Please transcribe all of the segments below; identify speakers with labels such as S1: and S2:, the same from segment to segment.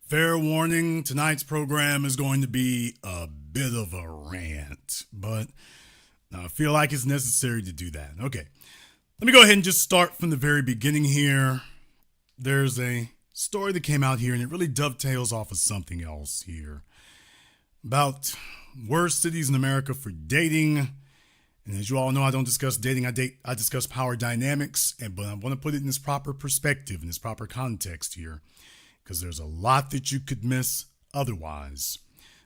S1: Fair warning, tonight's program is going to be a bit of a rant, but I feel like it's necessary to do that. Okay, let me go ahead and just start from the very beginning here. There's a story that came out here, and it really dovetails off of something else here about worst cities in America for dating. And as you all know, I don't discuss dating. I discuss power dynamics, but I want to put it in this proper perspective, in this proper context here, because there's a lot that you could miss otherwise.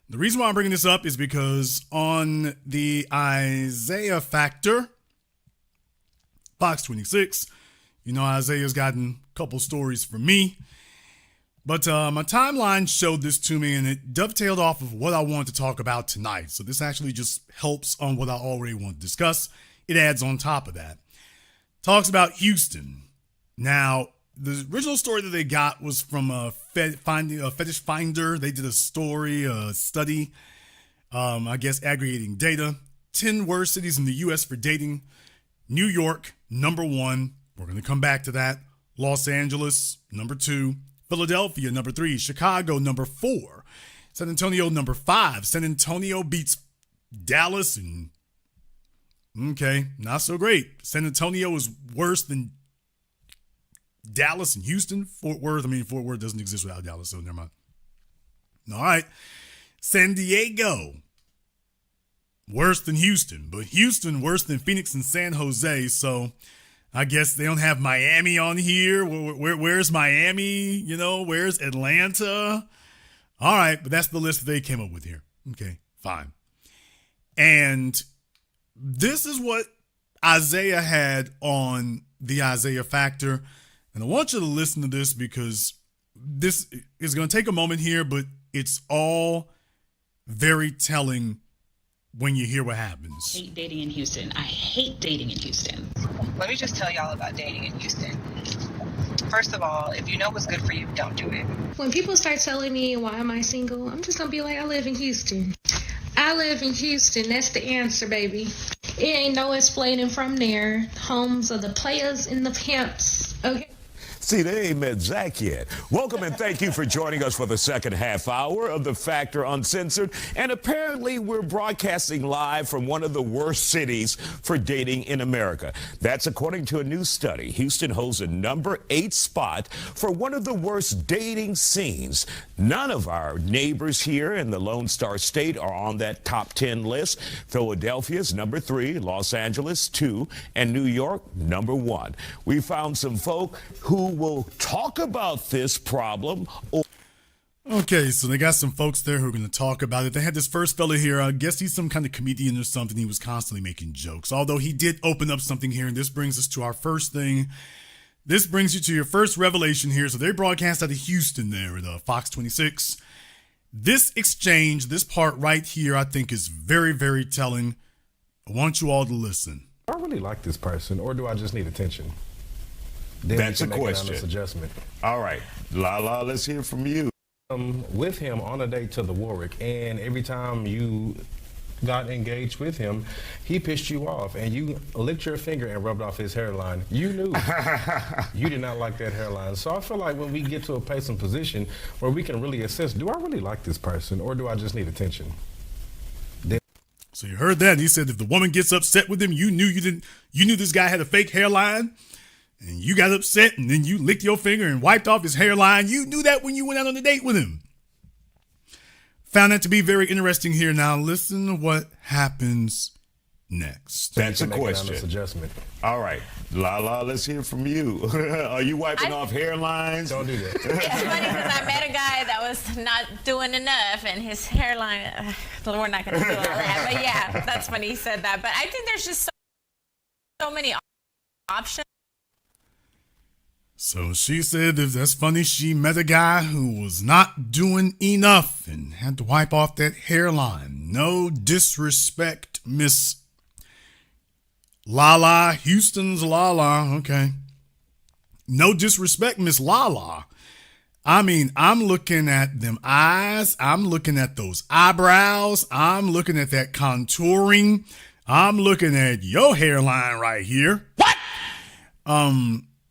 S1: The reason why I'm bringing this up is because on the Isaiah Factor, Fox 26, you know, Isaiah's gotten a couple stories from me. But my timeline showed this to me, and it dovetailed off of what I wanted to talk about tonight. So this actually just helps on what I already want to discuss. It adds on top of that. Talks about Houston. Now, the original story that they got was from a Fetish Finder. They did a story, a study, I guess aggregating data. 10 worst cities in the U.S. for dating. New York, number 1. We're going to come back to that. Los Angeles, number 2. Philadelphia, number 3. Chicago, number 4. San Antonio, number 5. San Antonio beats Dallas and, okay, not so great. San Antonio is worse than Dallas and Houston. Fort Worth doesn't exist without Dallas, so never mind. All right. San Diego, worse than Houston, but Houston worse than Phoenix and San Jose, so I guess they don't have Miami on here. Where's Miami? You know, where's Atlanta? All right, but that's the list that they came up with here. Okay, fine. And this is what Isaiah had on the Isaiah Factor. And I want you to listen to this because this is going to take a moment here, but it's all very telling when you hear what happens.
S2: I hate dating in Houston. I hate dating in Houston.
S3: Let me just tell y'all about dating in Houston. First of all, if you know what's good for you, don't do it.
S4: When people start telling me, why am I single? I'm just going to be like, I live in Houston. I live in Houston. That's the answer, baby. It ain't no explaining from there. Homes of the players and the pimps. Okay.
S5: See, they ain't met Zach yet. Welcome and thank you for joining us for the second half hour of The Factor Uncensored. And apparently we're broadcasting live from one of the worst cities for dating in America. That's according to a new study. Houston holds a number 8 spot for one of the worst dating scenes. None of our neighbors here in the Lone Star State are on that top 10 list. Philadelphia's number 3, Los Angeles 2, and New York number 1. We found some folk who will talk about this problem.
S1: Okay, so they got some folks there who are going to talk about it. They had this first fella here. I guess he's some kind of comedian or something. He was constantly making jokes, although he did open up something here. And this brings us to our first thing. This brings you to your first revelation here. So they broadcast out of Houston there at Fox 26. This exchange, this part right here, I think is very, very telling. I want you all to listen.
S6: Do I really like this person, or do I just need attention? Then
S5: That's a
S6: we can make an
S5: question.
S6: honest adjustment.
S5: All right, Lala, let's hear from you.
S6: With him on a date to the Warwick, and every time you got engaged with him, he pissed you off, and you licked your finger and rubbed off his hairline. You knew you did not like that hairline. So I feel like when we get to a place and position where we can really assess, do I really like this person, or do I just need attention?
S1: So you heard that. He said if the woman gets upset with him, you knew this guy had a fake hairline. And you got upset, and then you licked your finger and wiped off his hairline. You knew that when you went out on a date with him. Found that to be very interesting here. Now, listen to what happens next.
S5: That's a
S6: Make an honest
S5: question.
S6: adjustment.
S5: All right, Lala, let's hear from you. Are you wiping off hairlines?
S6: Don't do that.
S7: It's funny because I met a guy that was not doing enough, and his hairline, we're not going to do all that. But yeah, that's funny he said that. But I think there's just so many options.
S1: So she said that that's funny. She met a guy who was not doing enough and had to wipe off that hairline. No disrespect, Miss Lala. Houston's Lala. Okay. No disrespect, Miss Lala. I mean, I'm looking at them eyes. I'm looking at those eyebrows. I'm looking at that contouring. I'm looking at your hairline right here. What?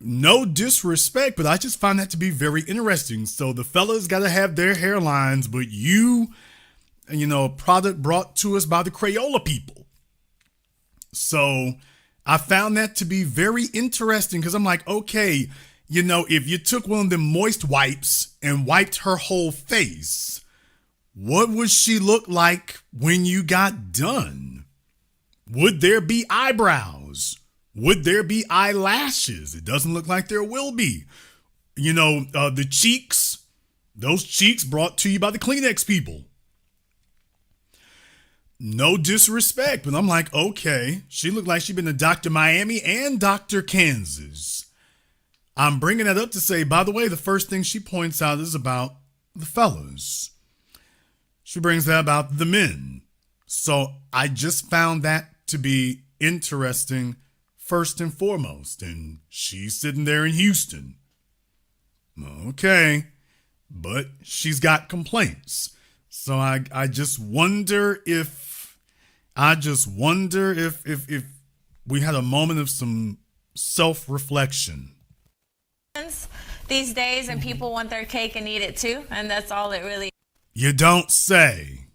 S1: no disrespect, but I just find that to be very interesting. So the fellas got to have their hairlines, but a product brought to us by the Crayola people. So I found that to be very interesting because I'm like, okay, if you took one of them moist wipes and wiped her whole face, what would she look like when you got done? Would there be eyebrows? Would there be eyelashes? It doesn't look like there will be. The cheeks, those cheeks brought to you by the Kleenex people. No disrespect, but I'm like, okay, she looked like she'd been to Dr. Miami and Dr. Kansas. I'm bringing that up to say, by the way, the first thing she points out is about the fellas. She brings that about the men. So I just found that to be interesting first and foremost. And she's sitting there in Houston. Okay, but she's got complaints. So I just wonder if we had a moment of some self-reflection.
S7: These days, and people want their cake and eat it too, and that's all it really
S1: You don't say.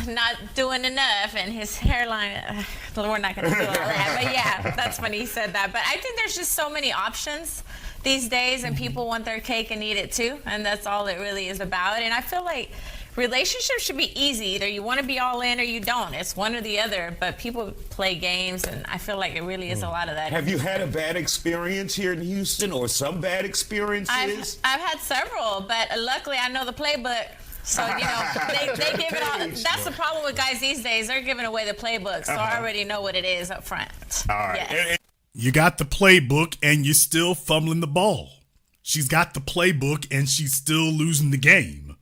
S7: not doing enough, and his hairline, we're not going to do all that, but yeah, that's funny he said that. But I think there's just so many options these days, and people want their cake and eat it too, and that's all it really is about. And I feel like relationships should be easy. Either you want to be all in or you don't. It's one or the other, but people play games, and I feel like it really is a lot of that.
S5: Have you had a bad experience here in Houston or some bad experiences?
S7: I've had several, but luckily I know the playbook. So, they give it all. That's the problem with guys these days. They're giving away the playbook, so I already know what it is up front.
S5: All right.
S7: Yes.
S1: You got the playbook and you're still fumbling the ball. She's got the playbook and she's still losing the game.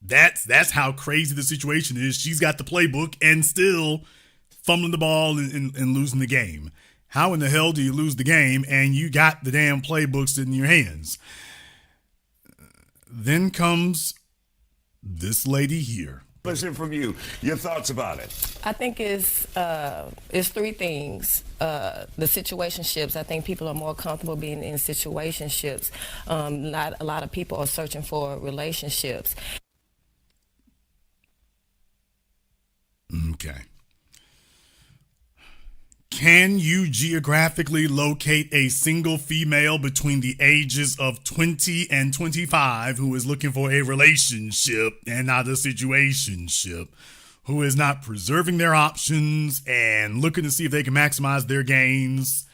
S1: That's how crazy the situation is. She's got the playbook and still fumbling the ball and losing the game. How in the hell do you lose the game and you got the damn playbooks in your hands? Then comes this lady here.
S5: Listen from you. Your thoughts about it.
S8: I think it's three things. The situationships. I think people are more comfortable being in situationships. Not a lot of people are searching for relationships.
S1: Okay. Can you geographically locate a single female between the ages of 20 and 25 who is looking for a relationship and not a situationship, who is not preserving their options and looking to see if they can maximize their gains?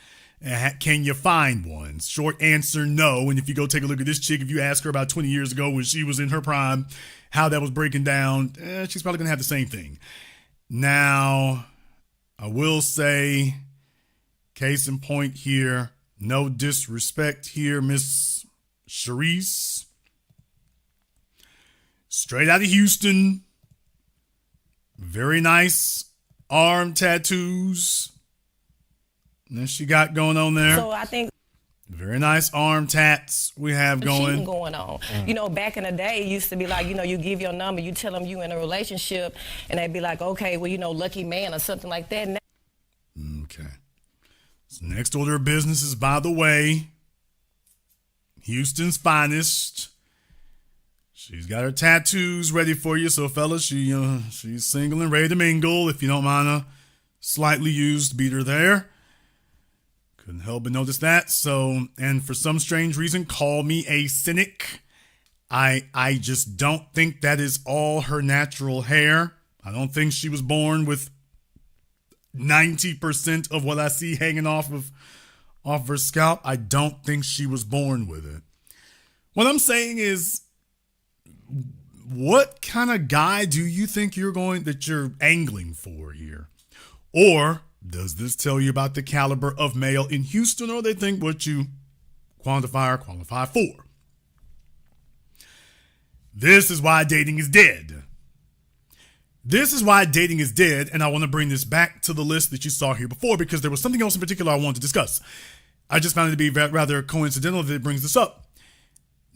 S1: Can you find one? Short answer, no. And if you go take a look at this chick, if you ask her about 20 years ago when she was in her prime, how that was breaking down, she's probably going to have the same thing. Now, I will say, case in point here, no disrespect here, Miss Sharice. Straight out of Houston. Very nice arm tattoos that she got going on there.
S8: So I think
S1: very nice arm tats we have
S8: cheating
S1: going.
S8: going on. Back in the day, it used to be like, you give your number, you tell them you in a relationship, and they'd be like, okay, well, lucky man or something like that.
S1: Okay. So next order of business is, by the way, Houston's finest. She's got her tattoos ready for you. So, fellas, she's single and ready to mingle. If you don't mind a slightly used beater there. Couldn't help but notice that. So, and for some strange reason, call me a cynic. I just don't think that is all her natural hair. I don't think she was born with 90% of what I see hanging off her scalp. I don't think she was born with it. What I'm saying is, what kind of guy do you think you're angling for here? Or does this tell you about the caliber of male in Houston, or they think what you qualify for? This is why dating is dead. This is why dating is dead, and I want to bring this back to the list that you saw here before because there was something else in particular I wanted to discuss. I just found it to be rather coincidental that it brings this up.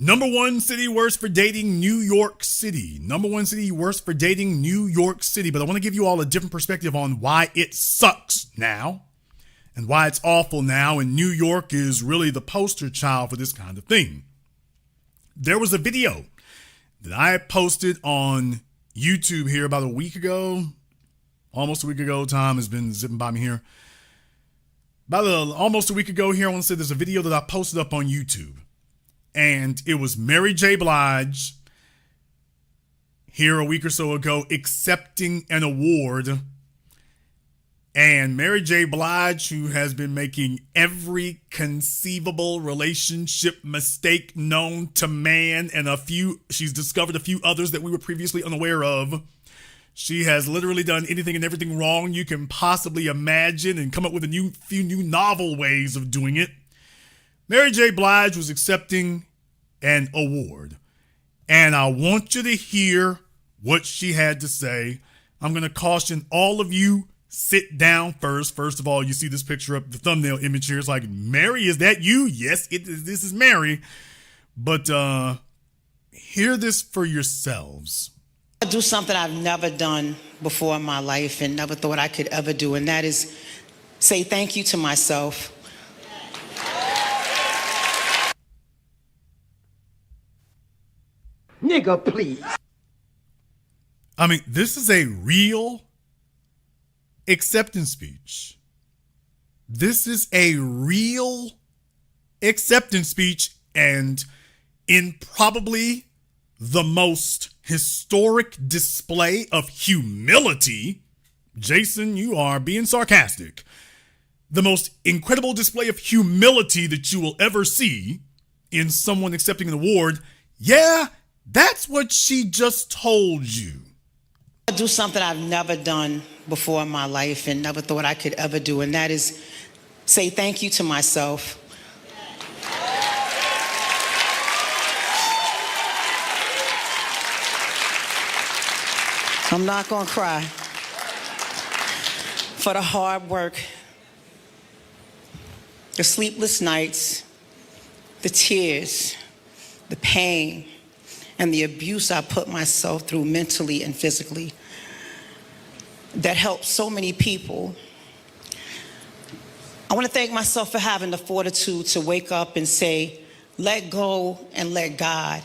S1: Number one city worst for dating, New York City. Number one city worst for dating, New York City. But I want to give you all a different perspective on why it sucks now. and why it's awful now, and New York is really the poster child for this kind of thing. There was a video that I posted on YouTube here about a week ago, almost a week ago. Time has been zipping by me here. Almost a week ago here, I want to say there's a video that I posted up on YouTube, and it was Mary J. Blige here a week or so ago accepting an award. And Mary J. Blige, who has been making every conceivable relationship mistake known to man, and she's discovered a few others that we were previously unaware of. She has literally done anything and everything wrong you can possibly imagine and come up with a few new novel ways of doing it. Mary J. Blige was accepting an award, and I want you to hear what she had to say. I'm going to caution all of you, sit down first. First of all, you see this picture up, the thumbnail image here. It's like, Mary, is that you? Yes, this is Mary. But hear this for yourselves.
S9: I do something I've never done before in my life and never thought I could ever do, and that is say thank you to myself.
S10: Nigga, please.
S1: I mean, this is a real acceptance speech. This is a real acceptance speech, and in probably the most historic display of humility. Jason, you are being sarcastic. The most incredible display of humility that you will ever see in someone accepting an award. Yeah, that's what she just told you.
S9: I do something I've never done before in my life and never thought I could ever do, and that is say thank you to myself. I'm not gonna cry. For the hard work, the sleepless nights, the tears, the pain, and the abuse I put myself through mentally and physically that helped so many people. I want to thank myself for having the fortitude to wake up and say, let go and let God.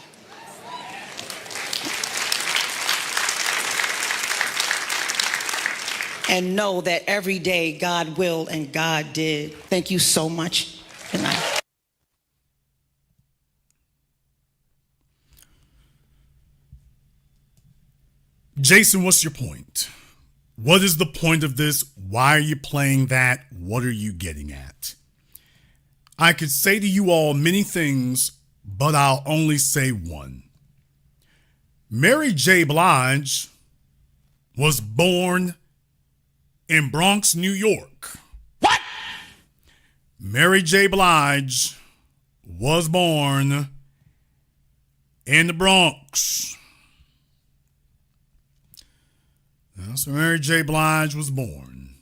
S9: And know that every day God will and God did. Thank you so much. Good night.
S1: Jason, what's your point? What is the point of this? Why are you playing that? What are you getting at? I could say to you all many things, but I'll only say one. Mary J. Blige was born in Bronx, New York. What? Mary J. Blige was born in the Bronx. That's where Mary J. Blige was born.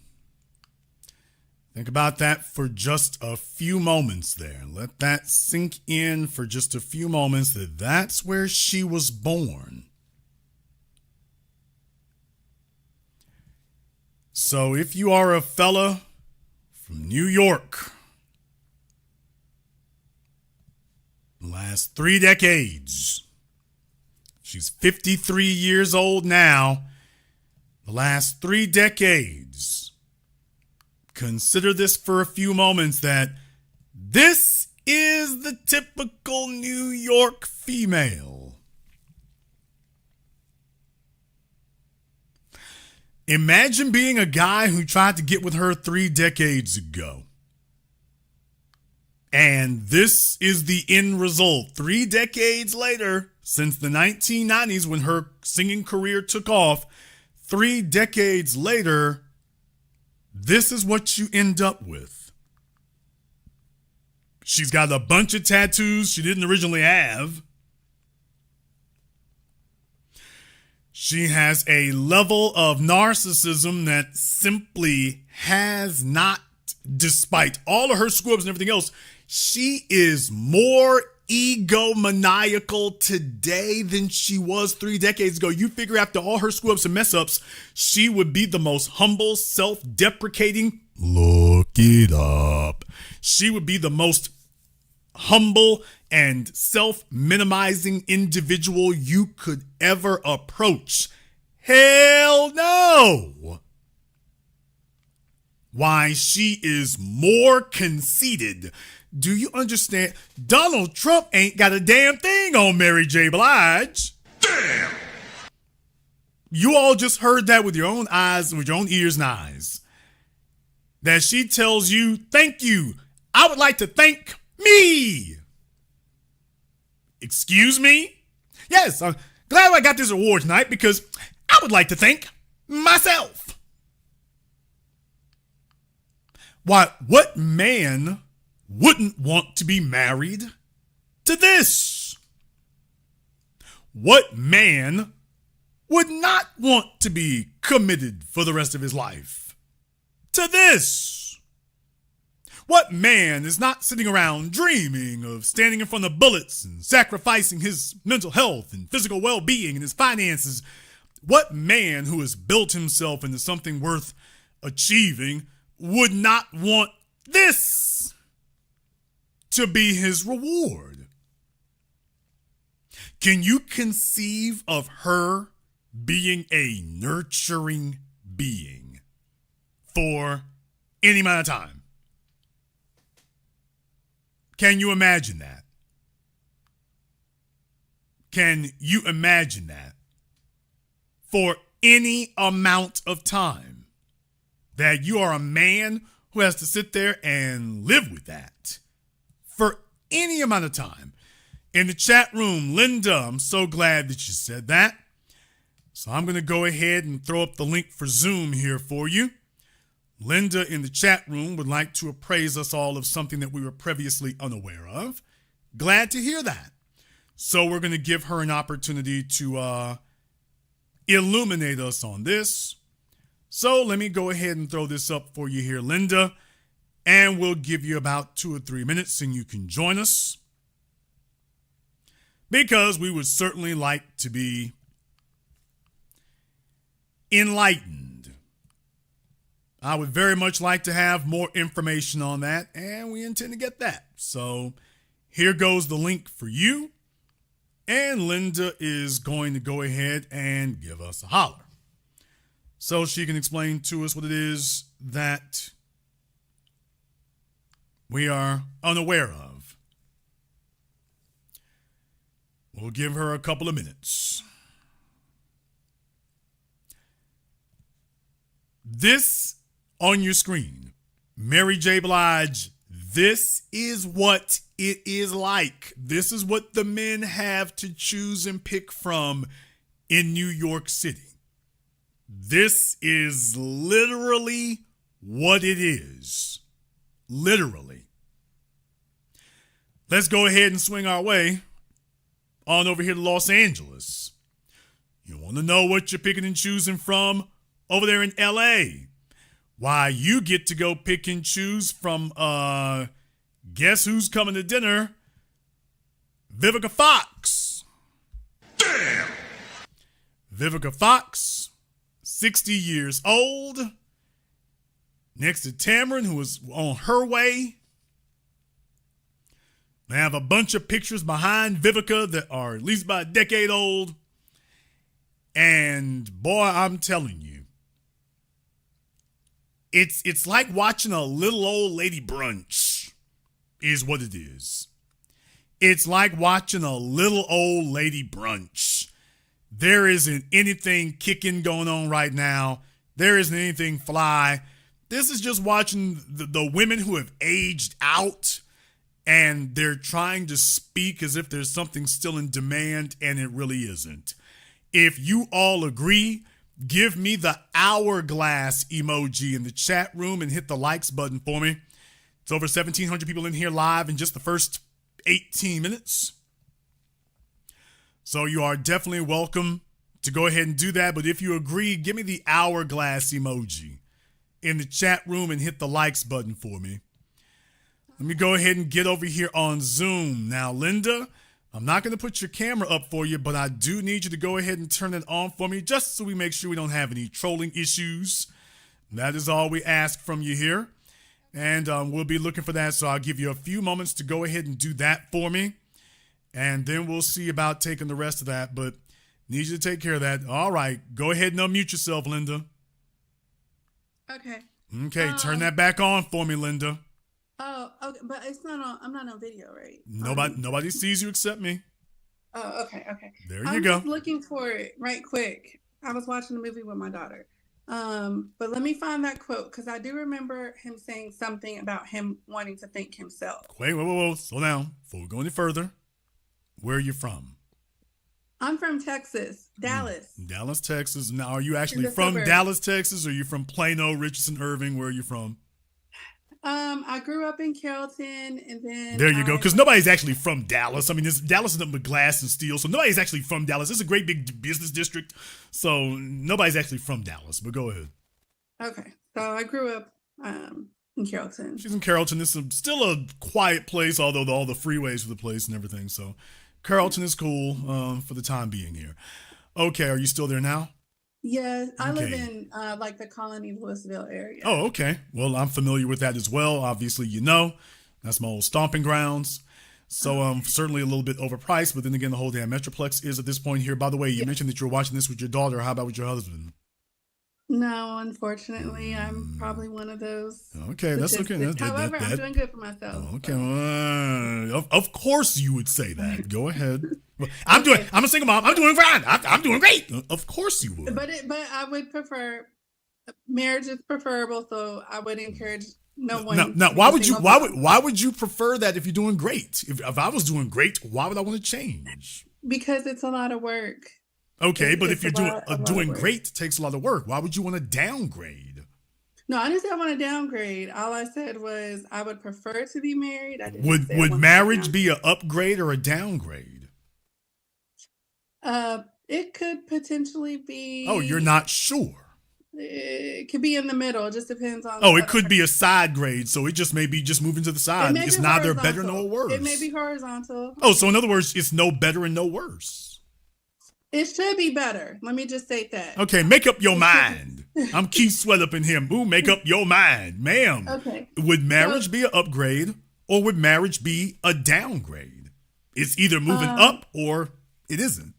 S1: Think about that for just a few moments there. Let that sink in for just a few moments, that that's where she was born. So if you are a fella from New York, the last 3 decades, she's 53 years old now, the last 3 decades, consider this for a few moments, that this is the typical New York female. Imagine being a guy who tried to get with her 3 decades ago. And this is the end result. 3 decades later, since the 1990s when her singing career took off, 3 decades later, this is what you end up with. She's got a bunch of tattoos she didn't originally have. She has a level of narcissism that simply has not, despite all of her screw-ups and everything else, she is more egomaniacal today than she was 3 decades ago. You figure after all her screw-ups and mess-ups, she would be the most humble, self-deprecating, Look it up. She would be the most humble and self-minimizing individual you could ever approach. Hell no! Why, she is more conceited. Do you understand? Donald Trump ain't got a damn thing on Mary J. Blige. Damn! You all just heard that with your own eyes and with your own ears and eyes. That she tells you, thank you. I would like to thank me. Excuse me? Yes, I'm glad I got this award tonight because I would like to thank myself. Why, what man wouldn't want to be married to this? What man would not want to be committed for the rest of his life to this? What man is not sitting around dreaming of standing in front of bullets and sacrificing his mental health and physical well-being and his finances? What man who has built himself into something worth achieving would not want this to be his reward? Can you conceive of her being a nurturing being for any amount of time? Can you imagine that? Can you imagine that? For any amount of time, that you are a man who has to sit there and live with that for any amount of time. In the chat room, Linda, I'm so glad that you said that. So I'm going to go ahead and throw up the link for Zoom here for you. Linda in the chat room would like to appraise us all of something that we were previously unaware of. Glad to hear that. So we're going to give her an opportunity to illuminate us on this. So let me go ahead and throw this up for you here, Linda, and we'll give you about 2 or 3 minutes and you can join us, because we would certainly like to be enlightened. I would very much like to have more information on that, and we intend to get that. So here goes the link for you, and Linda is going to go ahead and give us a holler so she can explain to us what it is that we are unaware of. We'll give her a couple of minutes. This on your screen, Mary J. Blige, this is what it is like. This is what the men have to choose and pick from in New York City. This is literally what it is. Literally. Let's go ahead and swing our way on over here to Los Angeles. You want to know what you're picking and choosing from over there in LA? Why, you get to go pick and choose from, guess who's coming to dinner? Vivica Fox. Damn! Vivica Fox, 60 years old, next to Tamron, who is on her way. They have a bunch of pictures behind Vivica that are at least about a decade old. And boy, I'm telling you, it's like watching a little old lady brunch is what it is. It's like watching a little old lady brunch. There isn't anything kicking going on right now. There isn't anything fly. This is just watching the women who have aged out, and they're trying to speak as if there's something still in demand, and it really isn't. If you all agree, give me the hourglass emoji in the chat room and hit the likes button for me. It's over 1,700 people in here live in just the first 18 minutes. So you are definitely welcome to go ahead and do that. But if you agree, give me the hourglass emoji in the chat room and hit the likes button for me. Let me go ahead and get over here on Zoom. Now, Linda, I'm not going to put your camera up for you, but I do need you to go ahead and turn it on for me just so we make sure we don't have any trolling issues. That is all we ask from you here. And we'll be looking for that. So I'll give you a few moments to go ahead and do that for me. And then we'll see about taking the rest of that. But need you to take care of that. All right. Go ahead and unmute yourself, Linda.
S10: Okay.
S1: Okay. Turn that back on for me, Linda.
S10: Oh, okay. But it's not on. I'm not on video, right?
S1: Nobody sees you except me.
S10: Oh, okay. Okay.
S1: There you
S10: I'm
S1: go.
S10: just looking for it right quick. I was watching a movie with my daughter. But let me find that quote because I do remember him saying something about him wanting to thank himself.
S1: Wait, whoa. Slow down. Before we go any further, where are you from?
S10: I'm from Texas, Dallas.
S1: Dallas, Texas. Now, are you actually
S10: In the
S1: from
S10: suburbs.
S1: Dallas, Texas, or are you from Plano, Richardson, Irving? Where are you from?
S10: I grew up in Carrollton, and then
S1: There you go. Because nobody's actually from Dallas. I mean, Dallas is nothing but glass and steel, so nobody's actually from Dallas. It's a great big business district, so nobody's actually from Dallas. But go ahead.
S10: Okay, so I grew up in Carrollton.
S1: She's in Carrollton. It's still a quiet place, although all the freeways for the place and everything. So Carrollton is cool for the time being here. Okay, are you still there now?
S10: Yeah, I live
S1: Okay.
S10: in like the Colony Louisville area.
S1: Oh, okay. Well, I'm familiar with that as well. Obviously, that's my old stomping grounds. So certainly a little bit overpriced, but then again, the whole damn Metroplex is at this point here. By the way, you mentioned that you were watching this with your daughter. How about with your husband?
S10: No, unfortunately, I'm probably one of those.
S1: Okay, that's okay.
S10: statistics. However, I'm doing good for myself.
S1: Okay, of course you would say that. Go ahead. Well, I'm a single mom. I'm doing fine. I'm doing great. Of course you would.
S10: But I would prefer marriage is preferable, so I would encourage no one.
S1: Now,
S10: to
S1: why
S10: be
S1: would you
S10: single.
S1: why would you prefer that if you're doing great? If I was doing great, why would I want to change?
S10: Because it's a lot of work.
S1: Okay, but if
S10: It's
S1: you're
S10: a lot of
S1: doing
S10: work.
S1: great takes a lot of work. Why would you want to downgrade?
S10: No, I didn't say I want to downgrade. All I said was I would prefer to be married. I didn't say I
S1: Would
S10: wanted to
S1: marriage
S10: downgrade.
S1: be an upgrade or a downgrade?
S10: It could potentially be.
S1: Oh, you're not sure.
S10: It could be in the middle. It just depends on.
S1: Oh, it could be a side grade, so it just may be just moving to the
S10: It
S1: side.
S10: may
S1: It's
S10: be
S1: neither better
S10: horizontal.
S1: nor worse.
S10: It may be horizontal.
S1: Oh, so in other words, it's no better and no worse.
S10: It should be better. Let me just say that.
S1: Okay, make up your mind. I'm Keith Sweat up in here. Boo, make up your mind. Ma'am,
S10: Okay.
S1: would marriage be an upgrade or would marriage be a downgrade? It's either moving up or it isn't.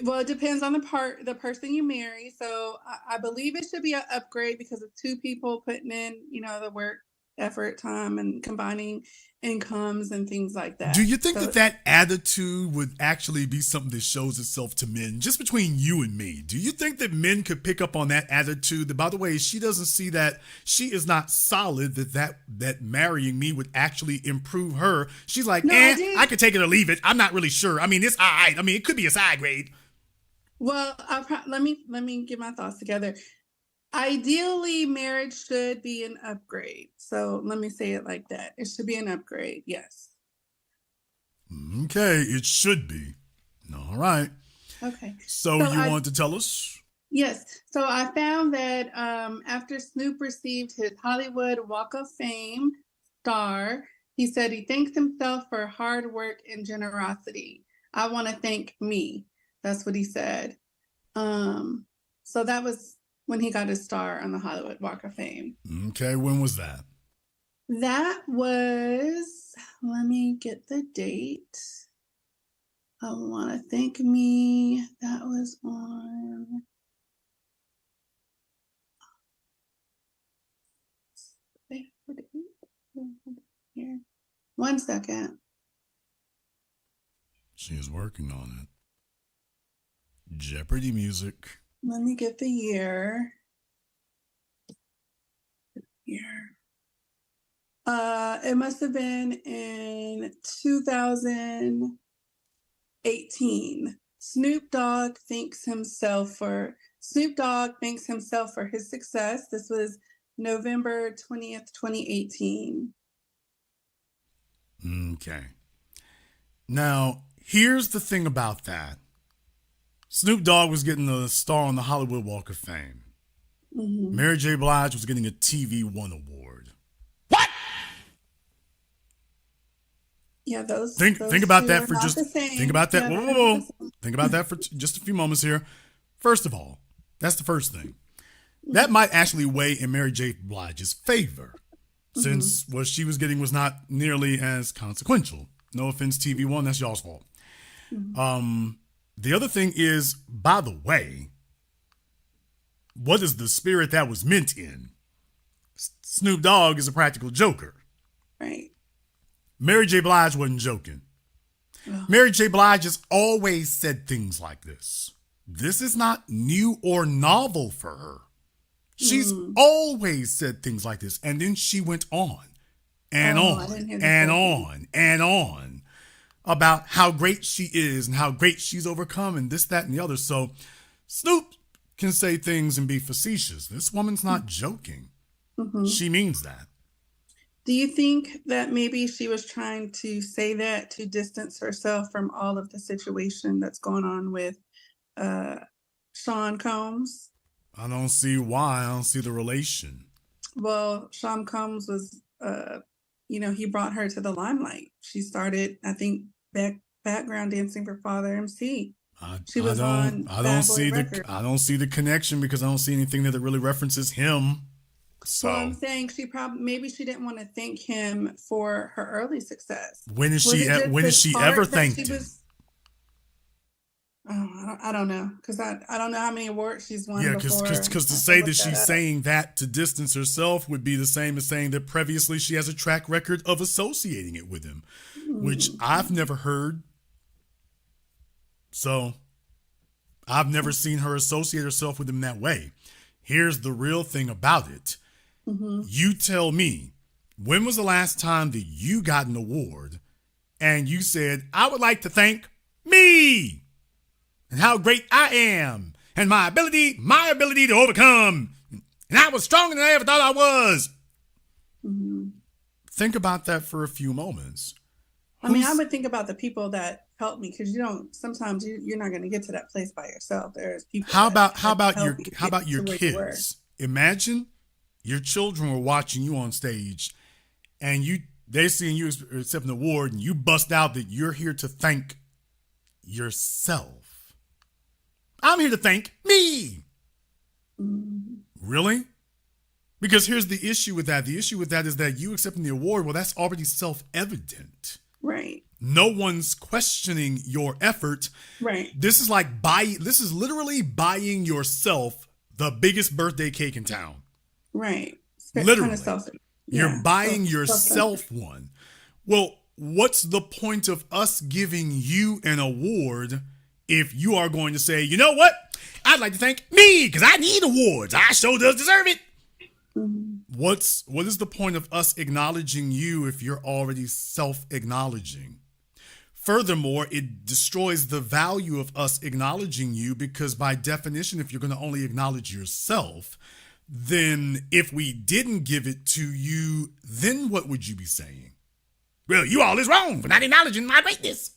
S10: Well, it depends on the person you marry. So I believe it should be an upgrade because of two people putting in, the work, effort, time, and combining incomes and things like that.
S1: Do you think
S10: So-
S1: that attitude would actually be something that shows itself to men, just between you and me? Do you think that men could pick up on that attitude? That, by the way, she doesn't see that she is not solid, that marrying me would actually improve her. She's like,
S10: No,
S1: I could take it or leave it. I'm not really sure. I mean, it's all right. I mean, it could be a side grade.
S10: Well, let me get my thoughts together. Ideally, marriage should be an upgrade. So let me say it like that. It should be an upgrade. Yes.
S1: Okay, it should be. All right.
S10: Okay.
S1: So you wanted to tell us?
S10: Yes. So I found that after Snoop received his Hollywood Walk of Fame star, he said he thanks himself for hard work and generosity. I want to thank me. That's what he said. So that was when he got his star on the Hollywood Walk of Fame.
S1: Okay, when was that?
S10: That was, let me get the date. I want to thank me. That was on. Here. 1 second.
S1: She is working on it. Jeopardy music.
S10: Let me get the year. It must have been in 2018. Snoop Dogg thanks himself for his success. This was November 20th, 2018.
S1: Okay. Now, here's the thing about that. Snoop Dogg was getting a star on the Hollywood Walk of Fame.
S10: Mm-hmm.
S1: Mary J. Blige was getting a TV One award.
S10: Yeah, those.
S1: Think
S10: those
S1: about
S10: two
S1: that
S10: are
S1: for
S10: not
S1: just
S10: the same.
S1: think about that.
S10: Yeah,
S1: Whoa,
S10: they're
S1: whoa,
S10: not
S1: whoa.
S10: the same.
S1: Think about that for just a few moments here. First of all, that's the first thing. That might actually weigh in Mary J. Blige's favor. since what she was getting was not nearly as consequential. No offense, TV One, that's y'all's fault. The other thing is, by the way, what is the spirit that was meant in? Snoop Dogg is a practical joker.
S10: Right.
S1: Mary J. Blige wasn't joking. Mary J. Blige has always said things like this. This is not new or novel for her. She's always said things like this. And then she went on and on about how great she is and how great she's overcome and this, that, and the other. So Snoop can say things and be facetious. This woman's not joking. She means that.
S10: Do you think that maybe she was trying to say that to distance herself from all of the situation that's going on with Sean Combs?
S1: I don't see why. I don't see the relation.
S10: Well, Sean Combs was, he brought her to the limelight. She started, I think, background dancing for Father MC. I don't see the connection because I don't see anything that really references him. So I'm saying maybe she didn't want to thank him for her early success.
S1: When has she ever thanked him?
S10: I don't know, because I don't know how many awards she's won.
S1: Yeah, because to say that she's saying that to distance herself would be the same as saying that previously she has a track record of associating it with him, which I've never heard. So I've never seen her associate herself with him that way. Here's the real thing about it. You tell me, when was the last time that you got an award and you said, I would like to thank me and how great I am and my ability to overcome. And I was stronger than I ever thought I was. Think about that for a few moments.
S10: I mean, I would think about the people that helped me, because sometimes you're not going to get to that place by yourself. There's people. How
S1: about your kids? Imagine your children were watching you on stage and they're seeing you accept an award and you bust out that you're here to thank yourself. I'm here to thank me. Really? Because here's the issue with that. The issue with that is that you accepting the award, well, that's already self-evident.
S10: Right.
S1: No one's questioning your effort.
S10: Right.
S1: This is literally buying yourself the biggest birthday cake in town.
S10: Right.
S1: Literally. You're buying yourself one. Well, what's the point of us giving you an award if you are going to say, you know what? I'd like to thank me because I need awards. I sure does deserve it. What is the point of us acknowledging you if you're already self-acknowledging? Furthermore, it destroys the value of us acknowledging you, because by definition, if you're going to only acknowledge yourself, then if we didn't give it to you, then what would you be saying? Well, you all is wrong for not acknowledging my greatness.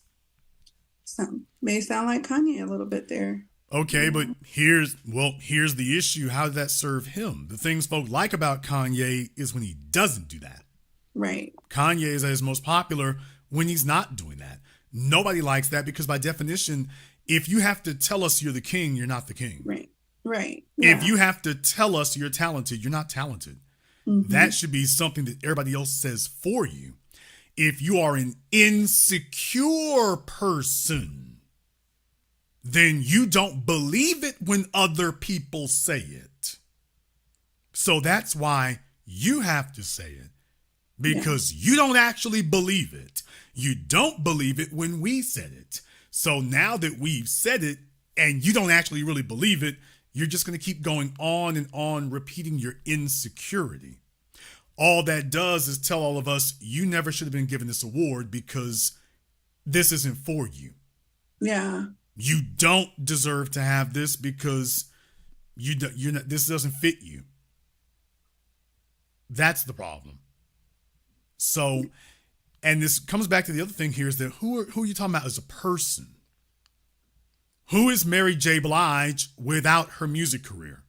S10: May sound like Kanye a little bit there.
S1: Okay, but here's the issue. How did that serve him? The things folk like about Kanye is when he doesn't do that.
S10: Right. Kanye
S1: is at his most popular when he's not doing that. Nobody likes that because by definition, if you have to tell us you're the king, you're not the king.
S10: Right. Right. Yeah.
S1: If you have to tell us you're talented, you're not talented. That should be something that everybody else says for you. If you are an insecure person, then you don't believe it when other people say it. So that's why you have to say it, because you don't actually believe it. You don't believe it when we said it. So now that we've said it and you don't actually really believe it, you're just going to keep going on and on repeating your insecurity. All that does is tell all of us you never should have been given this award because this isn't for you.
S10: Yeah.
S1: You don't deserve to have this because this doesn't fit you. That's the problem. So, and this comes back to the other thing here is that who are you talking about as a person? Who is Mary J. Blige without her music career?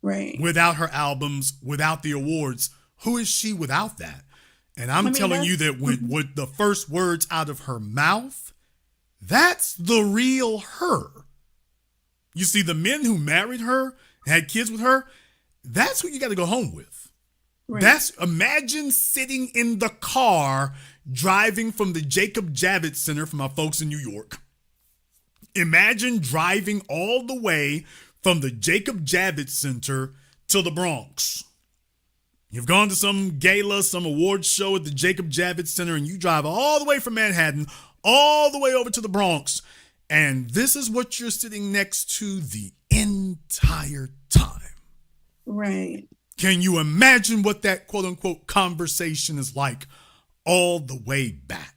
S10: Right.
S1: Without her albums, without the awards? Who is she without that? And I'm telling you that with the first words out of her mouth, that's the real her. You see, the men who married her, had kids with her, that's who you got to go home with. Right. Imagine sitting in the car driving from the Jacob Javits Center for my folks in New York. Imagine driving all the way from the Jacob Javits Center to the Bronx. You've gone to some gala, some awards show at the Jacob Javits Center, and you drive all the way from Manhattan, all the way over to the Bronx. And this is what you're sitting next to the entire time.
S10: Right.
S1: Can you imagine what that quote unquote conversation is like all the way back?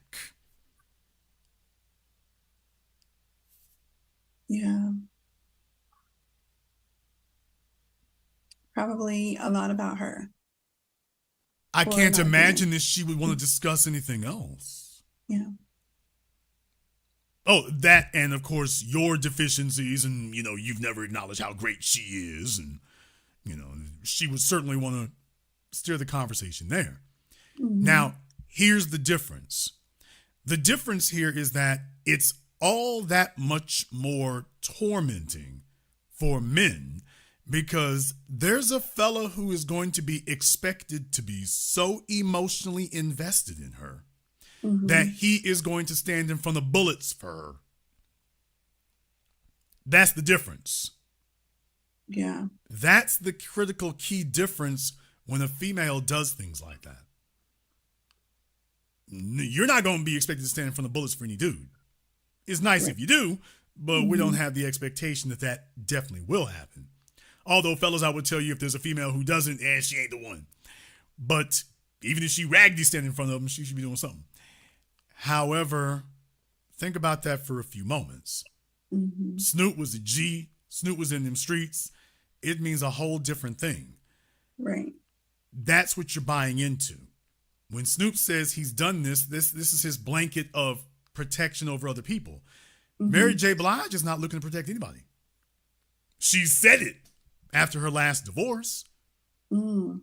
S10: Yeah. Probably a lot about her.
S1: I can't imagine that she would want to discuss anything else.
S10: Yeah.
S1: Oh, that, and of course, your deficiencies, and, you've never acknowledged how great she is, and, she would certainly want to steer the conversation there. Mm-hmm. Now, here's the difference. The difference here is that it's all that much more tormenting for men because there's a fella who is going to be expected to be so emotionally invested in her that he is going to stand in front of bullets for her. That's the difference.
S10: Yeah.
S1: That's the critical key difference when a female does things like that. You're not going to be expected to stand in front of bullets for any dude. It's nice if you do, but we don't have the expectation that that definitely will happen. Although, fellas, I would tell you if there's a female who doesn't, she ain't the one. But even if she raggedy standing in front of them, she should be doing something. However, think about that for a few moments. Snoop was a G. Snoop was in them streets. It means a whole different thing.
S10: Right.
S1: That's what you're buying into. When Snoop says he's done this is his blanket of protection over other people. Mary J. Blige is not looking to protect anybody. She said it after her last divorce.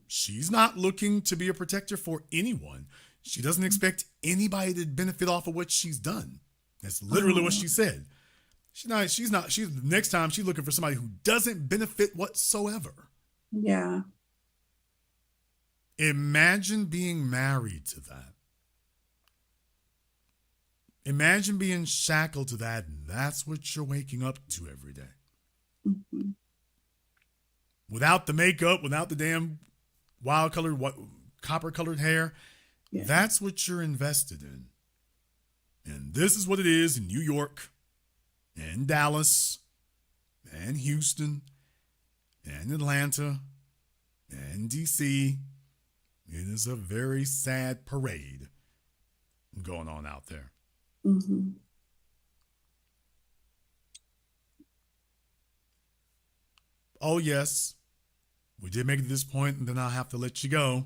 S1: She's not looking to be a protector for anyone. She doesn't expect anybody to benefit off of what she's done. That's literally what she said. She's next time she's looking for somebody who doesn't benefit whatsoever.
S10: Yeah.
S1: Imagine being married to that. Imagine being shackled to that, and that's what you're waking up to every day. Without the makeup, without the damn wild-colored, copper-colored hair, that's what you're invested in. And this is what it is in New York, and Dallas, and Houston, and Atlanta, and D.C. It is a very sad parade going on out there. Oh, yes. We did make it to this point, and then I'll have to let you go.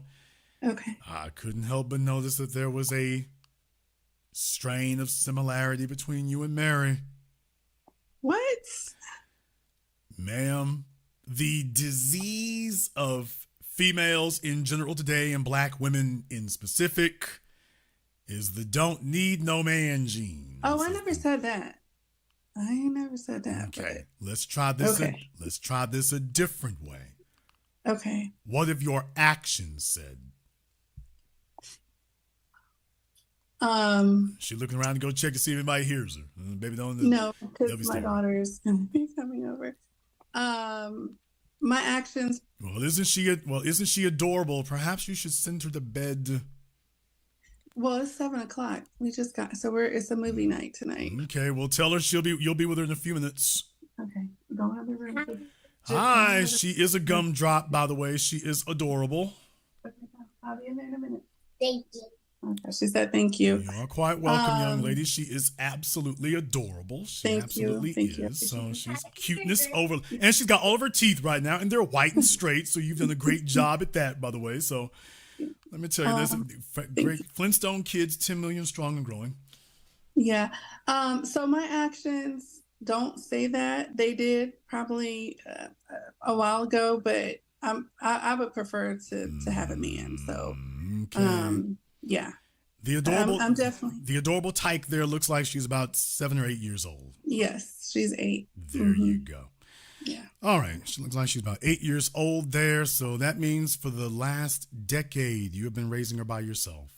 S10: Okay.
S1: I couldn't help but notice that there was a strain of similarity between you and Mary.
S10: What?
S1: Ma'am, the disease of females in general today and black women in specific is the don't need no man gene.
S10: Oh, I never said that. I ain't never said that.
S1: Okay, let's try this. Let's try this a different way.
S10: Okay.
S1: What have your actions said? She looking around to go check to see if anybody hears her. Baby, don't.
S10: No, because my daughter is gonna be coming over. My actions.
S1: Well, isn't she adorable? Perhaps you should send her to bed.
S10: Well, it's 7:00. We just got it's a movie night tonight.
S1: Okay, well, tell her you'll be with her in a few minutes.
S10: Okay, don't have the room.
S1: Hi, she is a gumdrop, by the way. She is adorable.
S10: Okay, I'll be in there in a minute.
S11: Thank you.
S10: Okay, she said thank you.
S1: You are quite welcome, young lady. She is absolutely adorable. She absolutely is. So she's cuteness over, and she's got all of her teeth right now, and they're white and straight. So you've done a great job at that, by the way. So let me tell you, there's a great Flintstone kids, 10 million strong and growing.
S10: Yeah. So my actions don't say that. They did probably a while ago, but I would prefer to have a man. So, yeah.
S1: The adorable,
S10: I'm definitely
S1: the adorable tyke there looks like she's about 7 or 8 years old.
S10: Yes, she's 8.
S1: There you go.
S10: Yeah.
S1: All right. She looks like she's about 8 years old there. So that means for the last decade, you have been raising her by yourself.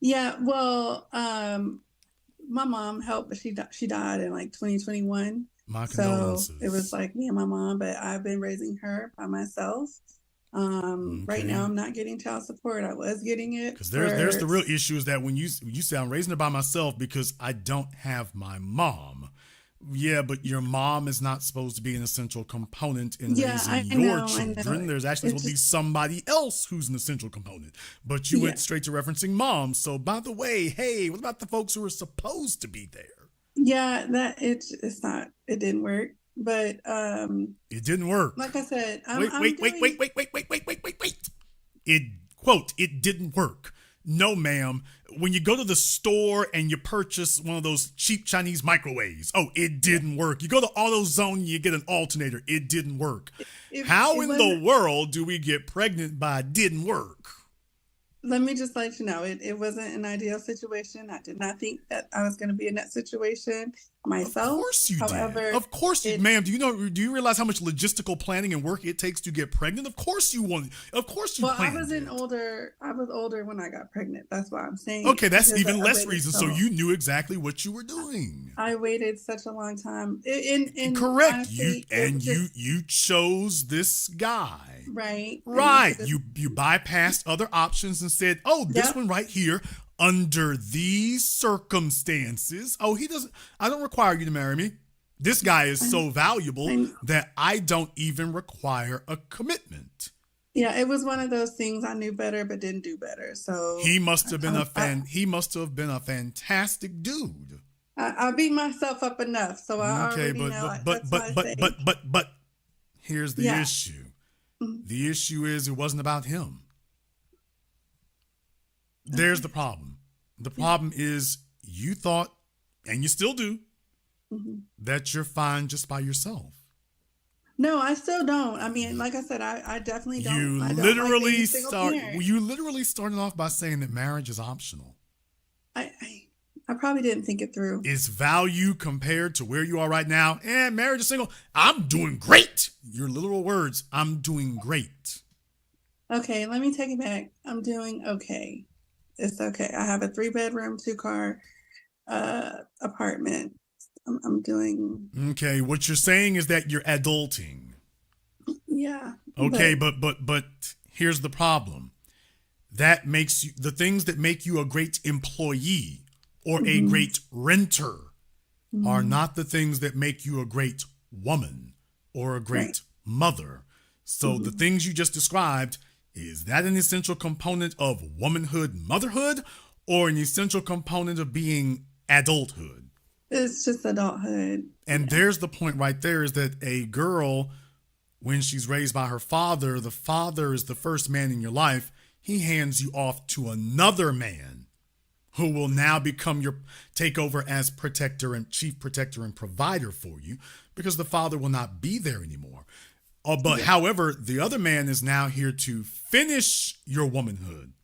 S10: Yeah. Well, my mom helped, but she died in like 2021.
S1: My
S10: So
S1: condolences.
S10: it was like me and my mom, but I've been raising her by myself. Right now I'm not getting child support. I was getting it
S1: Because there's the real issue is that when you say I'm raising her by myself because I don't have my mom. Yeah, but your mom is not supposed to be an essential component in raising your children. There's actually supposed to be somebody else who's an essential component. But you went straight to referencing mom. So by the way, hey, what about the folks who are supposed to be there?
S10: Yeah, that it's not. It didn't work. But
S1: it didn't work.
S10: Like I said,
S1: wait. It didn't work. No, ma'am. When you go to the store and you purchase one of those cheap Chinese microwaves, it didn't work. You go to AutoZone and you get an alternator. It didn't work. How in the world do we get pregnant by didn't work?
S10: Let me just let you know, it wasn't an ideal situation. I did not think that I was going to be in that situation myself.
S1: Of course you did. Of course you, ma'am. Do you realize how much logistical planning and work it takes to get pregnant? Of course you want. Of course you. Well,
S10: I was older when I got pregnant. That's why I'm saying.
S1: Okay, that's even less reason. So you knew exactly what you were doing.
S10: I waited such a long time.
S1: Correct.
S10: Honestly,
S1: you chose this guy.
S10: Right.
S1: You bypassed other options and said, this one right here, under these circumstances. I don't require you to marry me. This guy is so valuable that I don't even require a commitment.
S10: Yeah, it was one of those things I knew better but didn't do better. So
S1: he must have been a fantastic dude.
S10: I beat myself up enough, so I already know.
S1: But here's the issue. The issue is it wasn't about him. There's the problem. The problem is you thought, and you still do, that you're fine just by yourself.
S10: No, I still don't. I mean, like I said, I definitely don't.
S1: You literally started off by saying that marriage is optional.
S10: I probably didn't think it through.
S1: Its value compared to where you are right now, and marriage is single. I'm doing great. Your literal words, I'm doing great.
S10: Okay, let me take it back. I'm doing okay. It's okay. I have a 3-bedroom, 2-car apartment. I'm doing
S1: okay. What you're saying is that you're adulting.
S10: Yeah.
S1: Okay, but here's the problem. That makes you the things that make you a great employee or a great renter are not the things that make you a great woman or a great mother. So the things you just described, is that an essential component of womanhood, motherhood, or an essential component of being adulthood?
S10: It's just adulthood.
S1: And there's the point right there is that a girl, when she's raised by her father, the father is the first man in your life. He hands you off to another man who will now become your takeover as protector and chief protector and provider for you because the father will not be there anymore. However, the other man is now here to finish your womanhood.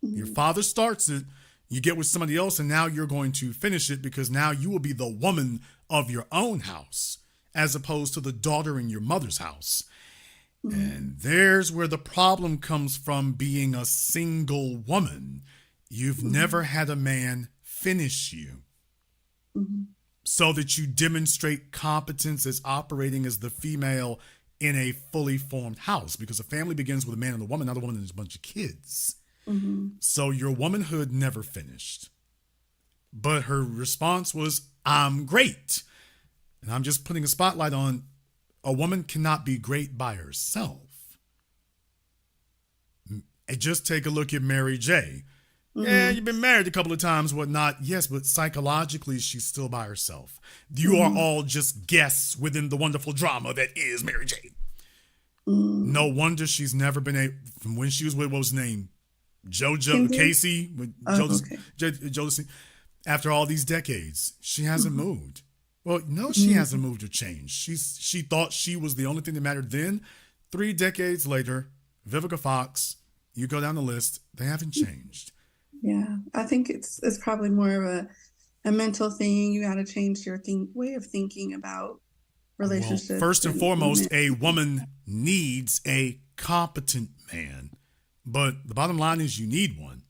S1: Your father starts it, you get with somebody else, and now you're going to finish it because now you will be the woman of your own house as opposed to the daughter in your mother's house. And there's where the problem comes from being a single woman. You've never had a man finish you so that you demonstrate competence as operating as the female in a fully formed house, because a family begins with a man and a woman, not a woman and a bunch of kids. So your womanhood never finished. But her response was, I'm great. And I'm just putting a spotlight on a woman cannot be great by herself. And just take a look at Mary J. Yeah, you've been married a couple of times, whatnot. Yes, but psychologically, she's still by herself. You are all just guests within the wonderful drama that is Mary J. No wonder she's never been able, from when she was with, what was his name? Casey, with Jodeci. After all these decades, she hasn't moved. Well, no, she hasn't moved or changed. She thought she was the only thing that mattered then. 3 decades later, Vivica Fox, you go down the list, they haven't changed.
S10: Yeah, I think it's probably more of a mental thing. You got to change your way of thinking about relationships.
S1: Well, first and
S10: and
S1: foremost,
S10: men.
S1: a woman needs a competent man. But the bottom line is you need one.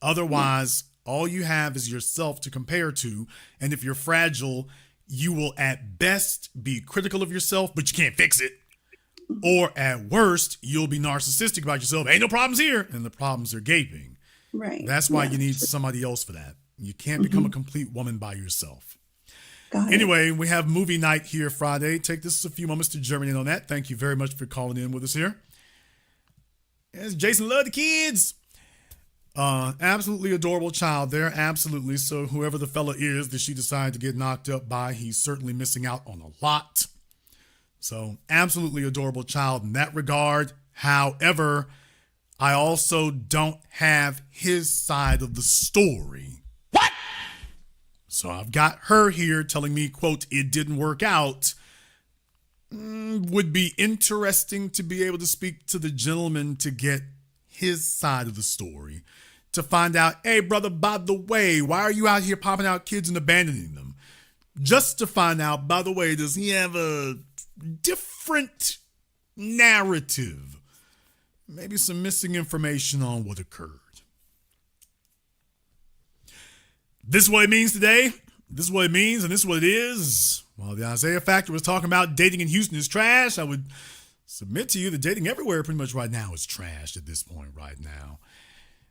S1: Otherwise, all you have is yourself to compare to. And if you're fragile, you will at best be critical of yourself, but you can't fix it. Or at worst, you'll be narcissistic about yourself. Ain't no problems here. And the problems are gaping.
S10: Right.
S1: That's why
S10: Yeah.
S1: you need somebody else for that. You can't become a complete woman by yourself.
S10: Got it.
S1: Anyway, we have movie night here Friday. Take this a few moments to germinate on that. Thank you very much for calling in with us here. Yes, Jason love the kids. Absolutely adorable child there. Absolutely. So whoever the fella is that she decided to get knocked up by, he's certainly missing out on a lot. So absolutely adorable child in that regard. However, I also don't have his side of the story. What? So I've got her here telling me, quote, it didn't work out. Would be interesting to be able to speak to the gentleman to get his side of the story. To find out, hey, brother, by the way, why are you out here popping out kids and abandoning them? Just to find out, by the way, does he have a different narrative? Maybe some missing information on what occurred. This is what it means today. This is what it means, and this is what it is. While the Isaiah Factor was talking about dating in Houston is trash, I would submit to you that dating everywhere pretty much right now is trash at this point right now.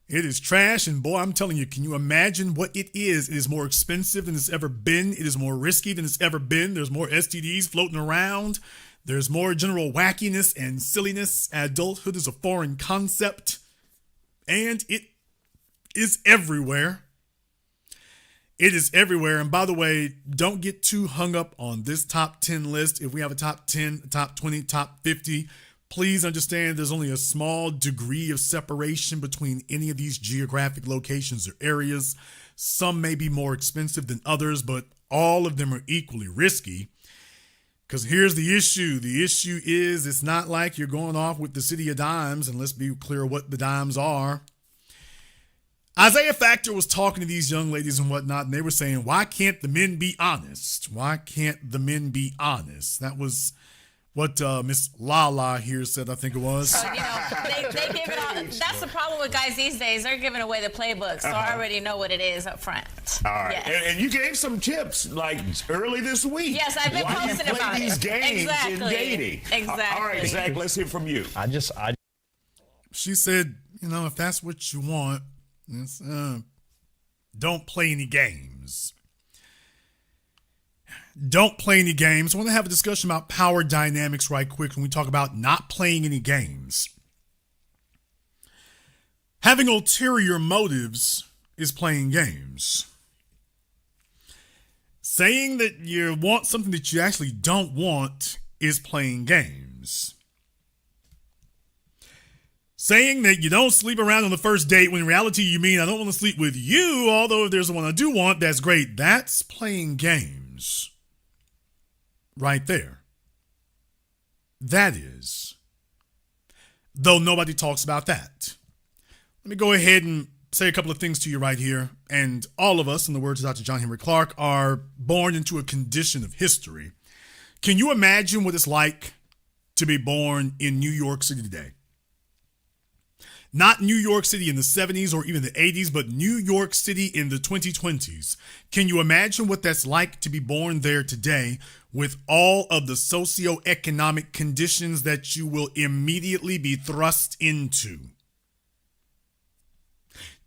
S1: It is trash, and boy, I'm telling you, can you imagine what it is? It is more expensive than it's ever been. It is more risky than it's ever been. There's more STDs floating around. There's more general wackiness and silliness. Adulthood is a foreign concept, and it is everywhere. It is everywhere. And by the way, don't get too hung up on this top 10 list. If we have a top 10, top 20, top 50, please understand there's only a small degree of separation between any of these geographic locations or areas. Some may be more expensive than others, but all of them are equally risky. Because here's the issue. The issue is it's not like you're going off with the city of dimes, and let's be clear what the dimes are. Isaiah Factor was talking to these young ladies and whatnot, and they were saying, why can't the men be honest? Why can't the men be honest? That was what Miss Lala here said, I think it was.
S7: So, they give it all. That's the problem with guys these days. They're giving away the playbook, so I already know what it is up front.
S5: All right.
S7: Yes.
S5: And you gave some tips like early this week.
S7: Yes, I've been
S5: Why
S7: posting
S5: you play
S7: about
S5: these
S7: it.
S5: games
S7: Exactly.
S5: in dating.
S7: Exactly.
S5: All right, Zach, let's hear from you.
S1: She said, if that's what you want, don't play any games. Don't play any games. I want to have a discussion about power dynamics right quick when we talk about not playing any games. Having ulterior motives is playing games. Saying that you want something that you actually don't want is playing games. Saying that you don't sleep around on the first date when in reality you mean I don't want to sleep with you, although if there's the one I do want, that's great. That's playing games. Right there. That is. Though nobody talks about that. Let me go ahead and say a couple of things to you right here. And all of us, in the words of Dr. John Henry Clark, are born into a condition of history. Can you imagine what it's like to be born in New York City today? Not New York City in the 70s or even the 80s, but New York City in the 2020s. Can you imagine what that's like to be born there today with all of the socioeconomic conditions that you will immediately be thrust into?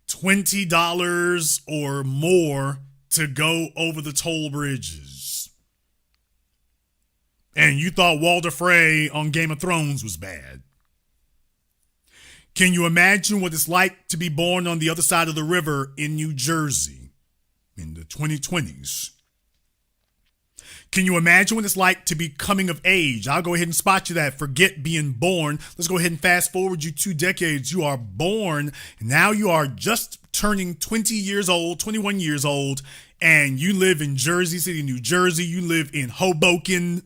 S1: $20 or more to go over the toll bridges. And you thought Walder Frey on Game of Thrones was bad. Can you imagine what it's like to be born on the other side of the river in New Jersey in the 2020s? Can you imagine what it's like to be coming of age? I'll go ahead and spot you that. Forget being born. Let's go ahead and fast forward you 2 decades. You are born, and now you are just turning 20 years old, 21 years old, and you live in Jersey City, New Jersey. You live in Hoboken.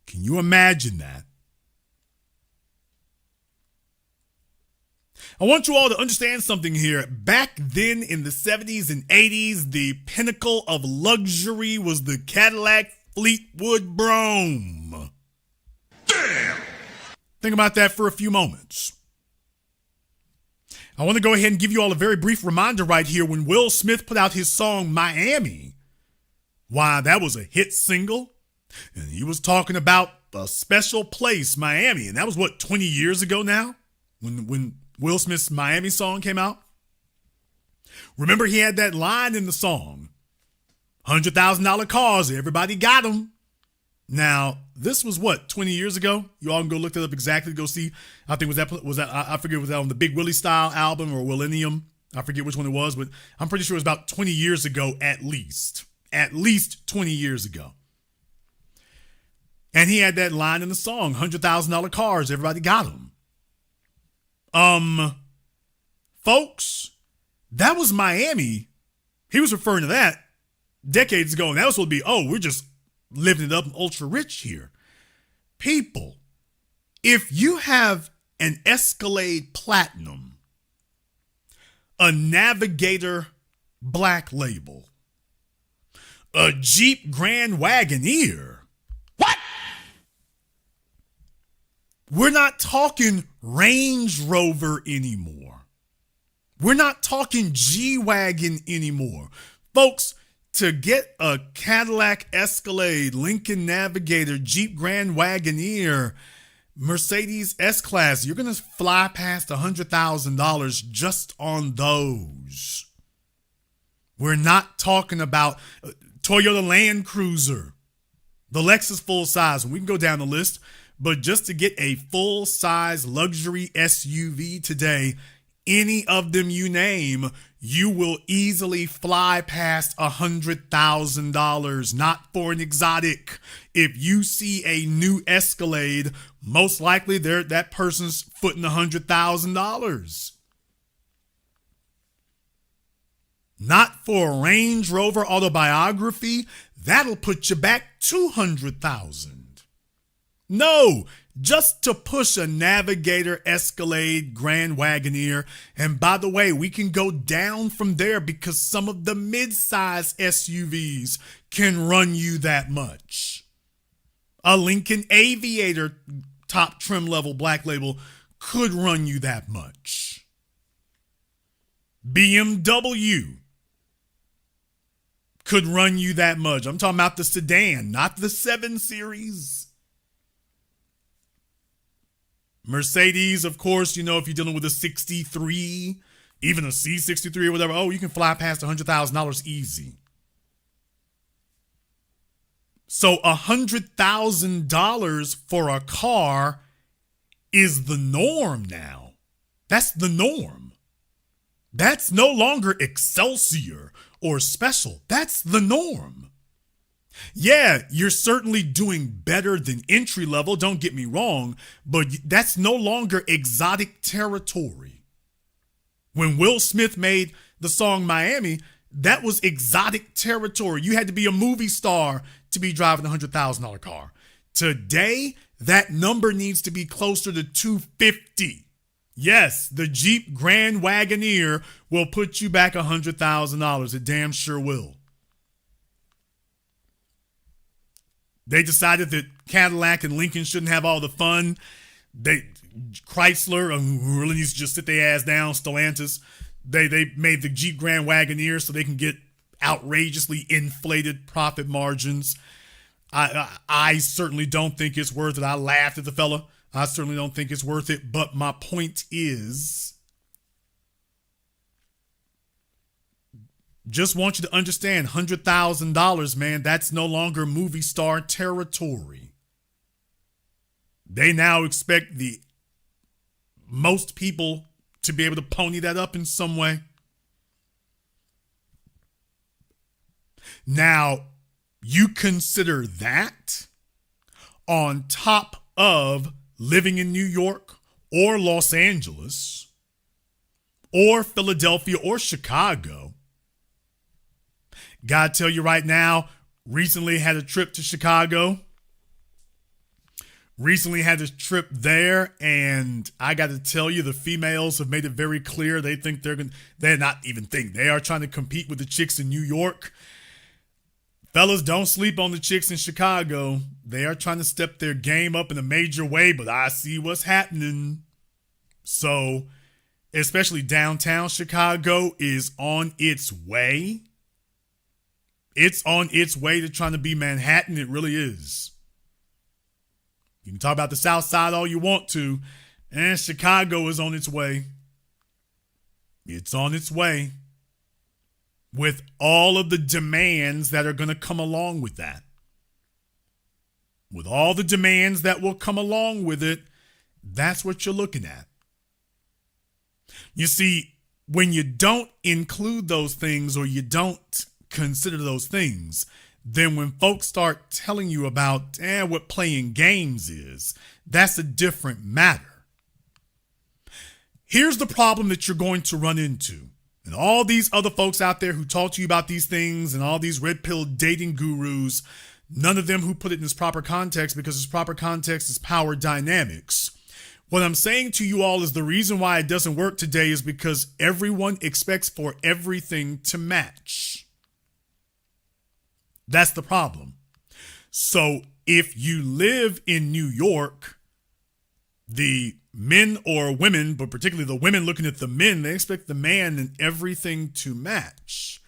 S1: Can you imagine that? I want you all to understand something here. Back then in the 70s and 80s, the pinnacle of luxury was the Cadillac Fleetwood Brome. Damn! Think about that for a few moments. I want to go ahead and give you all a very brief reminder right here. When Will Smith put out his song Miami, why, that was a hit single. And he was talking about a special place, Miami. And that was, 20 years ago now? When Will Smith's Miami song came out? Remember, he had that line in the song, $100,000 cars, everybody got them. Now, this was 20 years ago? You all can go look that up exactly to go see. I think was that I forget, was that on the Big Willie Style album or Millennium? I forget which one it was, but I'm pretty sure it was about 20 years ago at least. At least 20 years ago. And he had that line in the song, $100,000 cars, everybody got them. Folks, that was Miami. He was referring to that decades ago, and that was supposed to be, we're just living it up and ultra rich here. People, if you have an Escalade Platinum, a Navigator Black Label, a Jeep Grand Wagoneer, what? We're not talking Range Rover anymore. We're not talking G-Wagon anymore. Folks, to get a Cadillac Escalade, Lincoln Navigator, Jeep Grand Wagoneer, Mercedes S-Class, you're going to fly past $100,000 just on those. We're not talking about Toyota Land Cruiser, the Lexus full size. We can go down the list, but just to get a full size luxury SUV today, any of them you name, you will easily fly past $100,000, not for an exotic. If you see a new Escalade, most likely that person's footing $100,000. Not for a Range Rover Autobiography, that'll put you back $200,000. No, just to push a Navigator, Escalade, Grand Wagoneer. And by the way, we can go down from there because some of the mid-size SUVs can run you that much. A Lincoln Aviator top trim level Black Label could run you that much. BMW could run you that much. I'm talking about the sedan, not the 7 Series. Mercedes, of course, if you're dealing with a 63, even a C63 or whatever, you can fly past $100,000 easy. So $100,000 for a car is the norm now. That's the norm. That's no longer Excelsior or special. That's the norm. Yeah, you're certainly doing better than entry level, don't get me wrong, but that's no longer exotic territory. When Will Smith made the song Miami, that was exotic territory. You had to be a movie star to be driving a $100,000 car. Today, that number needs to be closer to $250,000. Yes, the Jeep Grand Wagoneer will put you back $100,000. It damn sure will. They decided that Cadillac and Lincoln shouldn't have all the fun. Chrysler, who really needs to just sit their ass down, Stellantis, they made the Jeep Grand Wagoneer so they can get outrageously inflated profit margins. I certainly don't think it's worth it. I laughed at the fella. I certainly don't think it's worth it. But my point is, just want you to understand, $100,000, man, that's no longer movie star territory. They now expect the most people to be able to pony that up in some way. Now, you consider that on top of living in New York or Los Angeles or Philadelphia or Chicago. Gotta tell you right now, recently had a trip to Chicago. Recently had a trip there, and I got to tell you, the females have made it very clear they think they are trying to compete with the chicks in New York. fellas, don't sleep on the chicks in Chicago. They are trying to step their game up in a major way, but I see what's happening. So, especially downtown Chicago is on its way. It's on its way to trying to be Manhattan. It really is. You can talk about the South Side all you want to, and Chicago is on its way. It's on its way with all of the demands that are going to come along with that. With all the demands that will come along with it, that's what you're looking at. You see, when you don't include those things or you don't consider those things, then when folks start telling you about what playing games is, that's a different matter. Here's the problem that you're going to run into. And all these other folks out there who talk to you about these things and all these red pill dating gurus, none of them who put it in its proper context, because its proper context is power dynamics. What I'm saying to you all is the reason why it doesn't work today is because everyone expects for everything to match. That's the problem. So if you live in New York, the men or women, but particularly the women looking at the men, they expect the man and everything to match.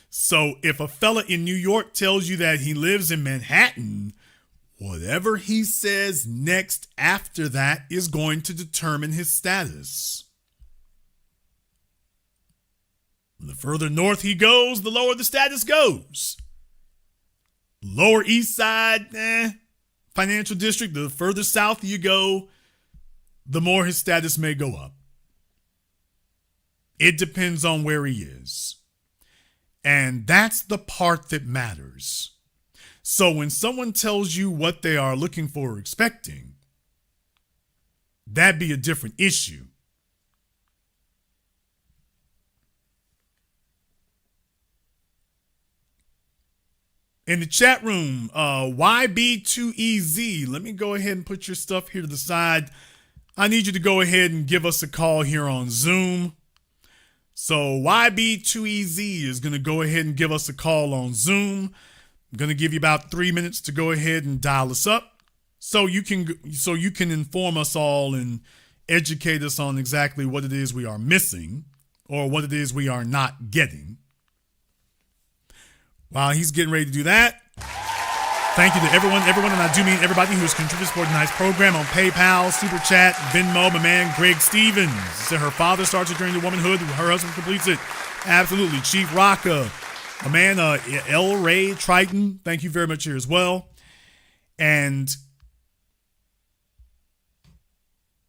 S1: So if a fella in New York tells you that he lives in Manhattan, whatever he says next after that is going to determine his status. The further north he goes, the lower the status goes. Lower East Side, financial district, the further south you go, the more his status may go up. It depends on where he is. And that's the part that matters. So when someone tells you what they are looking for or expecting, that'd be a different issue. In the chat room, YB2EZ, let me go ahead and put your stuff here to the side. I need you to go ahead and give us a call here on Zoom. So YB2EZ is going to go ahead and give us a call on Zoom. I'm going to give you about 3 minutes to go ahead and dial us up so you can inform us all and educate us on exactly what it is we are missing or what it is we are not getting. While he's getting ready to do that, thank you to everyone, and I do mean everybody who has contributed to tonight's program on PayPal, Super Chat, Venmo. My man Greg Stevens said her father starts her journey to womanhood, her husband completes it. Absolutely. Chief Rocca, my man L. Ray Triton, thank you very much here as well. And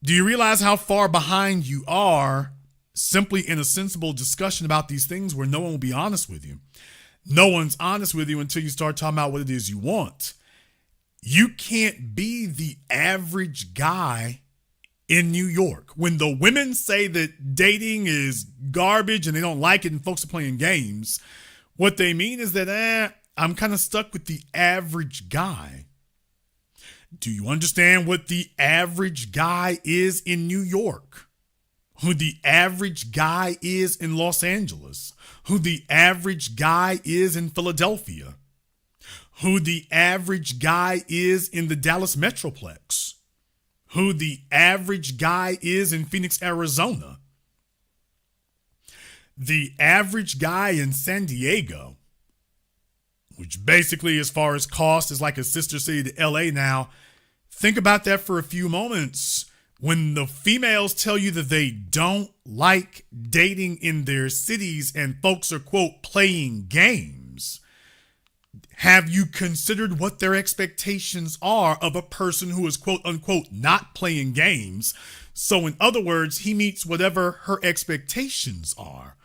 S1: do you realize how far behind you are simply in a sensible discussion about these things where no one will be honest with you? No one's honest with you until you start talking about what it is you want. You can't be the average guy in New York. When the women say that dating is garbage and they don't like it and folks are playing games, what they mean is that, I'm kind of stuck with the average guy. Do you understand what the average guy is in New York? Who the average guy is in Los Angeles? Who the average guy is in Philadelphia? Who the average guy is in the Dallas Metroplex? Who the average guy is in Phoenix, Arizona? The average guy in San Diego, which basically as far as cost is like a sister city to LA now. Think about that for a few moments. When the females tell you that they don't like dating in their cities and folks are, quote, playing games, have you considered what their expectations are of a person who is, quote, unquote, not playing games? So in other words, he meets whatever her expectations are.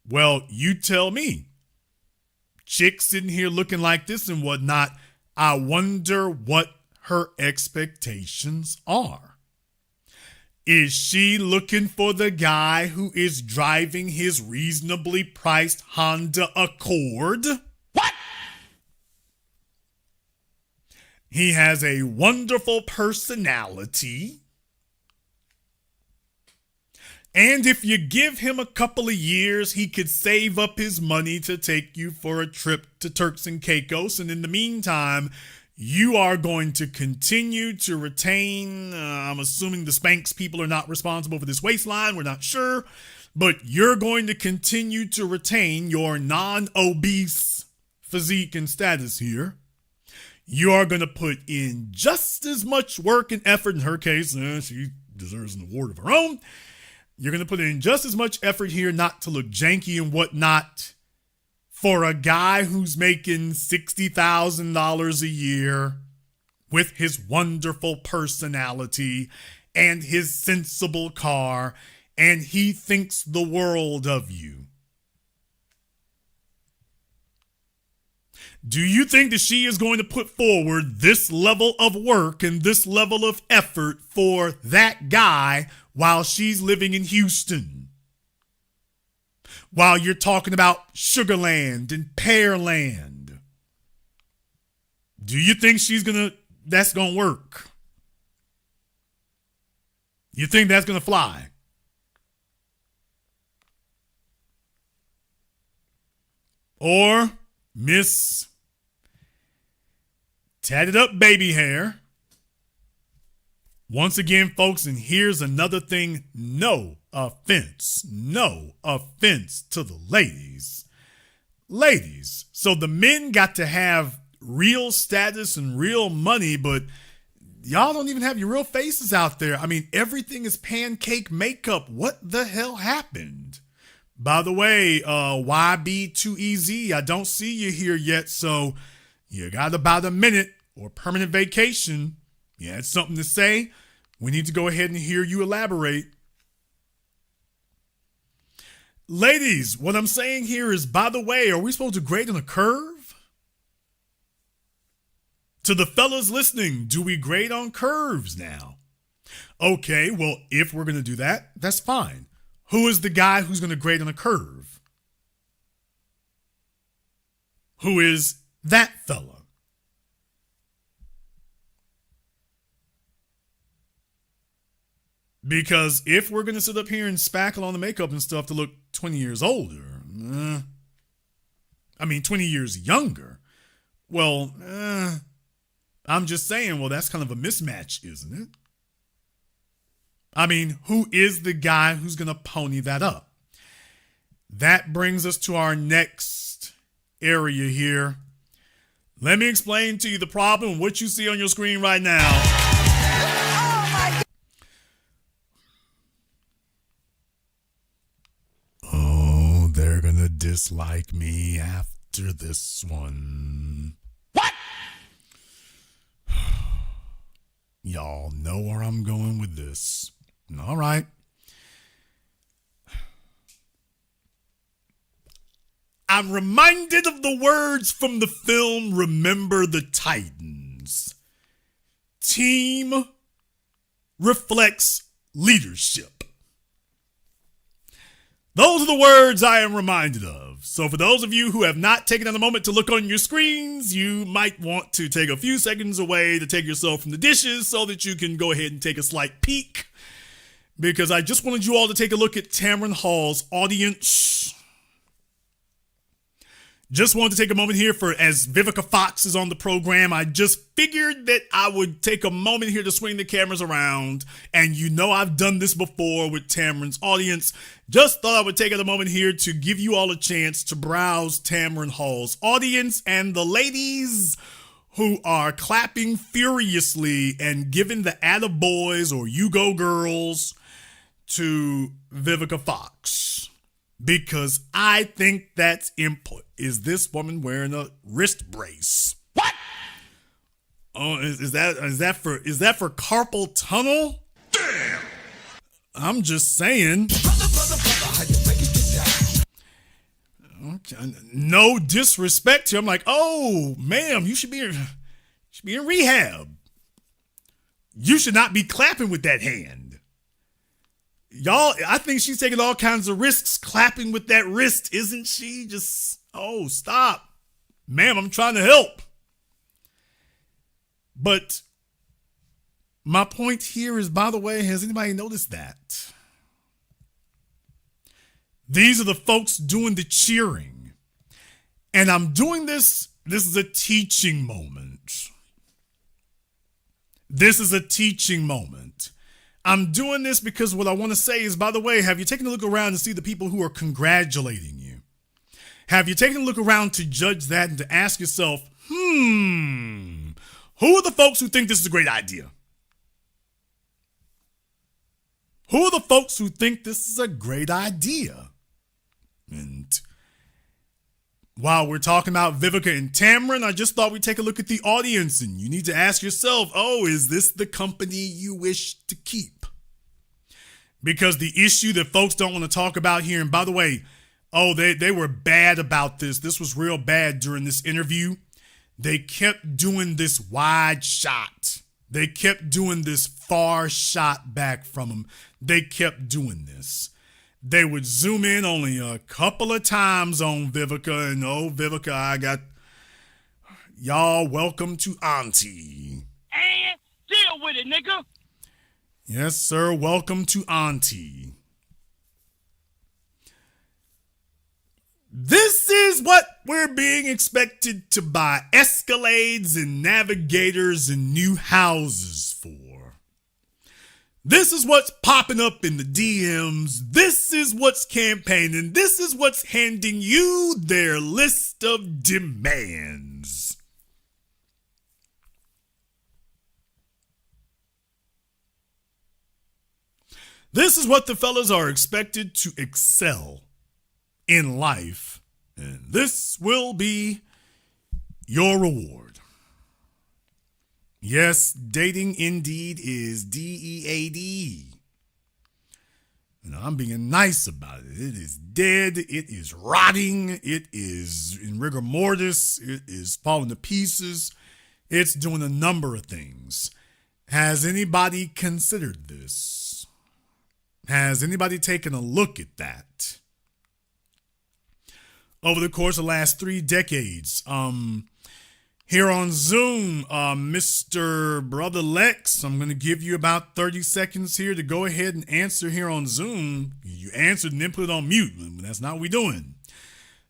S1: Well, you tell me. Chick sitting here looking like this and whatnot, I wonder what her expectations are. Is she looking for the guy who is driving his reasonably priced Honda Accord? What? He has a wonderful personality. And if you give him a couple of years, he could save up his money to take you for a trip to Turks and Caicos. And in the meantime, you are going to continue to retain, I'm assuming the Spanx people are not responsible for this waistline. We're not sure. But you're going to continue to retain your non-obese physique and status here. You are going to put in just as much work and effort. In her case, she deserves an award of her own. You're going to put in just as much effort here not to look janky and whatnot for a guy who's making $60,000 a year with his wonderful personality and his sensible car, and he thinks the world of you. Do you think that she is going to put forward this level of work and this level of effort for that guy while she's living in Houston? While you're talking about Sugarland and Pearland? Do you think that's going to work? You think that's going to fly? Or Miss Tatted Up Baby Hair. Once again, folks, and here's another thing. No offense to the ladies. Ladies, so the men got to have real status and real money, but y'all don't even have your real faces out there. I mean, everything is pancake makeup. What the hell happened? By the way, YB Too Easy, I don't see you here yet, so you got about a minute or permanent vacation. You had something to say? We need to go ahead and hear you elaborate. Ladies, what I'm saying here is, by the way, are we supposed to grade on a curve? To the fellas listening, do we grade on curves now? Okay, well, if we're going to do that, that's fine. Who is the guy who's going to grade on a curve? Who is that fella? Because if we're going to sit up here and spackle on the makeup and stuff to look 20 years older, 20 years younger, well, I'm just saying, well, that's kind of a mismatch, isn't it? I mean, who is the guy who's going to pony that up? That brings us to our next area here. Let me explain to you the problem, what you see on your screen right now. Oh, they're going to dislike me after this one. What? Y'all know where I'm going with this. All right. I'm reminded of the words from the film Remember the Titans. Team reflects leadership. Those are the words I am reminded of. So for those of you who have not taken a moment to look on your screens, you might want to take a few seconds away to take yourself from the dishes so that you can go ahead and take a slight peek. Because I just wanted you all to take a look at Tamron Hall's audience. Just wanted to take a moment here for, as Vivica Fox is on the program, I just figured that I would take a moment here to swing the cameras around. And you know I've done this before with Tamron's audience. Just thought I would take a moment here to give you all a chance to browse Tamron Hall's audience and the ladies who are clapping furiously and giving the attaboys or you go girls to Vivica Fox. Because I think that's input. Is this woman wearing a wrist brace? What? Oh, is that for carpal tunnel? Damn. I'm just saying. Okay. No disrespect here. I'm like, oh, ma'am, you should be in rehab. You should not be clapping with that hand. Y'all, I think she's taking all kinds of risks clapping with that wrist, isn't she? Just, oh, stop. Ma'am, I'm trying to help. But my point here is, by the way, has anybody noticed that? These are the folks doing the cheering. And I'm doing this. This is a teaching moment. This is a teaching moment. I'm doing this because what I want to say is, by the way, have you taken a look around to see the people who are congratulating you? Have you taken a look around to judge that and to ask yourself, who are the folks who think this is a great idea? Who are the folks who think this is a great idea? And while we're talking about Vivica and Tamron, I just thought we'd take a look at the audience, and you need to ask yourself, is this the company you wish to keep? Because the issue that folks don't want to talk about here, and by the way, they were bad about this. This was real bad during this interview. They kept doing this wide shot. They kept doing this far shot back from him. They kept doing this. They would zoom in only a couple of times on Vivica, and Vivica, I got y'all. Welcome to Auntie.
S11: And deal with it, nigga.
S1: Yes, sir. Welcome to Auntie. This is what we're being expected to buy Escalades and Navigators and new houses for. This is what's popping up in the DMs. This is what's campaigning. This is what's handing you their list of demands. This is what the fellas are expected to excel in life, and this will be your reward. Yes, dating indeed is DEAD. And I'm being nice about it. It is dead. It is rotting. It is in rigor mortis. It is falling to pieces. It's doing a number of things. Has anybody considered this? Has anybody taken a look at that? Over the course of the last 3 decades, here on Zoom, Mr. Brother Lex, I'm going to give you about 30 seconds here to go ahead and answer here on Zoom. You answered and then put it on mute. That's not what we're doing.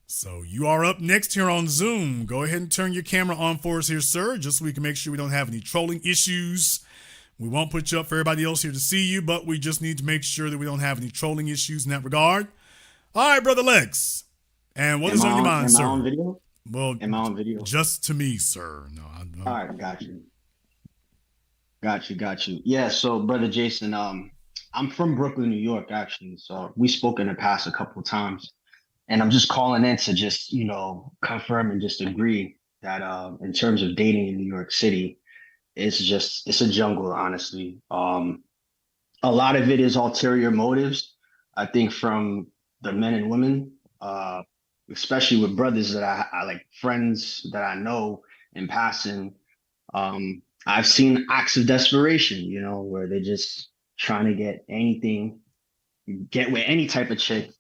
S1: So you are up next here on Zoom. Go ahead and turn your camera on for us here, sir, just so we can make sure we don't have any trolling issues. We won't put you up for everybody else here to see you, but we just need to make sure that we don't have any trolling issues in that regard. All right, Brother Lex. And what is on your mind, sir?
S12: Am I on video?
S1: Well,
S12: am I on video?
S1: Just to me, sir. No, I don't.
S12: All right, got you. Yeah, so Brother Jason, I'm from Brooklyn, New York, actually. So we spoke in the past a couple of times. And I'm just calling in to just, confirm and just agree that in terms of dating in New York City, it's a jungle, honestly. A lot of it is ulterior motives, I think, from the men and women, especially with brothers that I like, friends that I know in passing. I've seen acts of desperation, where they're just trying to get with any type of chick,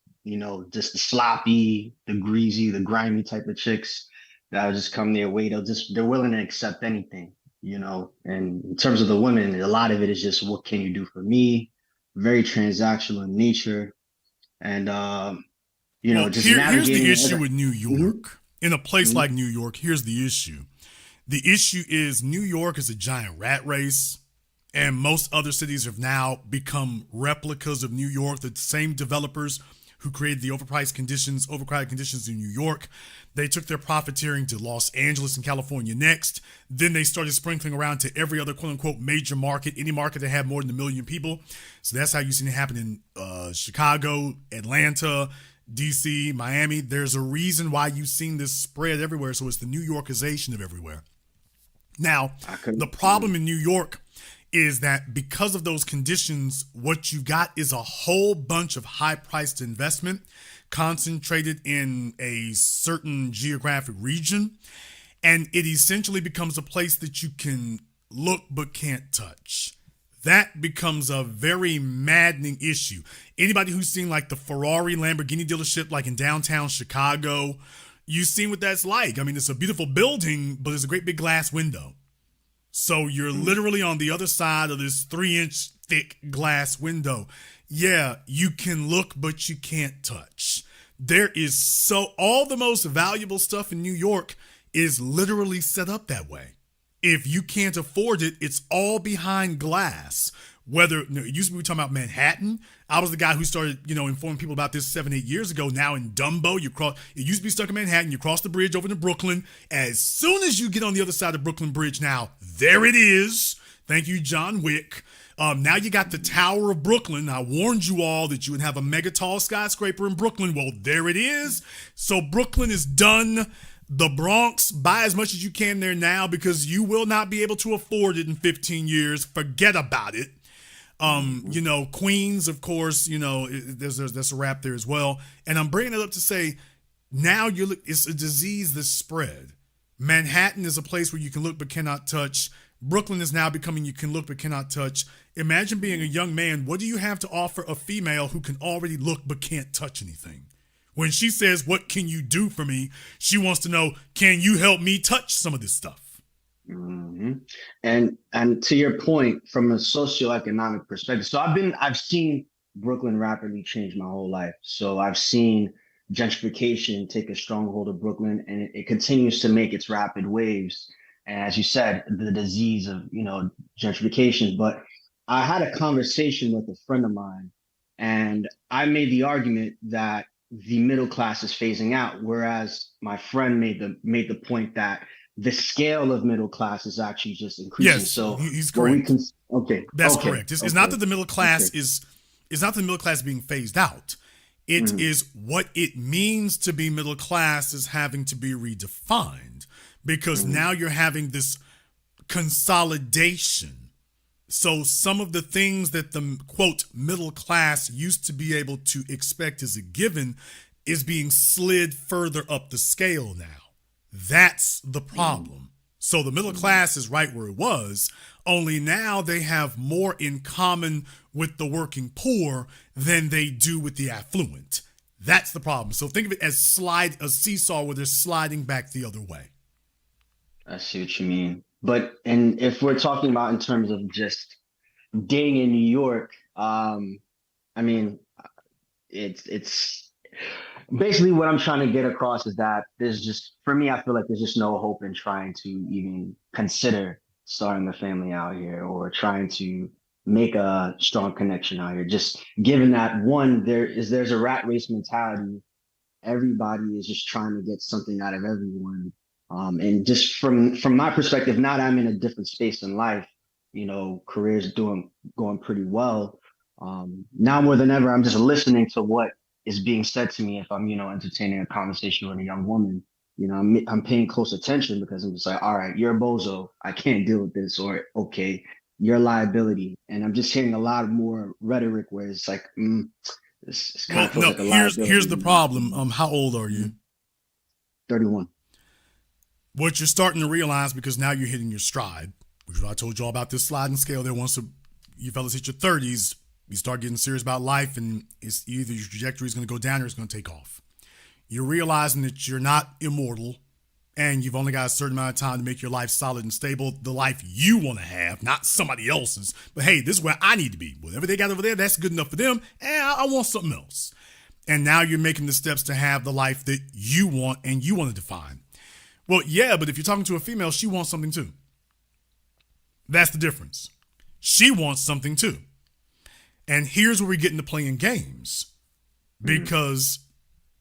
S12: just the sloppy, the greasy, the grimy type of chicks that'll just come their way. They're willing to accept anything, and in terms of the women, a lot of it is just, what can you do for me? Very transactional in nature. And, just
S1: here's the issue with New York. In a place like New York, here's the issue. The issue is New York is a giant rat race, and most other cities have now become replicas of New York. The same developers who created the overpriced conditions, overcrowded conditions in New York, they took their profiteering to Los Angeles and California next. Then they started sprinkling around to every other quote-unquote major market, any market that had more than 1 million people. So that's how you've seen it happen in Chicago, Atlanta, DC, Miami. There's a reason why you've seen this spread everywhere. So it's the New Yorkization of everywhere. Now, the problem in New York is that because of those conditions, what you got is a whole bunch of high-priced investment concentrated in a certain geographic region. And it essentially becomes a place that you can look but can't touch. That becomes a very maddening issue. Anybody who's seen like the Ferrari Lamborghini dealership like in downtown Chicago, you've seen what that's like. I mean, it's a beautiful building, but there's a great big glass window. So you're literally on the other side of this 3-inch thick glass window. yeah, you can look, but you can't touch. There is all the most valuable stuff in New York is literally set up that way. If you can't afford it, it's all behind glass. Whether it used to be we talking about Manhattan. I was the guy who started, informing people about this 7-8 years ago. Now in Dumbo, it used to be stuck in Manhattan. You cross the bridge over to Brooklyn. As soon as you get on the other side of Brooklyn Bridge, now there it is. Thank you, John Wick. Now you got the Tower of Brooklyn. I warned you all that you would have a mega tall skyscraper in Brooklyn. Well, there it is. So Brooklyn is done. The Bronx, buy as much as you can there now because you will not be able to afford it in 15 years. Forget about it. Queens, of course, there's a wrap there as well. And I'm bringing it up to say now it's a disease that's spread. Manhattan is a place where you can look but cannot touch. Brooklyn is now becoming you can look but cannot touch. Imagine being a young man. What do you have to offer a female who can already look but can't touch anything? When she says, what can you do for me? She wants to know, can you help me touch some of this stuff?
S12: Mm-hmm. And to your point, from a socioeconomic perspective, so I've seen Brooklyn rapidly change my whole life. So I've seen gentrification take a stronghold of Brooklyn, and it continues to make its rapid waves. And as you said, the disease of gentrification. But I had a conversation with a friend of mine, and I made the argument that the middle class is phasing out, whereas my friend made the point that the scale of middle class is actually just increasing.
S1: Yes,
S12: so
S1: he's correct. That's
S12: okay,
S1: correct. It's not that the middle class is. It's not the middle class being phased out. It is what it means to be middle class is having to be redefined because now you're having this consolidation. So some of the things that the quote middle class used to be able to expect as a given is being slid further up the scale now. That's the problem. So the middle class is right where it was, only now they have more in common with the working poor than they do with the affluent. That's the problem. So think of it as a seesaw where they're sliding back the other way.
S12: I see what you mean. And if we're talking about in terms of just dating in New York, it's basically what I'm trying to get across is that for me, I feel like there's just no hope in trying to even consider starting a family out here or trying to make a strong connection out here. Just given that there's a rat race mentality. Everybody is just trying to get something out of everyone. And just from my perspective, now that I'm in a different space in life, careers going pretty well. Now more than ever, I'm just listening to what is being said to me if I'm, entertaining a conversation with a young woman. I'm paying close attention because I'm just like, all right, you're a bozo. I can't deal with this. Or, okay, you're a liability. And I'm just hearing a lot more rhetoric where it's like, it's kind of feels like a liability.
S1: Here's the problem. How old are you?
S12: 31.
S1: What you're starting to realize, because now you're hitting your stride, which is what I told you all about this sliding scale there. Once you fellas hit your 30s, you start getting serious about life, and it's either your trajectory is going to go down or it's going to take off. You're realizing that you're not immortal, and you've only got a certain amount of time to make your life solid and stable, the life you want to have, not somebody else's. But hey, this is where I need to be. Whatever they got over there, that's good enough for them, and I want something else. And now you're making the steps to have the life that you want and you want to define. Well, yeah, but if you're talking to a female, she wants something too. That's the difference. She wants something too. And here's where we get into playing games. Because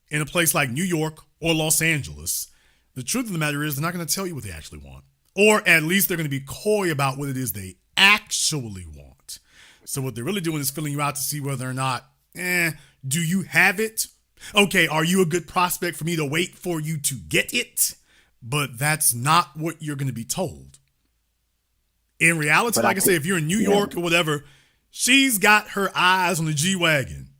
S1: in a place like New York or Los Angeles, the truth of the matter is they're not going to tell you what they actually want. Or at least they're going to be coy about what it is they actually want. So what they're really doing is filling you out to see whether or not, do you have it? Okay, are you a good prospect for me to wait for you to get it? But that's not what you're going to be told. In reality, like I say, if you're in New York or whatever, she's got her eyes on the G-Wagon.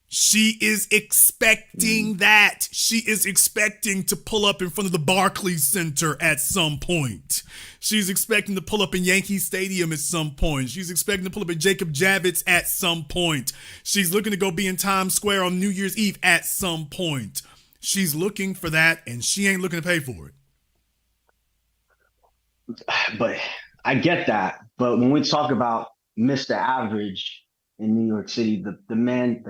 S1: She is expecting that. She is expecting to pull up in front of the Barclays Center at some point. She's expecting to pull up in Yankee Stadium at some point. She's expecting to pull up at Jacob Javits at some point. She's looking to go be in Times Square on New Year's Eve at some point. She's looking for that, and she ain't looking to pay for it.
S12: But I get that. But when we talk about Mr. Average, in New York City. The men,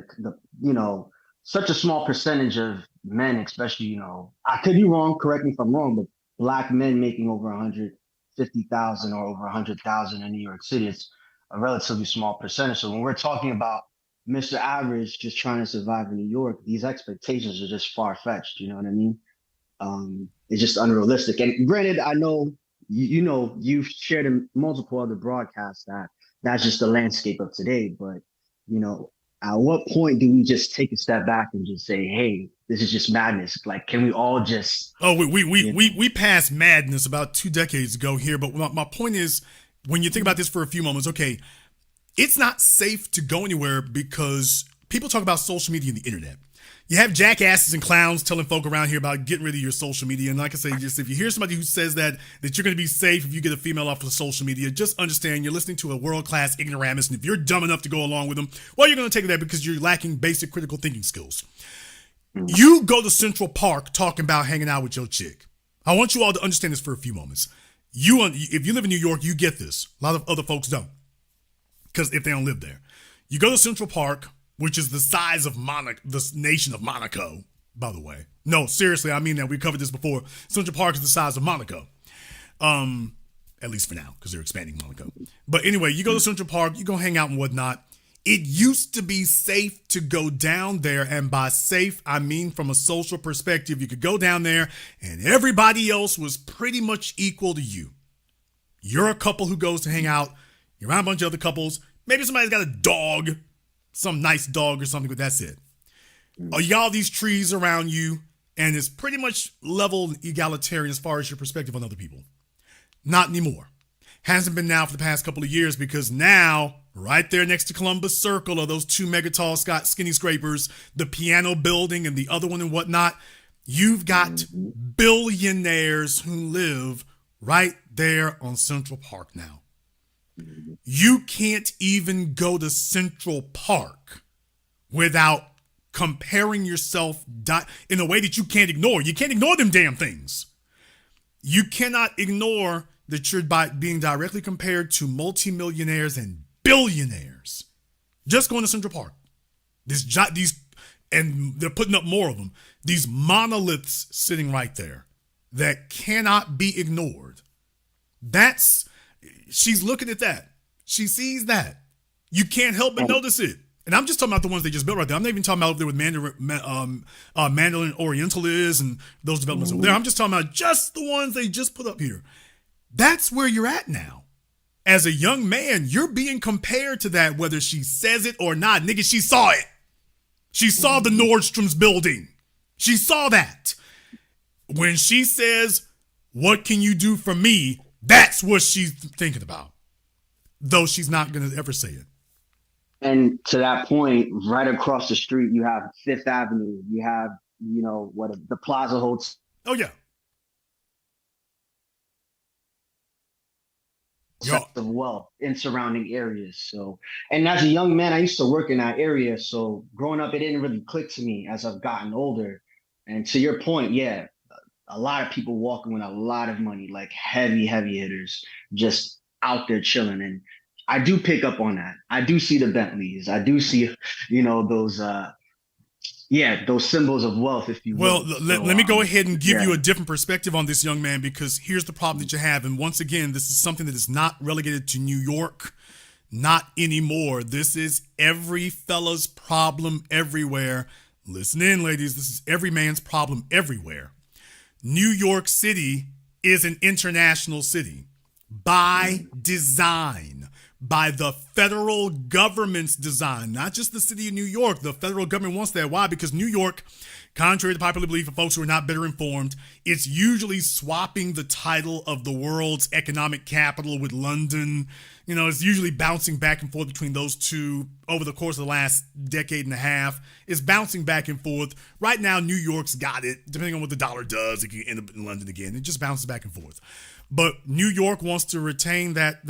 S12: such a small percentage of men, especially, I could be wrong, correct me if I'm wrong, but black men making over 150,000 or over 100,000 in New York City, it's a relatively small percentage. So when we're talking about Mr. Average just trying to survive in New York, these expectations are just far fetched. You know what I mean? It's just unrealistic. And granted, I know you've shared in multiple other broadcasts that that's just the landscape of today. But at what point do we just take a step back and just say, "Hey, this is just madness"? Like, can we all just?
S1: Oh, we passed madness about 2 decades ago here. But my point is, when you think about this for a few moments, okay, it's not safe to go anywhere because people talk about social media and the internet. You have jackasses and clowns telling folk around here about getting rid of your social media. And like I say, just if you hear somebody who says that you're going to be safe if you get a female off of social media, just understand you're listening to a world-class ignoramus. And if you're dumb enough to go along with them, well, you're going to take that because you're lacking basic critical thinking skills. You go to Central Park talking about hanging out with your chick. I want you all to understand this for a few moments. If you live in New York, you get this. A lot of other folks don't, because if they don't live there. You go to Central Park, which is the size of the nation of Monaco, by the way. No, seriously, I mean that. We covered this before. Central Park is the size of Monaco. At least for now, because they're expanding Monaco. But anyway, you go to Central Park, you go hang out and whatnot. It used to be safe to go down there, and by safe, I mean from a social perspective. You could go down there, and everybody else was pretty much equal to you. You're a couple who goes to hang out. You're around a bunch of other couples. Maybe somebody's got a dog. Some nice dog or something, but that's it. You got all these trees around you, and it's pretty much level and egalitarian as far as your perspective on other people. Not anymore. Hasn't been now for the past couple of years, because now, right there next to Columbus Circle are those 2 mega tall skinny scrapers, the piano building and the other one and whatnot. You've got billionaires who live right there on Central Park now. You can't even go to Central Park without comparing yourself in a way that you can't ignore. You can't ignore them damn things. You cannot ignore that you're being directly compared to multimillionaires and billionaires. Just going to Central Park. And they're putting up more of them. These monoliths sitting right there that cannot be ignored. She's looking at that. She sees that. You can't help but notice it. And I'm just talking about the ones they just built right there. I'm not even talking about up there with Mandarin Oriental is and those developments over there. I'm just talking about just the ones they just put up here. That's where you're at now. As a young man, you're being compared to that, whether she says it or not. Nigga, she saw it. She saw the Nordstrom's building. She saw that. When she says, "What can you do for me?" That's what she's thinking about. Though she's not going to ever say it.
S12: And to that point, right across the street, you have Fifth Avenue. You have, the Plaza Hotel.
S1: Oh, yeah.
S12: Of wealth in surrounding areas. So, and as a young man, I used to work in that area. So growing up, it didn't really click to me as I've gotten older. And to your point, yeah, a lot of people walking with a lot of money, like heavy hitters, just out there chilling. And I do pick up on that. I do see the Bentleys. I do see, those symbols of wealth, if you will.
S1: Well, let me go ahead and give you a different perspective on this, young man, because here's the problem that you have. And once again, this is something that is not relegated to New York, not anymore. This is every fella's problem everywhere. Listen in, ladies. This is every man's problem everywhere. New York City is an international city by design. By the federal government's design, not just the city of New York. The federal government wants that. Why? Because New York, contrary to popular belief of folks who are not better informed, it's usually swapping the title of the world's economic capital with London. It's usually bouncing back and forth between those two over the course of the last decade and a half. It's bouncing back and forth. Right now, New York's got it. Depending on what the dollar does, it can end up in London again. It just bounces back and forth. But New York wants to retain that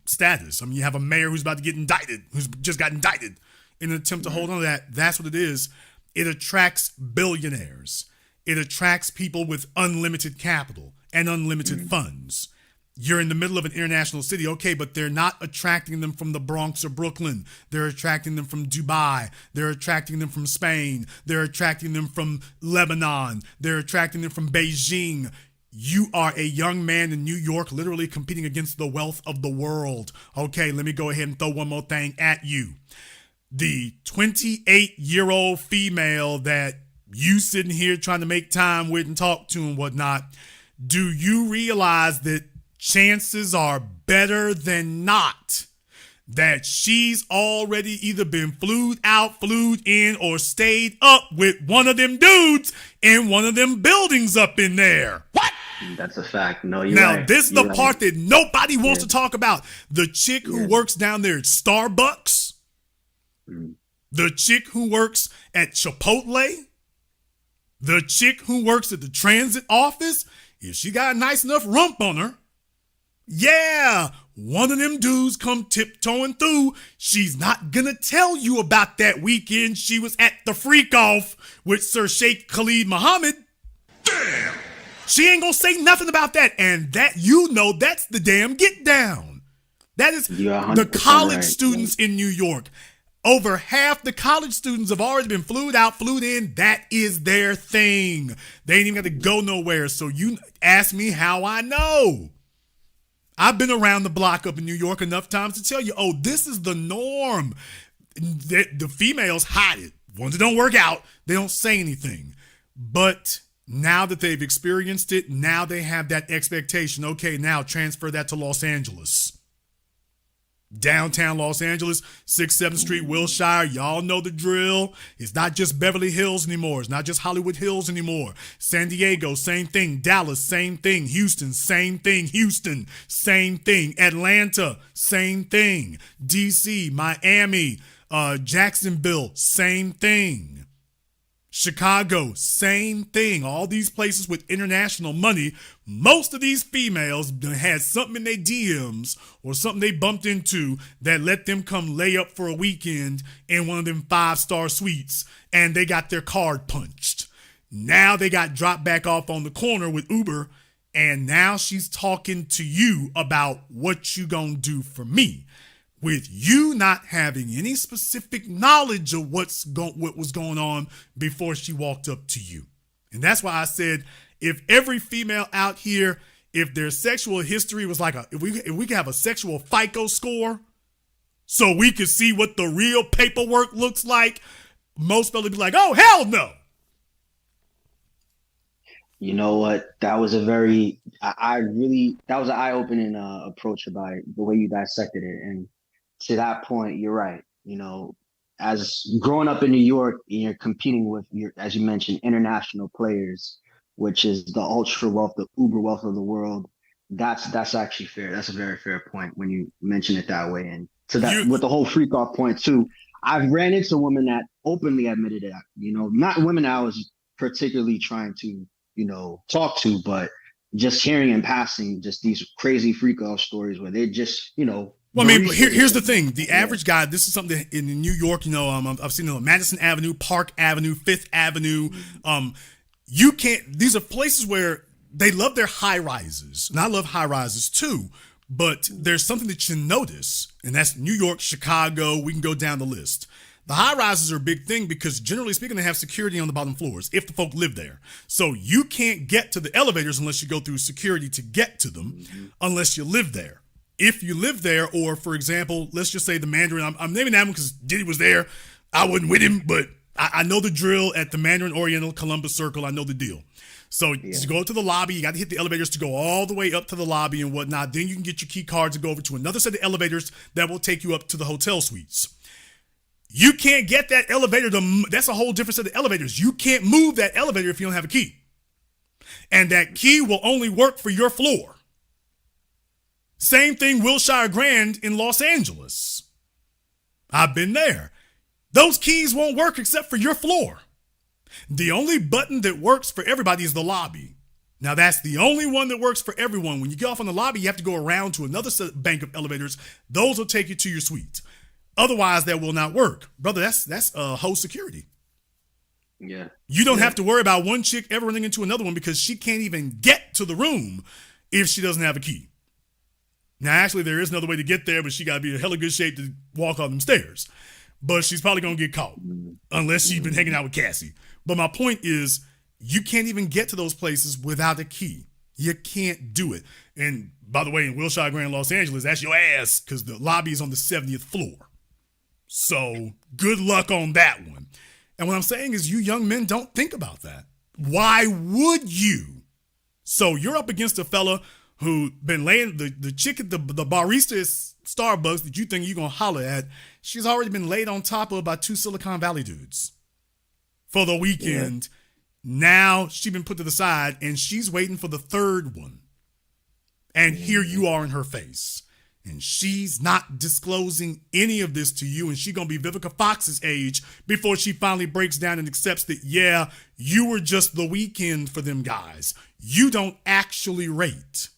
S1: status. I mean, you have a mayor who's about to get indicted, who's just got indicted in an attempt to hold on to that. That's what it is. It attracts billionaires. It attracts people with unlimited capital and unlimited funds. You're in the middle of an international city, okay, but they're not attracting them from the Bronx or Brooklyn. They're attracting them from Dubai. They're attracting them from Spain. They're attracting them from Lebanon. They're attracting them from Beijing. You are a young man in New York literally competing against the wealth of the world. Okay, let me go ahead and throw one more thing at you. The 28-year-old female that you sitting here trying to make time with and talk to and whatnot, do you realize that chances are better than not that she's already either been flued out, flued in, or stayed up with one of them dudes in one of them buildings up in there? What?
S12: That's a fact. No, you're
S1: now,
S12: right.
S1: this is the part that nobody wants to talk about. The chick who
S12: Yeah.
S1: works down there at Starbucks,
S12: Mm.
S1: the chick who works at Chipotle, the chick who works at the transit office, if she got a nice enough rump on her, yeah, one of them dudes come tiptoeing through. She's not gonna tell you about that weekend she was at the freak off with Sir Sheikh Khalid Muhammad. Damn! She ain't gonna say nothing about that. And that, you know, that's the damn get down. That is the college students in New York. Over half the college students have already been flued out, flued in. That is their thing. They ain't even got to go nowhere. So you ask me how I know. I've been around the block up in New York enough times to tell you, oh, this is the norm. The females hide it. Ones that don't work out, they don't say anything. But now that they've experienced it, now they have that expectation. Okay, now transfer that to Los Angeles. Downtown Los Angeles, 6th, 7th Street, Wilshire, y'all know the drill. It's not just Beverly Hills anymore. It's not just Hollywood Hills anymore. San Diego, same thing. Dallas, same thing. Houston, same thing. Houston, same thing. Atlanta, same thing. DC, Miami, Jacksonville, same thing. Chicago, same thing. All these places with international money, most of these females had something in their DMs or something they bumped into that let them come lay up for a weekend in one of them 5-star suites, and they got their card punched. Now they got dropped back off on the corner with Uber, and now she's talking to you about what you gonna do for me. With you not having any specific knowledge of what was going on before she walked up to you. And that's why I said, if every female out here, if their sexual history was like if we could have a sexual FICO score so we could see what the real paperwork looks like, most fellas would be like, oh, hell no.
S12: You know what? That was a very, that was an eye-opening approach about it, the way you dissected it. And to that point, you're right. You know, as growing up in New York, you're competing with as you mentioned, international players, which is the ultra wealth, the uber wealth of the world. That's actually fair. That's a very fair point when you mention it that way. And to that, with the whole freak off point too, I've ran into women that openly admitted it. You know, not women I was particularly trying to, talk to, but just hearing in passing, just these crazy freak off stories where they just,
S1: Well, I mean, here's the thing. The average guy, this is something in New York, I've seen it on Madison Avenue, Park Avenue, Fifth Avenue. These are places where they love their high rises. And I love high rises too, but there's something that you notice, and that's New York, Chicago. We can go down the list. The high rises are a big thing because generally speaking, they have security on the bottom floors if the folk live there. So you can't get to the elevators unless you go through security to get to them, unless you live there. If you live there, or for example, let's just say the Mandarin, I'm naming that one because Diddy was there. I wasn't with him, but I know the drill at the Mandarin Oriental Columbus Circle. I know the deal. So to go to the lobby, you got to hit the elevators to go all the way up to the lobby and whatnot. Then you can get your key cards and go over to another set of elevators that will take you up to the hotel suites. You can't get that elevator that's a whole different set of elevators. You can't move that elevator if you don't have a key. And that key will only work for your floor. Same thing, Wilshire Grand in Los Angeles. I've been there. Those keys won't work except for your floor. The only button that works for everybody is the lobby. Now, that's the only one that works for everyone. When you get off on the lobby, you have to go around to another bank of elevators. Those will take you to your suite. Otherwise, that will not work. Brother, that's whole security.
S12: Yeah.
S1: You don't have to worry about one chick ever running into another one because she can't even get to the room if she doesn't have a key. Now, actually, there is another way to get there, but she got to be in hella good shape to walk on them stairs. But she's probably going to get caught unless she's been hanging out with Cassie. But my point is, you can't even get to those places without a key. You can't do it. And by the way, in Wilshire Grand, Los Angeles, that's your ass because the lobby is on the 70th floor. So good luck on that one. And what I'm saying is you young men don't think about that. Why would you? So you're up against a fella who been laying the chick at the barista at Starbucks that you think you're going to holler at. She's already been laid on top of by 2 Silicon Valley dudes for the weekend. Yeah. Now she's been put to the side and she's waiting for the third one. And here you are in her face. And she's not disclosing any of this to you. And she's going to be Vivica Fox's age before she finally breaks down and accepts that, yeah, you were just the weekend for them guys. You don't actually rate.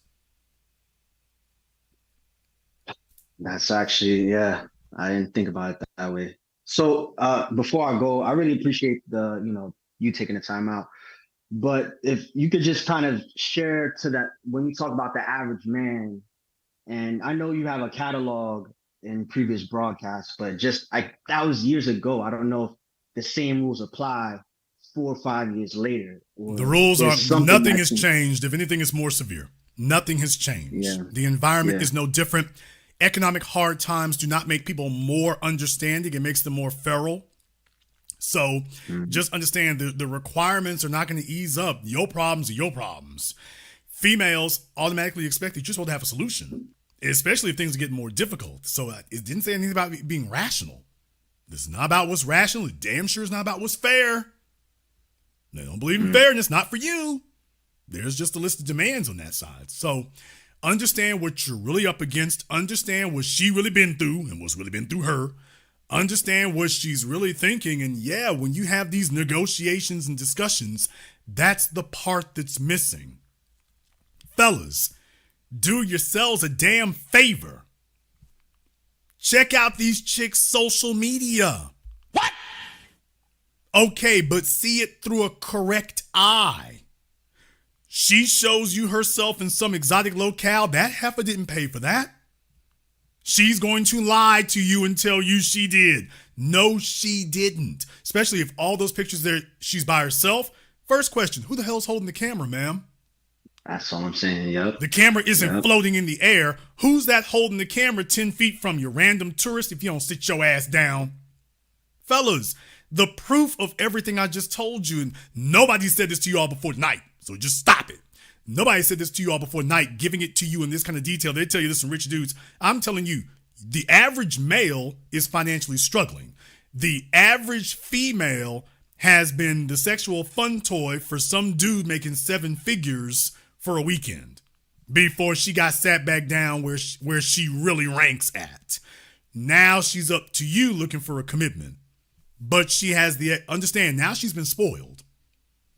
S12: That's actually, yeah, I didn't think about it that way. So before I go, I really appreciate you taking the time out. But if you could just kind of share to that, when you talk about the average man, and I know you have a catalog in previous broadcasts, but that was years ago. I don't know if the same rules apply 4 or 5 years later.
S1: The rules are, nothing has changed. If anything, it's more severe. Nothing has changed. Yeah. The environment is no different. Economic hard times do not make people more understanding. It makes them more feral. So just understand the requirements are not going to ease up. Your problems are your problems. Females automatically expect that you're supposed to have a solution, especially if things are getting more difficult. So it didn't say anything about being rational. This is not about what's rational. It damn sure is not about what's fair. They don't believe in fairness, not for you. There's just a list of demands on that side. So understand what you're really up against. Understand what she really been through and what's really been through her. Understand what she's really thinking. And yeah, when you have these negotiations and discussions, that's the part that's missing. Fellas, do yourselves a damn favor. Check out these chicks' social media. What? Okay, but see it through a correct eye. She shows you herself in some exotic locale. That heifer didn't pay for that. She's going to lie to you and tell you she did. No, she didn't. Especially if all those pictures there, she's by herself. First question, who the hell's holding the camera, ma'am?
S12: That's all I'm saying, yep.
S1: The camera isn't floating in the air. Who's that holding the camera 10 feet from you? Random tourist if you don't sit your ass down. Fellas, the proof of everything I just told you, and nobody said this to you all before tonight, so just stop it. Nobody said this to you all before night, giving it to you in this kind of detail. They tell you this from rich dudes. I'm telling you, the average male is financially struggling. The average female has been the sexual fun toy for some dude making 7 figures for a weekend before she got sat back down where she really ranks at. Now she's up to you looking for a commitment. But she has understand, now she's been spoiled.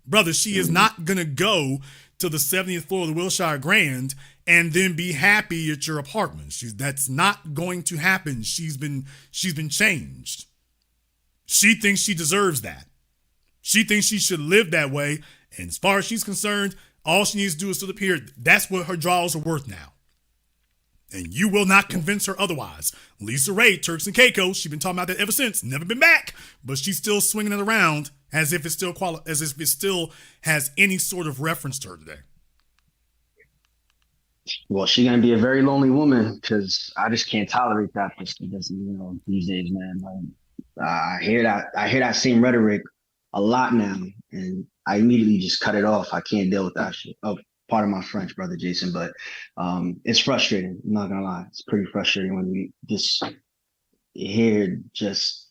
S1: Brother, she is not going to go to the 70th floor of the Wilshire Grand and then be happy at your apartment. That's not going to happen. She's been changed. She thinks she deserves that. She thinks she should live that way. And as far as she's concerned, all she needs to do is sit up here. That's what her draws are worth now. And you will not convince her otherwise. Lisa Ray, Turks and Caicos, she's been talking about that ever since. Never been back, but she's still swinging it around as if it still has any sort of reference to her today.
S12: Well, she's gonna be a very lonely woman because I just can't tolerate that. These days, man. I hear that same rhetoric a lot now, and I immediately just cut it off. I can't deal with that shit. Oh, part of my French, brother Jason, but it's frustrating. I'm not gonna lie, it's pretty frustrating when we just hear just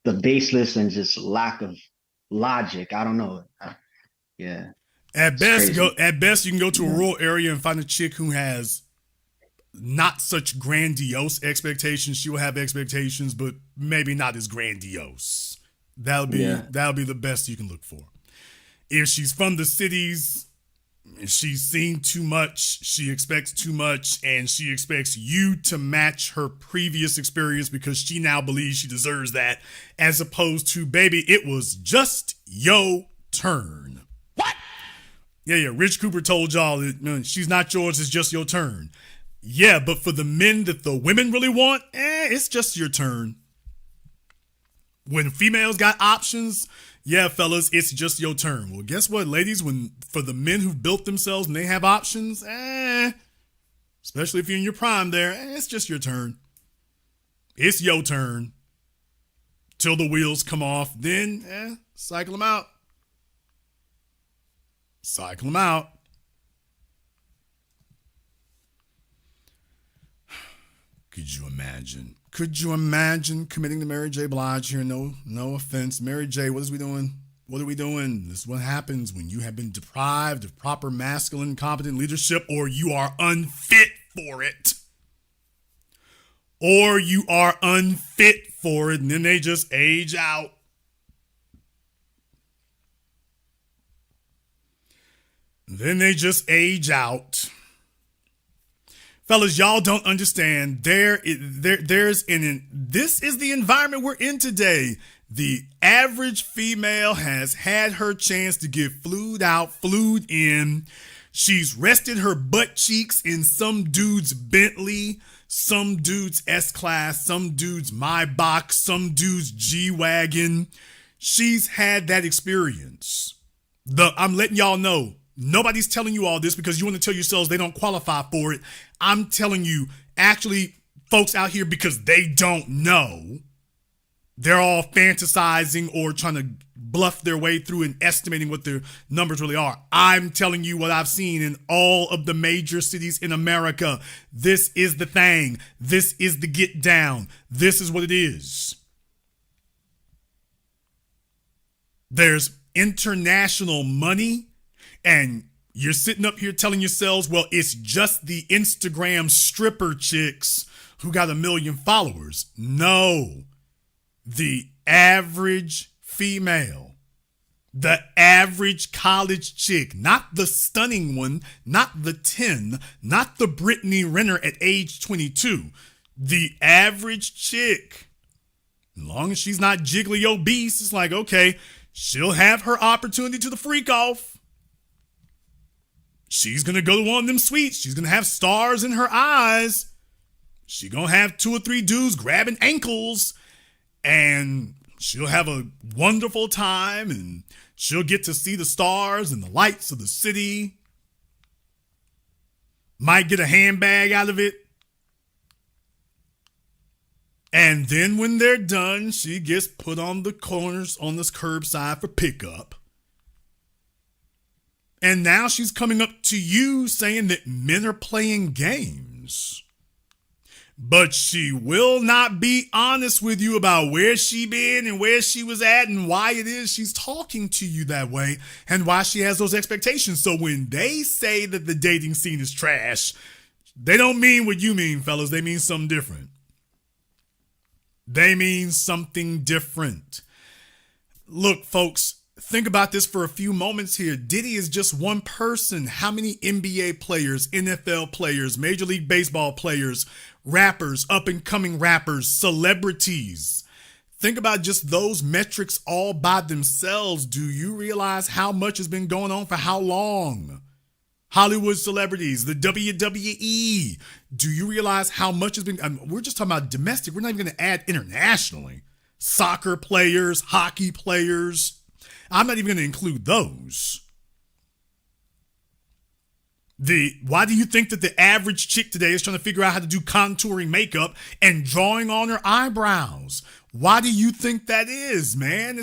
S12: the baseless and just lack of logic. I don't know. Yeah.
S1: At best, you can go to a rural area and find a chick who has not such grandiose expectations. She will have expectations, but maybe not as grandiose. That'll be the best you can look for. If she's from the cities, she's seen too much, she expects too much, and she expects you to match her previous experience because she now believes she deserves that, as opposed to, baby, it was just your turn. What? Yeah, Rich Cooper told y'all that she's not yours, it's just your turn. Yeah, but for the men that the women really want, it's just your turn. When females got options, yeah, fellas, it's just your turn. Well, guess what, ladies? When for the men who've built themselves and they have options, especially if you're in your prime there, it's just your turn. It's your turn. Till the wheels come off, then cycle them out. Cycle them out. Could you imagine? Could you imagine committing to Mary J. Blige here? No offense. Mary J., what is we doing? What are we doing? This is what happens when you have been deprived of proper masculine, competent leadership, or you are unfit for it. Or you are unfit for it, and then they just age out. Then they just age out. Fellas, y'all don't understand. This is the environment we're in today. The average female has had her chance to get flued out, flued in. She's rested her butt cheeks in some dude's Bentley, some dude's S-Class, some dude's Maybach, some dude's G-Wagon. She's had that experience. I'm letting y'all know. Nobody's telling you all this because you want to tell yourselves they don't qualify for it. I'm telling you, actually, folks out here, because they don't know, they're all fantasizing or trying to bluff their way through and estimating what their numbers really are. I'm telling you what I've seen in all of the major cities in America. This is the thing. This is the get down. This is what it is. There's international money. And you're sitting up here telling yourselves, well, it's just the Instagram stripper chicks who got 1 million followers. No, the average female, the average college chick, not the stunning one, not the 10, not the Brittany Renner at age 22, the average chick, as long as she's not jiggly obese, it's like, okay, she'll have her opportunity to the freak off. She's going to go to one of them suites. She's going to have stars in her eyes. She's going to have 2 or 3 dudes grabbing ankles. And she'll have a wonderful time. And she'll get to see the stars and the lights of the city. Might get a handbag out of it. And then when they're done, she gets put on the corners on this curbside for pickup. And now she's coming up to you saying that men are playing games. But she will not be honest with you about where she been and where she was at and why it is she's talking to you that way and why she has those expectations. So when they say that the dating scene is trash, they don't mean what you mean, fellas. They mean something different. They mean something different. Look, folks. Think about this for a few moments here. Diddy is just one person. How many NBA players, NFL players, Major League Baseball players, rappers, up-and-coming rappers, celebrities? Think about just those metrics all by themselves. Do you realize how much has been going on for how long? Hollywood celebrities, the WWE. Do you realize how much has been? We're just talking about domestic. We're not even going to add internationally. Soccer players, hockey players. I'm not even going to include those. Why do you think that the average chick today is trying to figure out how to do contouring makeup and drawing on her eyebrows? Why do you think that is, man?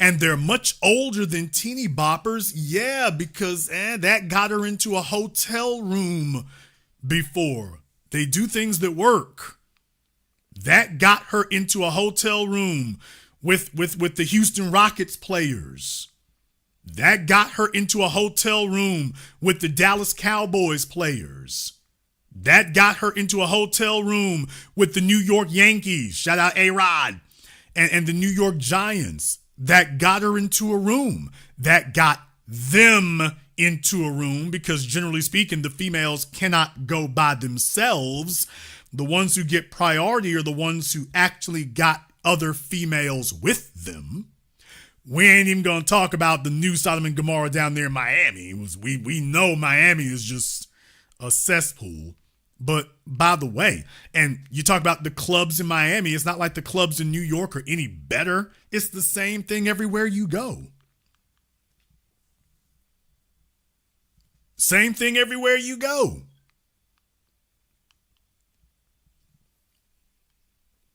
S1: And they're much older than teeny boppers. Yeah, because that got her into a hotel room before. They do things that work. That got her into a hotel room with the Houston Rockets players. That got her into a hotel room with the Dallas Cowboys players. That got her into a hotel room with the New York Yankees. Shout out A-Rod. And the New York Giants. That got her into a room. That got them into a room because generally speaking, the females cannot go by themselves. The ones who get priority are the ones who actually got other females with them. We ain't even going to talk about the new Sodom and Gomorrah down there in Miami. We know Miami is just a cesspool. But by the way, and you talk about the clubs in Miami, it's not like the clubs in New York are any better. It's the same thing everywhere you go. Same thing everywhere you go.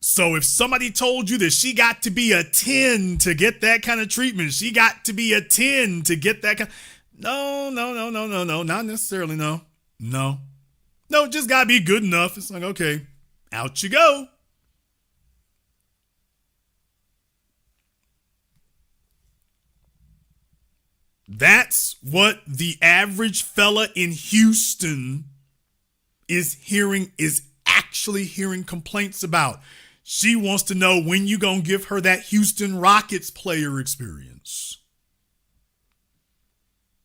S1: So if somebody told you that she got to be a 10 to get that kind of treatment, she got to be a 10 to get that kind. No, not necessarily. No, just gotta be good enough. It's like, okay, out you go. That's what the average fella in Houston is actually hearing complaints about. She wants to know when you gonna give her that Houston Rockets player experience.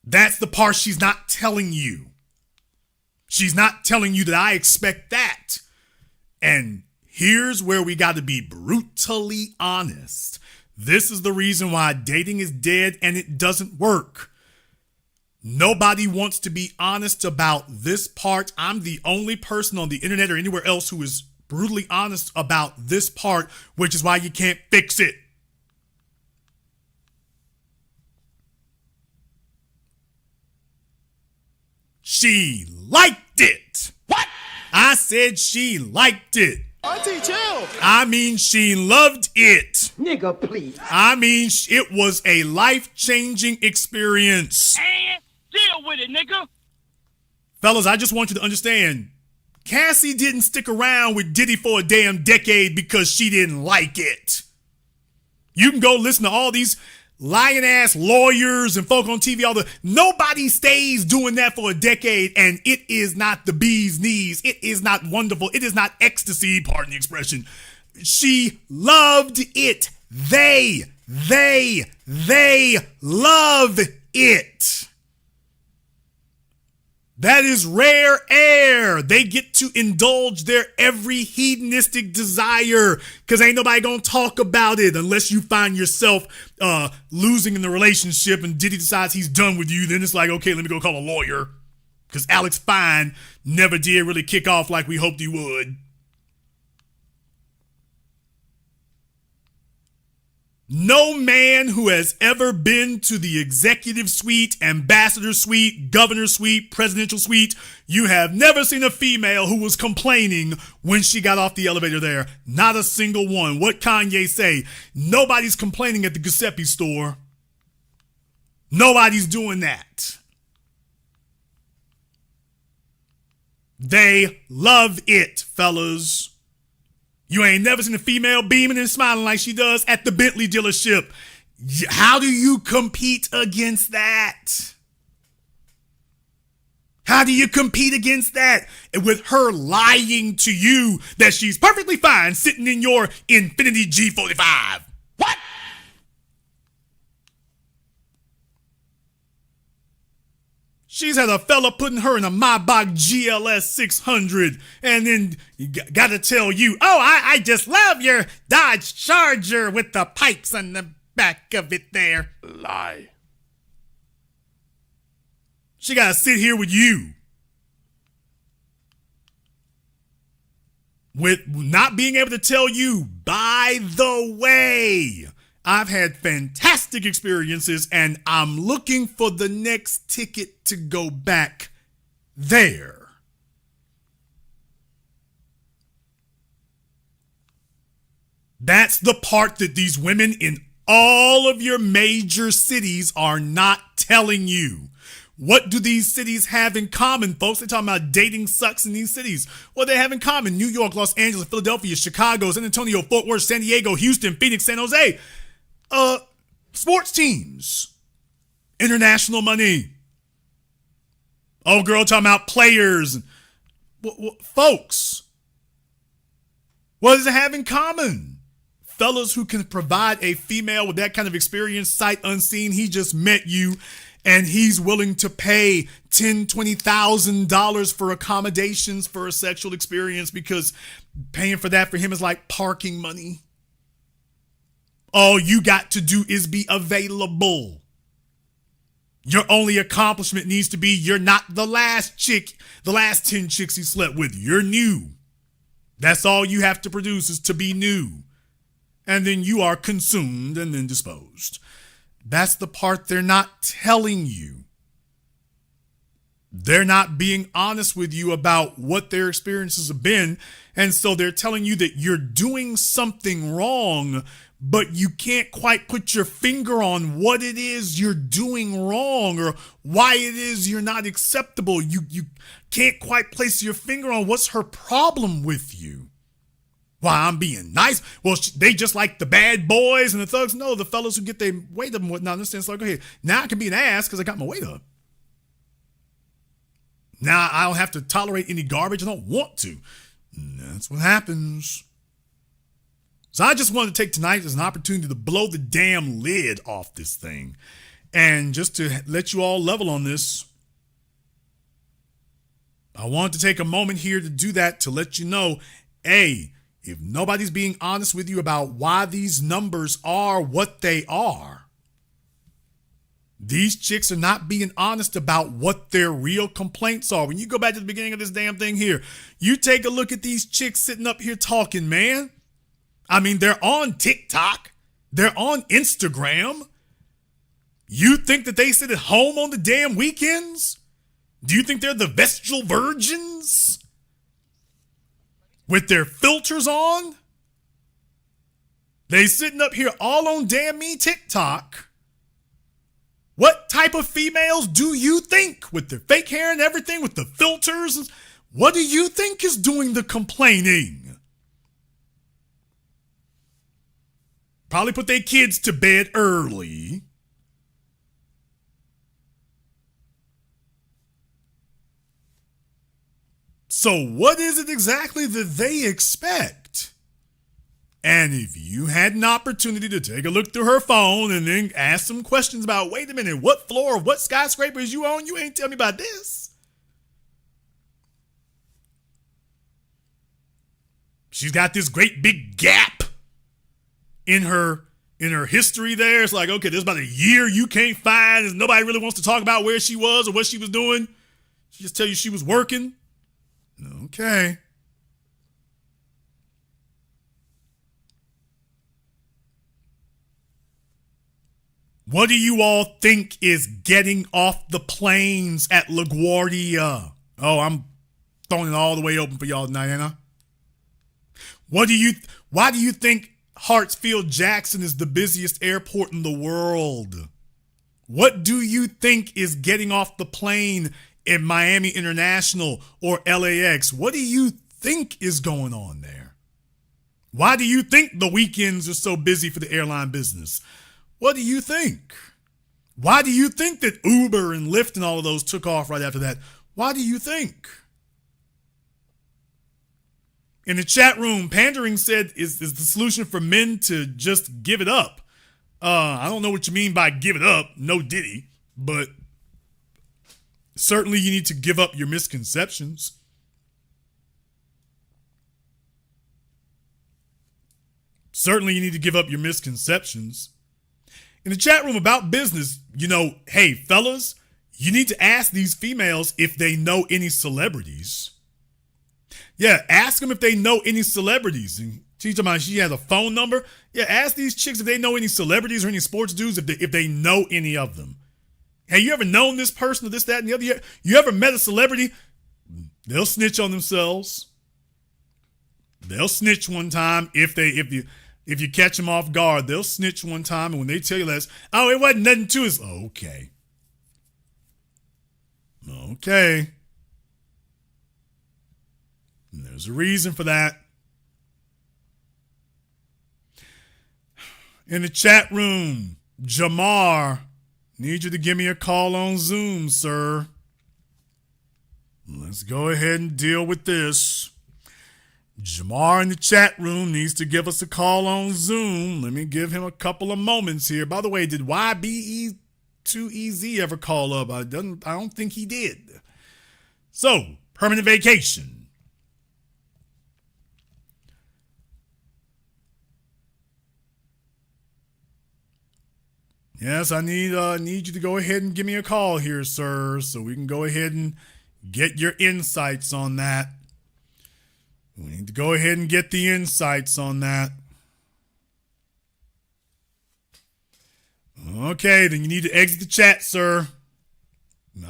S1: That's the part she's not telling you. She's not telling you that I expect that. And here's where we got to be brutally honest. This is the reason why dating is dead and it doesn't work. Nobody wants to be honest about this part. I'm the only person on the internet or anywhere else who is brutally honest about this part, which is why you can't fix it. She liked it. What? I said she liked it.
S11: Auntie, chill.
S1: I mean, she loved it.
S11: Nigga, please.
S1: I mean, it was a life-changing experience.
S11: And deal with it, nigga.
S1: Fellas, I just want you to understand, Cassie didn't stick around with Diddy for a damn decade because she didn't like it. You can go listen to all these lying-ass lawyers and folk on TV. Nobody stays doing that for a decade, and it is not the bee's knees. It is not wonderful. It is not ecstasy, pardon the expression. She loved it. They love it. That is rare air. They get to indulge their every hedonistic desire because ain't nobody gonna talk about it unless you find yourself losing in the relationship and Diddy decides he's done with you. Then it's like, okay, let me go call a lawyer because Alex Fine never did really kick off like we hoped he would. No man who has ever been to the executive suite, ambassador suite, governor suite, presidential suite, you have never seen a female who was complaining when she got off the elevator there. Not a single one. What Kanye say? Nobody's complaining at the Giuseppe store. Nobody's doing that. They love it, fellas. You ain't never seen a female beaming and smiling like she does at the Bentley dealership. How do you compete against that? How do you compete against that? And with her lying to you that she's perfectly fine sitting in your Infiniti G45. What? She's had a fella putting her in a Maybach GLS 600 and then got to tell you, oh, I just love your Dodge Charger with the pipes on the back of it there. Lie. She got to sit here with you with not being able to tell you, by the way, I've had fantastic experiences and I'm looking for the next ticket to go back there. That's the part that these women in all of your major cities are not telling you. What do these cities have in common, folks? They're talking about dating sucks in these cities. What do they have in common? New York, Los Angeles, Philadelphia, Chicago, San Antonio, Fort Worth, San Diego, Houston, Phoenix, San Jose. Sports teams, international money. Oh, girl, talking about players. Folks, what does it have in common? Fellas who can provide a female with that kind of experience, sight unseen. He just met you and he's willing to pay $10,000, $20,000 for accommodations for a sexual experience because paying for that for him is like parking money. All you got to do is be available. Your only accomplishment needs to be you're not the last chick, the last 10 chicks he slept with. You're new. That's all you have to produce is to be new. And then you are consumed and then disposed. That's the part they're not telling you. They're not being honest with you about what their experiences have been. And so they're telling you that you're doing something wrong, but you can't quite put your finger on what it is you're doing wrong or why it is you're not acceptable. You can't quite place your finger on what's her problem with you. Why, I'm being nice. Well, they just like the bad boys and the thugs. No, the fellas who get their weight up and whatnot. It's like, okay, now I can be an ass because I got my weight up. Now I don't have to tolerate any garbage I don't want to. And that's what happens. So I just wanted to take tonight as an opportunity to blow the damn lid off this thing. And just to let you all level on this, I want to take a moment here to do that to let you know, A, if nobody's being honest with you about why these numbers are what they are, these chicks are not being honest about what their real complaints are. When you go back to the beginning of this damn thing here, you take a look at these chicks sitting up here talking, man. I mean, they're on TikTok. They're on Instagram. You think that they sit at home on the damn weekends? Do you think they're the vestal virgins? With their filters on? They sitting up here all on damn me TikTok. What type of females do you think with their fake hair and everything, with the filters? What do you think is doing the complaining? Probably put their kids to bed early. So what is it exactly that they expect? And if you had an opportunity to take a look through her phone and then ask some questions about, wait a minute, what floor, what skyscraper is you on? You ain't tell me about this. She's got this great big gap in her history there. It's like, okay, there's about a year you can't find, and nobody really wants to talk about where she was or what she was doing. She just tell you she was working. Okay. What do you all think is getting off the planes at LaGuardia? Oh, I'm throwing it all the way open for y'all tonight, ain't I? Why do you think Hartsfield-Jackson is the busiest airport in the world? What do you think is getting off the plane in Miami International or LAX? What do you think is going on there? Why do you think the weekends are so busy for the airline business? What do you think? Why do you think that Uber and Lyft and all of those took off right after that? Why do you think? In the chat room, Pandering said, is the solution for men to just give it up? I don't know what you mean by give it up. No diddy. But certainly you need to give up your misconceptions. Certainly you need to give up your misconceptions. In the chat room about business, hey, fellas, you need to ask these females if they know any celebrities. Yeah, ask them if they know any celebrities. And she's talking about she has a phone number. Yeah, ask these chicks if they know any celebrities or any sports dudes, if they know any of them. Hey, you ever known this person or this, that, and the other? You ever met a celebrity? They'll snitch on themselves. They'll snitch one time if you catch them off guard. They'll snitch one time, and when they tell you that, it wasn't nothing to us. Okay. And there's a reason for that. In the chat room, Jamar, need you to give me a call on Zoom, sir. Let's go ahead and deal with this. Jamar in the chat room needs to give us a call on Zoom. Let me give him a couple of moments here. By the way, did YBE2EZ ever call up? I don't think he did. So, permanent vacation. Yes, I need you to go ahead and give me a call here, sir, so we can go ahead and get your insights on that. We need to go ahead and get the insights on that. Okay, then you need to exit the chat, sir.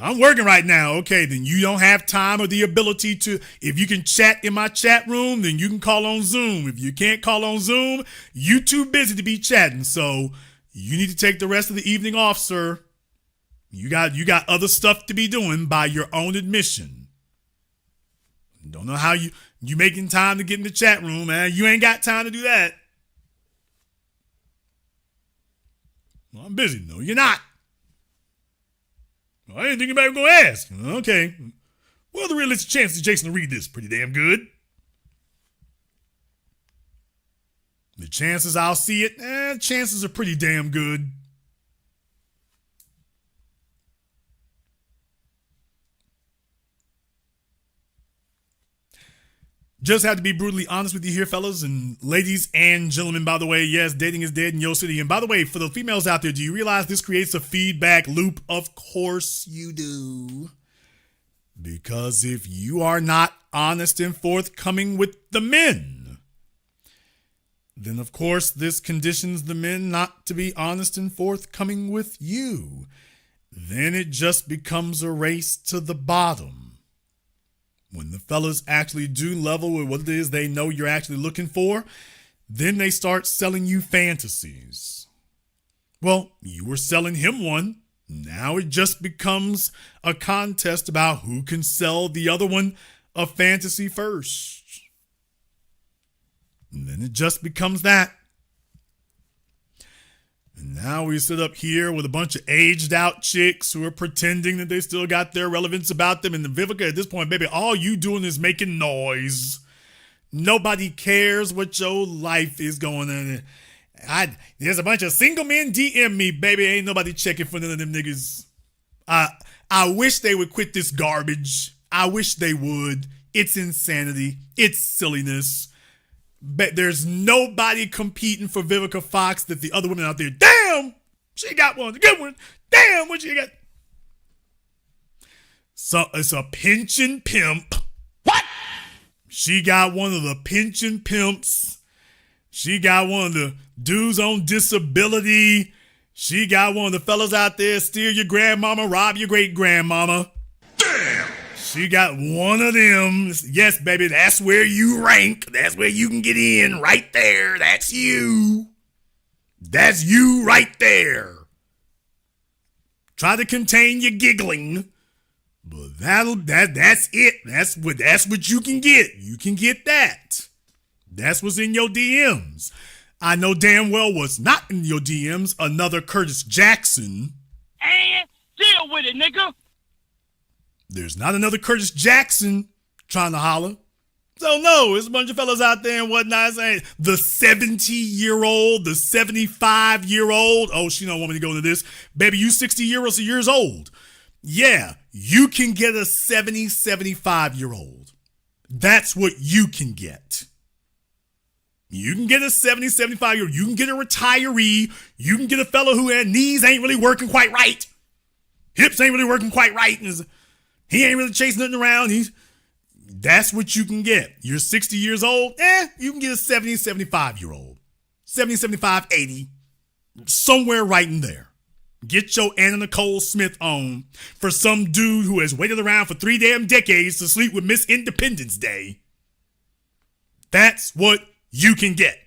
S1: I'm working right now. Okay, then you don't have time or the ability to, if you can chat in my chat room, then you can call on Zoom. If you can't call on Zoom, you too busy to be chatting. So you need to take the rest of the evening off, sir. You got other stuff to be doing by your own admission. Don't know how you making time to get in the chat room, man. You ain't got time to do that. Well, I'm busy. No, you're not. Well, I didn't think anybody was going to ask. Okay. Well, the realistic chances of Jason to read this pretty damn good. The chances I'll see it, chances are pretty damn good. Just have to be brutally honest with you here, fellas and ladies and gentlemen. By the way, yes, dating is dead in your city. And by the way, for the females out there, do you realize this creates a feedback loop? Of course you do. Because if you are not honest and forthcoming with the men, then of course this conditions the men not to be honest and forthcoming with you. Then it just becomes a race to the bottom. When the fellas actually do level with what it is they know you're actually looking for, then they start selling you fantasies. Well, you were selling him one. Now it just becomes a contest about who can sell the other one a fantasy first. And then it just becomes that. And now we sit up here with a bunch of aged out chicks who are pretending that they still got their relevance about them. And the Vivica, at this point, baby, all you doing is making noise. Nobody cares what your life is going on. There's a bunch of single men DM me, baby. Ain't nobody checking for none of them niggas. I wish they would quit this garbage. I wish they would. It's insanity. It's silliness. But there's nobody competing for Vivica Fox that the other women out there. Damn, she got one, a good one. Damn, what she got? So it's a pension pimp. What? She got one of the pension pimps. She got one of the dudes on disability. She got one of the fellas out there steal your grandmama, rob your great grandmama. Damn. She got one of them. Yes, baby, that's where you rank. That's where you can get in right there. That's you. That's you right there. Try to contain your giggling, but that's it. That's what you can get. You can get that. That's what's in your DMs. I know damn well what's not in your DMs. Another Curtis Jackson.
S11: And deal with it, nigga.
S1: There's not another Curtis Jackson trying to holler. So no, there's a bunch of fellas out there and whatnot saying the 70-year-old, the 75-year-old. Oh, she don't want me to go into this. Baby, you 60 years old. Yeah, you can get a 75-year-old. That's what you can get. You can get a 75-year-old. You can get a retiree. You can get a fella who had knees ain't really working quite right. Hips ain't really working quite right. And he ain't really chasing nothing around. That's what you can get. You're 60 years old. You can get a 75-year-old. 75, 80. Somewhere right in there. Get your Anna Nicole Smith on for some dude who has waited around for 3 damn decades to sleep with Miss Independence Day. That's what you can get.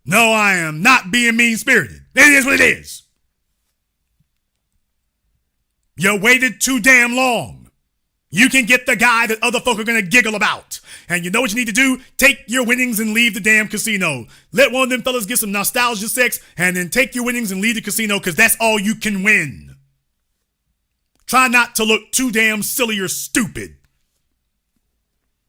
S1: No, I am not being mean-spirited. It is what it is. You waited too damn long. You can get the guy that other folk are going to giggle about. And you know what you need to do? Take your winnings and leave the damn casino. Let one of them fellas get some nostalgia sex and then take your winnings and leave the casino because that's all you can win. Try not to look too damn silly or stupid.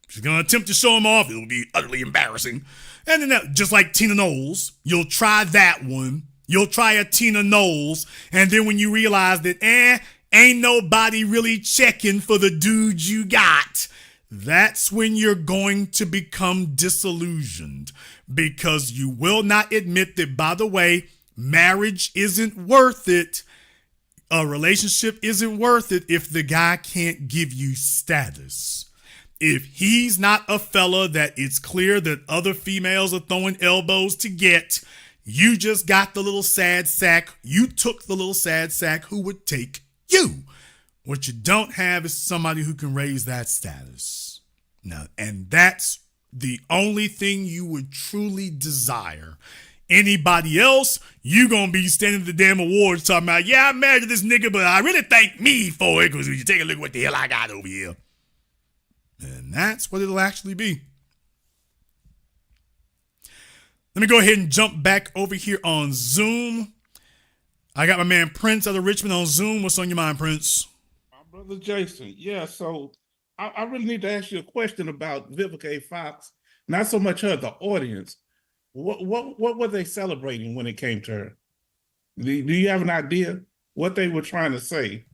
S1: She's going to attempt to show him off. It'll be utterly embarrassing. And then just like Tina Knowles, you'll try that one. You'll try a Tina Knowles. And then when you realize that, ain't nobody really checking for the dude you got, that's when you're going to become disillusioned, because you will not admit that, by the way, marriage isn't worth it. A relationship isn't worth it if the guy can't give you status. If he's not a fella that it's clear that other females are throwing elbows to get, you just got the little sad sack. You took the little sad sack who would take you. What you don't have is somebody who can raise that status. Now, and that's the only thing you would truly desire. Anybody else, you gonna be standing at the damn awards talking about, yeah, I'm married to this nigga, but I really thank me for it, because when you take a look at what the hell I got over here. And that's what it'll actually be. Let me go ahead and jump back over here on Zoom. I got my man Prince out of Richmond on Zoom. What's on your mind, Prince?
S13: My brother Jason, yeah, so I really need to ask you a question about Vivica A. Fox. Not so much her, the audience. What were they celebrating when it came to her? Do you have an idea what they were trying to say?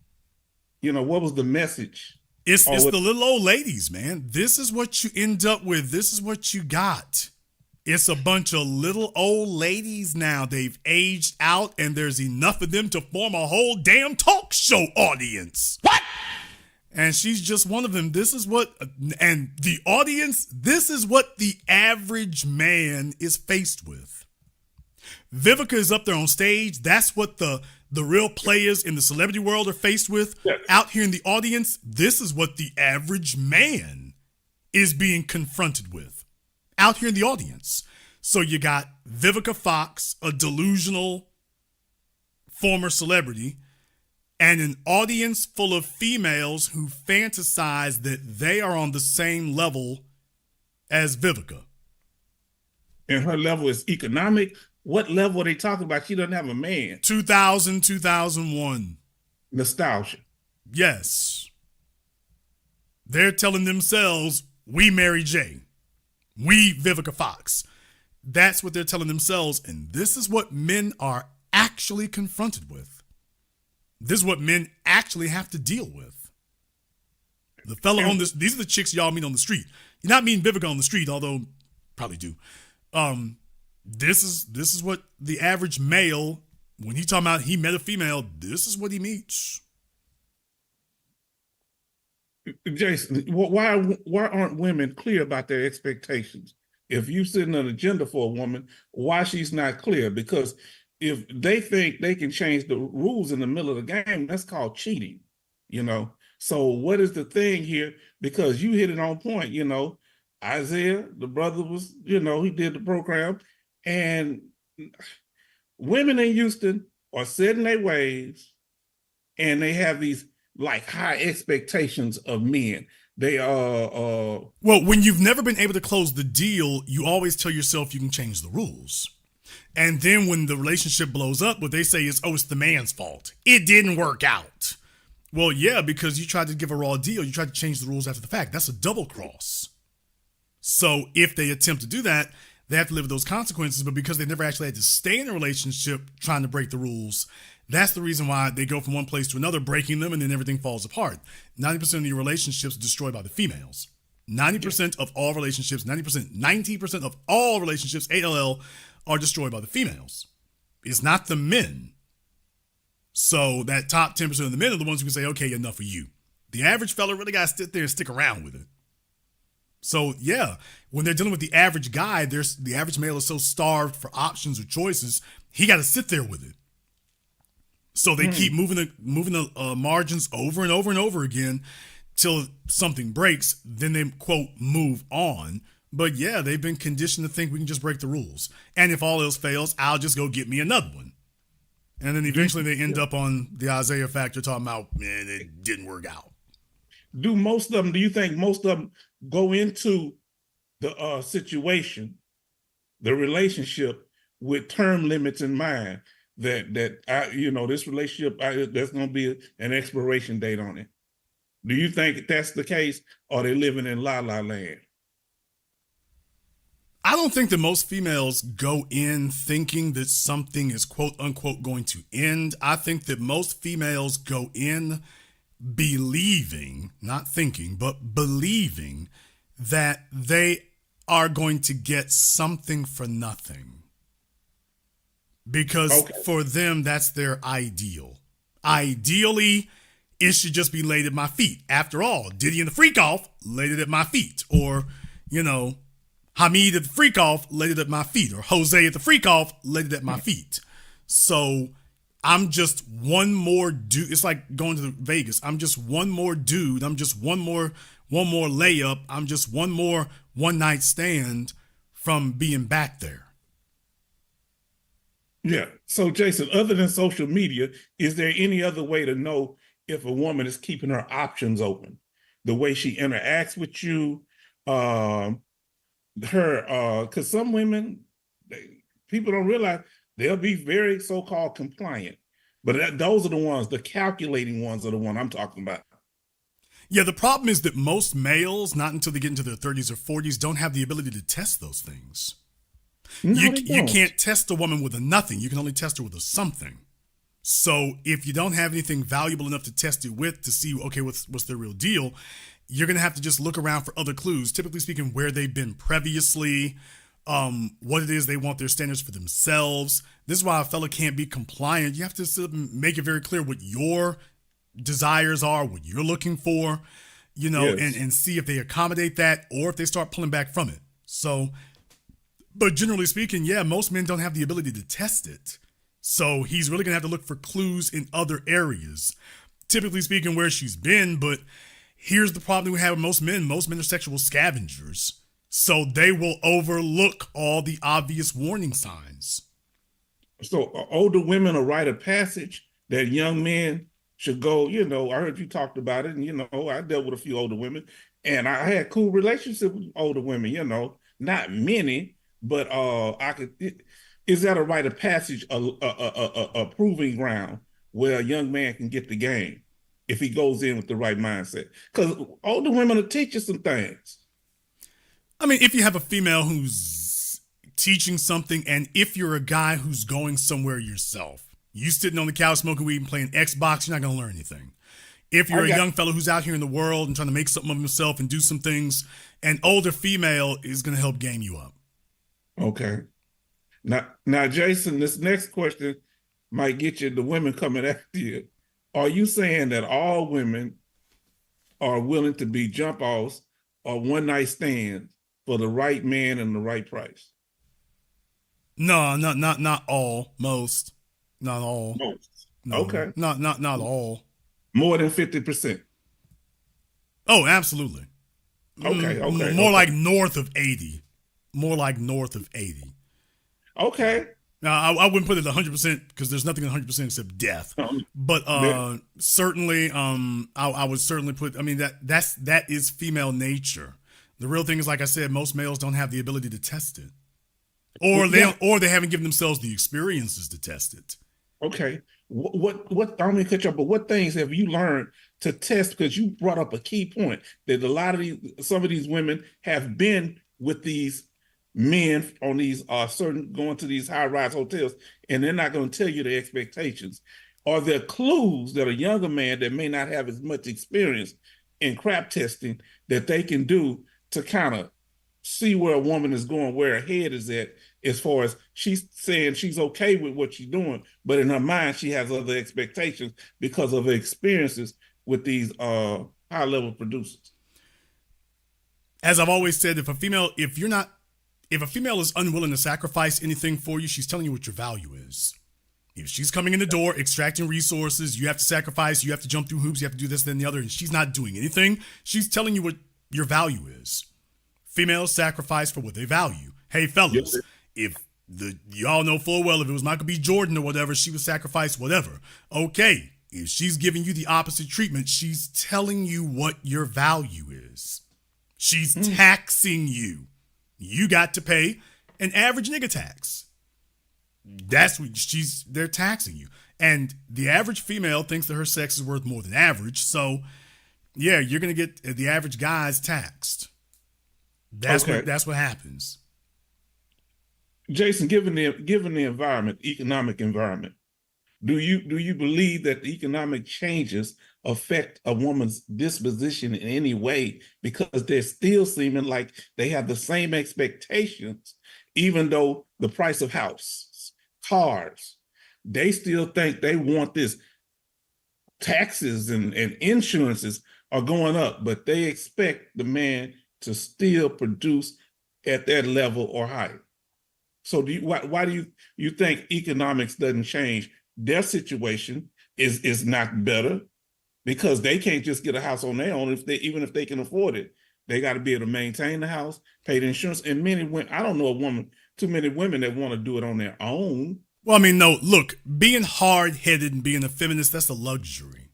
S13: You know, what was the message?
S1: It's the little old ladies, man. This is what you end up with. This is what you got. It's a bunch of little old ladies now. They've aged out, and there's enough of them to form a whole damn talk show audience. What? And she's just one of them. This is what, and the audience, this is what the average man is faced with. Vivica is up there on stage. That's what the real players in the celebrity world are faced with. Yes. Out here in the audience, this is what the average man is being confronted with. Out here in the audience. So you got Vivica Fox, a delusional former celebrity, and an audience full of females who fantasize that they are on the same level as Vivica.
S13: And her level is economic. What level are they talking about? She doesn't have a man.
S1: 2000, 2001.
S13: Nostalgia.
S1: Yes. They're telling themselves, we Mary J. We Vivica Fox. That's what they're telling themselves. And this is what men are actually confronted with. This is what men actually have to deal with. The fella on this, these are the chicks y'all meet on the street. You're not meeting Vivica on the street, although probably do. This is what the average male, when he talking about he met a female, this is what he meets.
S13: Jason, why aren't women clear about their expectations? If you setting an agenda for a woman, why she's not clear? Because if they think they can change the rules in the middle of the game, that's called cheating, you know? So what is the thing here? Because you hit it on point, you know, Isaiah, the brother was, you know, he did the program, and women in Houston are set in their ways, and they have these like high expectations of men. They are
S1: well, when you've never been able to close the deal, you always tell yourself you can change the rules. And then when the relationship blows up, what they say is, oh, it's the man's fault. It didn't work out. Well, yeah, because you tried to give a raw deal. You tried to change the rules after the fact. That's a double cross. So if they attempt to do that, they have to live with those consequences. But because they never actually had to stay in a relationship trying to break the rules, that's the reason why they go from one place to another, breaking them, and then everything falls apart. 90% of your relationships are destroyed by the females. 90% of all relationships, 90% of all relationships, ALL, are destroyed by the females. It's not the men. So that top 10% of the men are the ones who can say, okay, enough of you. The average fella really got to sit there and stick around with it. So yeah, when they're dealing with the average guy, the average male is so starved for options or choices, he got to sit there with it. So they keep moving the margins over and over and over again till something breaks. Then they, quote, move on. But yeah, they've been conditioned to think we can just break the rules. And if all else fails, I'll just go get me another one. And then eventually they end up on the Isaiah factor talking about, man, it didn't work out.
S13: Do you think most of them go into the situation, the relationship, with term limits in mind? That this relationship, there's going to be an expiration date on it. Do you think that's the case, or are they living in la la land?
S1: I don't think that most females go in thinking that something is quote unquote going to end. I think that most females go in believing, not thinking, but believing that they are going to get something for nothing. Because for them, that's their ideal. Ideally, it should just be laid at my feet. After all, Diddy and the Freak Off laid it at my feet. Or, Hamid at the Freak Off laid it at my feet. Or Jose at the Freak Off laid it at my feet. So I'm just one more dude. It's like going to Vegas. I'm just one more dude. I'm just one more layup. I'm just one more one night stand from being back there.
S13: Yeah. So, Jason, other than social media, is there any other way to know if a woman is keeping her options open? The way she interacts with you, because some women, people don't realize they'll be very so-called compliant, but those are the ones, the calculating ones are the one I'm talking about.
S1: Yeah, the problem is that most males, not until they get into their 30s or 40s, don't have the ability to test those things.
S13: No,
S1: you can't test a woman with a nothing. You can only test her with a something. So if you don't have anything valuable enough to test it with to see, okay, what's their real deal, you're going to have to just look around for other clues, typically speaking, where they've been previously, what it is they want their standards for themselves. This is why a fella can't be compliant. You have to make it very clear what your desires are, what you're looking for, yes. and see if they accommodate that or if they start pulling back from it. So, but generally speaking, yeah, most men don't have the ability to test it. So he's really going to have to look for clues in other areas, typically speaking, where she's been. But here's the problem we have with most men. Most men are sexual scavengers. So they will overlook all the obvious warning signs.
S13: So older women are rite of passage that young men should go, I heard you talked about it, and, I dealt with a few older women, and I had cool relationships with older women, not many, but is that a rite of passage, a proving ground where a young man can get the game if he goes in with the right mindset? Because older women will teach you some things.
S1: I mean, if you have a female who's teaching something, and if you're a guy who's going somewhere yourself, you sitting on the couch smoking weed and playing Xbox, you're not going to learn anything. If you're a young fellow who's out here in the world and trying to make something of himself and do some things, an older female is going to help game you up.
S13: Okay. Now, Jason, this next question might get you the women coming after you. Are you saying that all women are willing to be jump offs or one night stands for the right man and the right price?
S1: No, not all. Most, not all.
S13: Most.
S1: No,
S13: okay.
S1: Not all.
S13: More than 50%.
S1: Oh, absolutely.
S13: Okay.
S1: More like north of 80. More like north of 80.
S13: Okay.
S1: Now, I wouldn't put it 100% because there's nothing 100% except death. But certainly, I would certainly put. I mean, that is female nature. The real thing is, like I said, most males don't have the ability to test it, or they haven't given themselves the experiences to test it.
S13: Okay. What I don't mean to cut you off, but what things have you learned to test? Because you brought up a key point that some of these women have been with these men on these going to these high-rise hotels, and they're not going to tell you the expectations. Are there clues that a younger man that may not have as much experience in crap testing that they can do to kind of see where a woman is going, where her head is at, as far as she's saying she's okay with what she's doing, but in her mind she has other expectations because of her experiences with these high-level producers?
S1: As I've always said, if a female is unwilling to sacrifice anything for you, she's telling you what your value is. If she's coming in the door, extracting resources, you have to sacrifice, you have to jump through hoops, you have to do this, then and the other, and she's not doing anything, she's telling you what your value is. Females sacrifice for what they value. Hey, fellas, y'all know full well if it was Michael B. Jordan or whatever, she would sacrifice whatever. Okay, if she's giving you the opposite treatment, she's telling you what your value is. She's taxing you. You got to pay an average nigga tax. That's what they're taxing you. And the average female thinks that her sex is worth more than average. So, yeah, you're going to get the average guys taxed. That's what happens.
S13: Jason, given the environment, economic environment, do you believe that the economic changes affect a woman's disposition in any way because they're still seeming like they have the same expectations, even though the price of house, cars, they still think they want this. Taxes and insurances are going up, but they expect the man to still produce at that level or higher. So why do you think economics doesn't change? Their situation is not better because they can't just get a house on their own even if they can afford it. They got to be able to maintain the house, pay the insurance. And many women, I don't know too many women that want to do it on their own.
S1: Well, I mean, no, look, being hard-headed and being a feminist, that's a luxury.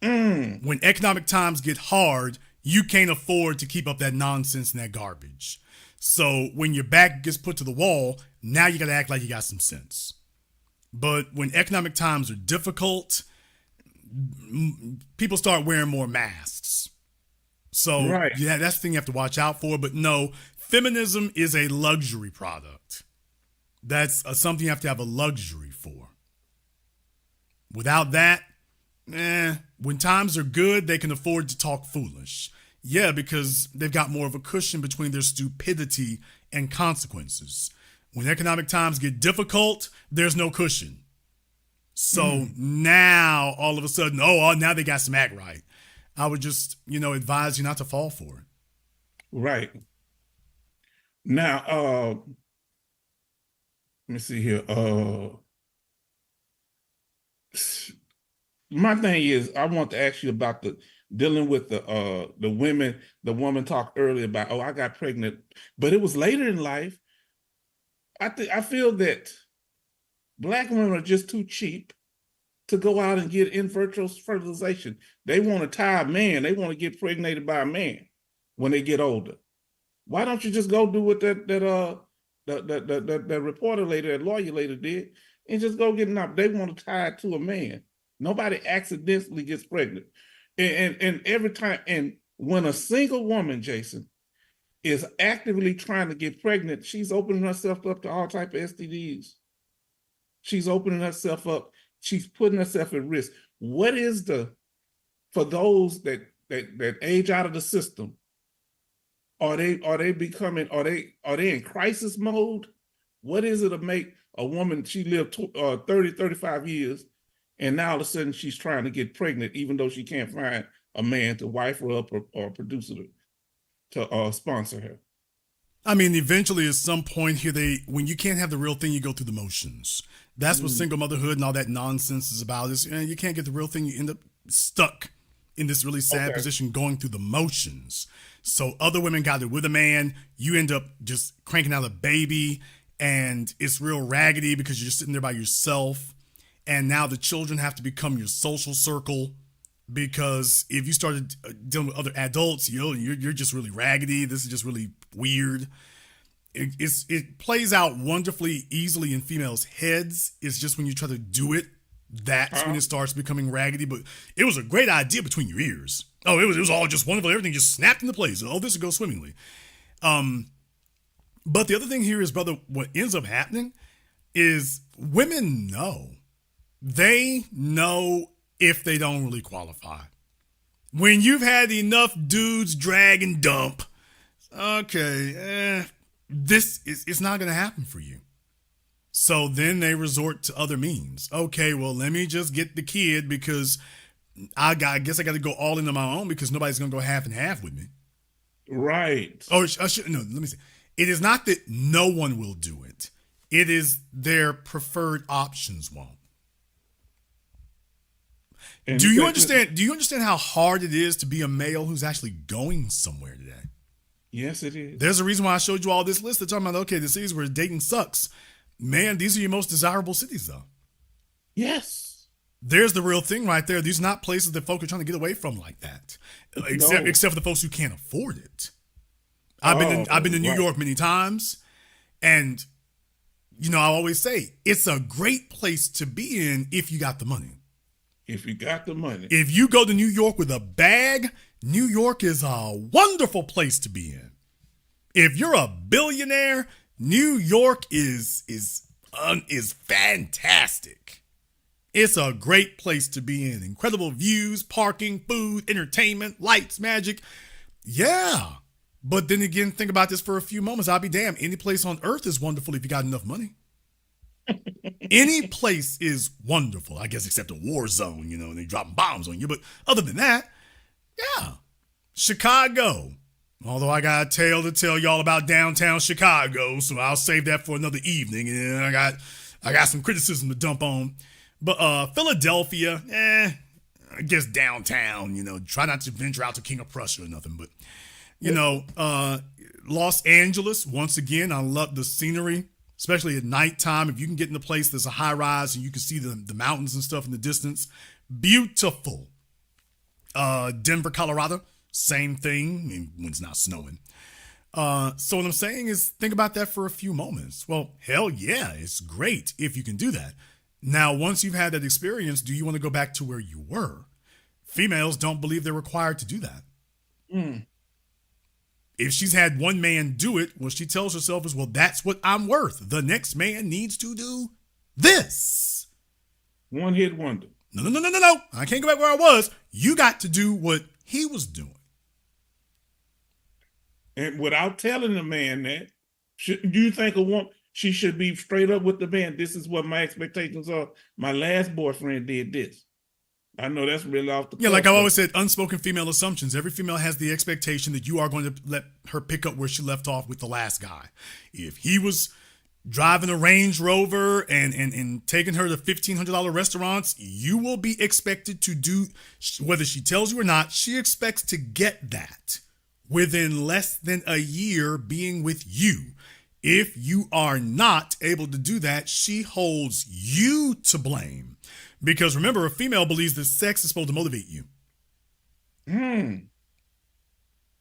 S1: When economic times get hard, you can't afford to keep up that nonsense and that garbage. So when your back gets put to the wall, now you got to act like you got some sense. But when economic times are difficult, people start wearing more masks. So yeah, that's the thing you have to watch out for. But no, feminism is a luxury product. That's something you have to have a luxury for. Without that, when times are good, they can afford to talk foolish. Yeah, because they've got more of a cushion between their stupidity and consequences. When economic times get difficult, there's no cushion. So now, all of a sudden, now they got some act right. I would just, advise you not to fall for it.
S13: Right. Now, let me see here. My thing is, I want to ask you about dealing with the women. The woman talked earlier about, I got pregnant, but it was later in life. I feel that Black women are just too cheap to go out and get in vitro fertilization. They want to tie a man. They want to get pregnated by a man when they get older. Why don't you just go do what that reporter lady, that lawyer lady did, and just go get it? They want to tie it to a man. Nobody accidentally gets pregnant. And every time, and when a single woman, Jason, is actively trying to get pregnant, she's opening herself up to all type of STDs. She's opening herself up. She's putting herself at risk. What is for those that age out of the system? Are they in crisis mode? What is it to make a woman, she lived 30, 35 years, and now all of a sudden she's trying to get pregnant, even though she can't find a man to wife her up or produce her to sponsor her?
S1: I mean, eventually at some point here, when you can't have the real thing, you go through the motions. That's what single motherhood and all that nonsense is about. You can't get the real thing. You end up stuck in this really sad position going through the motions. So other women got it with a man. You end up just cranking out a baby, and it's real raggedy because you're just sitting there by yourself. And now the children have to become your social circle, because if you started dealing with other adults, you're just really raggedy. This is just really weird. It plays out wonderfully easily in females' heads. It's just when you try to do it, that's when it starts becoming raggedy. But it was a great idea between your ears. Oh, it was all just wonderful. Everything just snapped into place. Oh, this will go swimmingly. But the other thing here is, brother, what ends up happening is women know. They know if they don't really qualify. When you've had enough dudes drag and dump, it's not going to happen for you. So then they resort to other means. Okay, well, let me just get the kid because I guess I got to go all into my own because nobody's going to go half and half with me.
S13: Right.
S1: Oh, let me say. It is not that no one will do it. It is their preferred options won't.
S13: And
S1: do you understand how hard it is to be a male who's actually going somewhere today?
S13: Yes, it is.
S1: There's a reason why I showed you all this list. They're talking about, the cities where dating sucks. Man, these are your most desirable cities, though.
S13: Yes.
S1: There's the real thing right there. These are not places that folk are trying to get away from like that. Except for the folks who can't afford it. I've been to New York many times, and I always say it's a great place to be in if you got the money.
S13: If you got the money.
S1: If you go to New York with a bag, New York is a wonderful place to be in. If you're a billionaire, New York is fantastic. It's a great place to be in. Incredible views, parking, food, entertainment, lights, magic. Yeah. But then again, think about this for a few moments. I'll be damned. Any place on earth is wonderful if you got enough money. Any place is wonderful, I guess, except a war zone, and they dropping bombs on you. But other than that, yeah. Chicago. Although I got a tale to tell y'all about downtown Chicago, so I'll save that for another evening. And I got some criticism to dump on. But Philadelphia, I guess downtown, try not to venture out to King of Prussia or nothing. But, Los Angeles, once again, I love the scenery, especially at nighttime. If you can get in a place that's a high rise and you can see the mountains and stuff in the distance, beautiful. Denver, Colorado, same thing when it's not snowing. So what I'm saying is think about that for a few moments. Well, hell yeah, it's great if you can do that. Now, once you've had that experience, do you want to go back to where you were? Females don't believe they're required to do that. If she's had one man do it, what she tells herself is, well, that's what I'm worth. The next man needs to do this.
S13: One hit wonder.
S1: No. I can't go back where I was. You got to do what he was doing.
S13: And without telling the man that, do you think a woman, she should be straight up with the man? This is what my expectations are. My last boyfriend did this. I know that's really off the cuff.
S1: Yeah, like I've always said, unspoken female assumptions. Every female has the expectation that you are going to let her pick up where she left off with the last guy. If he was driving a Range Rover and taking her to $1,500 restaurants, you will be expected to do, whether she tells you or not, she expects to get that within less than a year being with you. If you are not able to do that, she holds you to blame. Because remember, a female believes that sex is supposed to motivate you.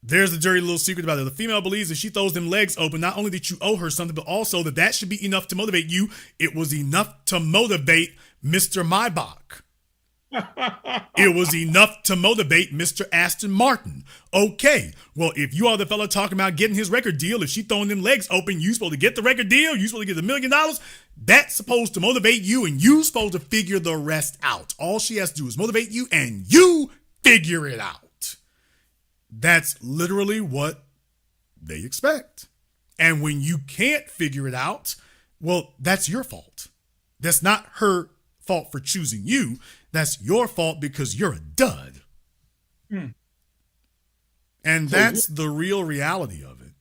S1: There's a dirty little secret about it. The female believes that she throws them legs open, not only that you owe her something, but also that should be enough to motivate you. It was enough to motivate Mr. Maybach. It was enough to motivate Mr. Aston Martin. Okay, well, if you are the fella talking about getting his record deal, if she throwing them legs open, you supposed to get the record deal, you supposed to get $1 million, that's supposed to motivate you, and you supposed to figure the rest out. All she has to do is motivate you, and you figure it out. That's literally what they expect. And when you can't figure it out, well, that's your fault. That's not her fault for choosing you. That's your fault because you're a dud. And that's the real reality of it.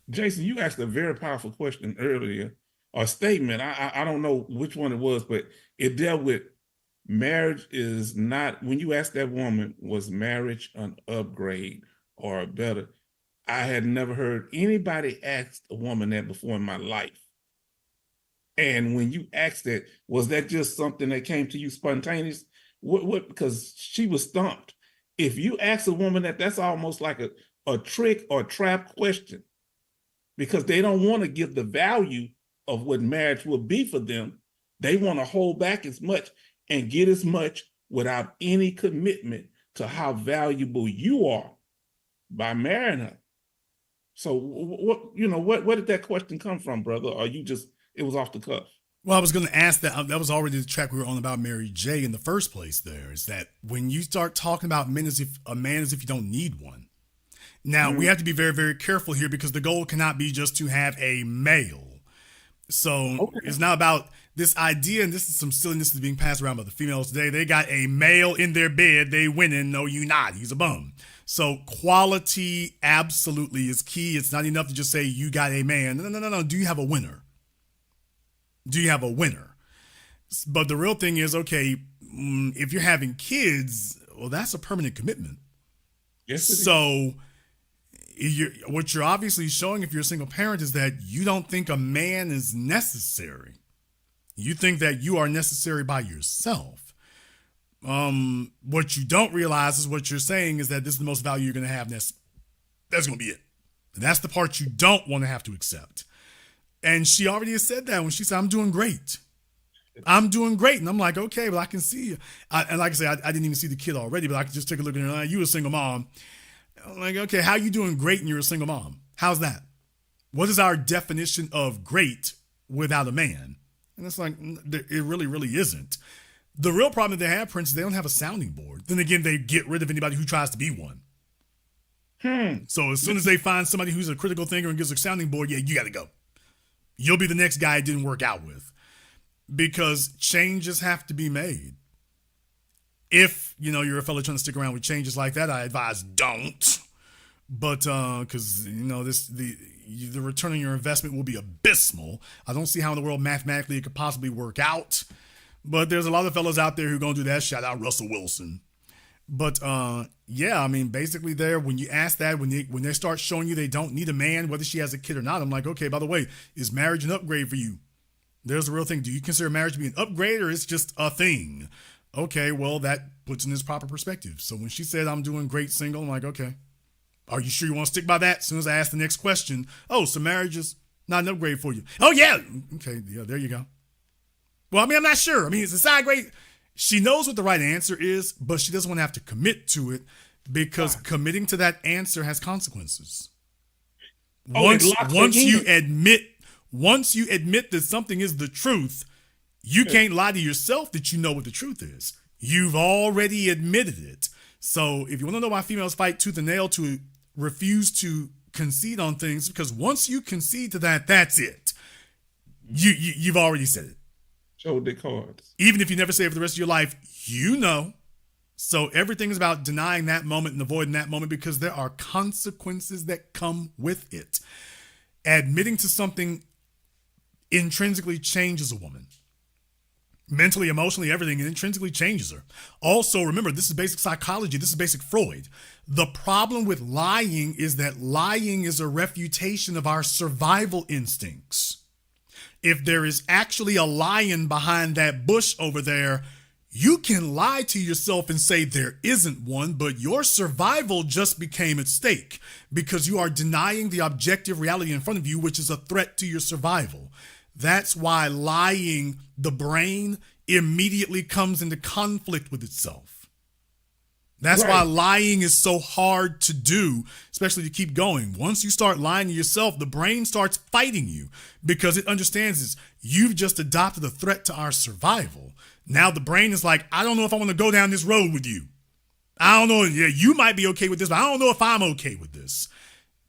S13: Jason, you asked a very powerful question earlier, or statement. I don't know which one it was, but it dealt with marriage is not, when you asked that woman, was marriage an upgrade or a better? I had never heard anybody ask a woman that before in my life. And when you asked that, was that just something that came to you spontaneous? What? Because she was stumped. If you ask a woman that, that's almost like a trick or trap question, because they don't want to give the value of what marriage will be for them. They want to hold back as much and get as much without any commitment to how valuable you are by marrying her. So what did that question come from, brother? Or you just, it was off the cuff?
S1: Well, I was going to ask that. That was already the track we were on about Mary J in the first place. There is that when you start talking about men as if a man as if you don't need one. Now, we have to be very, very careful here because the goal cannot be just to have a male. So It's not about this idea, and this is some silliness that's being passed around by the females today. They got a male in their bed. They winning. No, you not. He's a bum. So quality absolutely is key. It's not enough to just say you got a man. No. Do you have a winner? Do you have a winner? But the real thing is, okay, if you're having kids, well, that's a permanent commitment.
S13: Yes.
S1: So what you're obviously showing if you're a single parent is that you don't think a man is necessary. You think that you are necessary by yourself. What you don't realize is what you're saying is that this is the most value you're going to have. And that's going to be it. And that's the part you don't want to have to accept. And she already has said that when she said, I'm doing great. I'm doing great. And I'm like, okay, well, I can see you. And like I said, I didn't even see the kid already, but I could just take a look at her. You a single mom. I'm like, okay, how you doing great and you're a single mom? How's that? What is our definition of great without a man? And it's like, it really, really isn't. The real problem that they have, Prince, is they don't have a sounding board. Then again, they get rid of anybody who tries to be one. So as soon as they find somebody who's a critical thinker and gives a sounding board, yeah, you got to go. You'll be the next guy it didn't work out with. Because changes have to be made. If, you're a fellow trying to stick around with changes like that, I advise don't. But because, the return on your investment will be abysmal. I don't see how in the world mathematically it could possibly work out. But there's a lot of fellows out there who are going to do that. Shout out Russell Wilson. But basically when you ask that, when they start showing you they don't need a man, whether she has a kid or not, I'm like, okay, by the way, is marriage an upgrade for you? There's the real thing. Do you consider marriage to be an upgrade or it's just a thing? Okay, well, that puts in its proper perspective. So when she said I'm doing great single, I'm like, okay, are you sure you want to stick by that? As soon as I ask the next question, oh, so marriage is not an upgrade for you. Oh, yeah. Okay, yeah, there you go. Well, I'm not sure. It's a side grade. She knows what the right answer is, but she doesn't want to have to commit to it because committing to that answer has consequences. Once you admit that something is the truth, you can't lie to yourself that you know what the truth is. You've already admitted it. So if you want to know why females fight tooth and nail to refuse to concede on things, because once you concede to that, that's it. You've already said it.
S13: Show the cards.
S1: Even if you never say it for the rest of your life, So everything is about denying that moment and avoiding that moment because there are consequences that come with it. Admitting to something intrinsically changes a woman. Mentally, emotionally, everything intrinsically changes her. Also, remember, this is basic psychology. This is basic Freud. The problem with lying is that lying is a refutation of our survival instincts. If there is actually a lion behind that bush over there, you can lie to yourself and say there isn't one, but your survival just became at stake because you are denying the objective reality in front of you, which is a threat to your survival. That's why lying, the brain immediately comes into conflict with itself. That's why lying is so hard to do, especially to keep going. Once you start lying to yourself, the brain starts fighting you because it understands you've just adopted a threat to our survival. Now the brain is like, I don't know if I want to go down this road with you. I don't know. Yeah, you might be okay with this, but I don't know if I'm okay with this.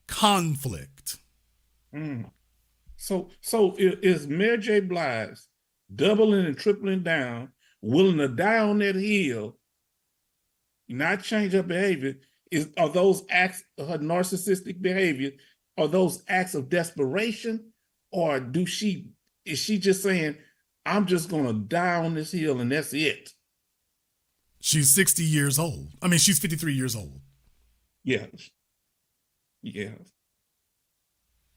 S1: Conflict.
S13: So is Mary J. Blige doubling and tripling down, willing to die on that hill, not change her behavior? Are those acts of her narcissistic behavior, are those acts of desperation, or is she just saying, I'm just gonna die on this hill and that's it?
S1: She's 60 years old. She's 53 years old.
S13: Yeah.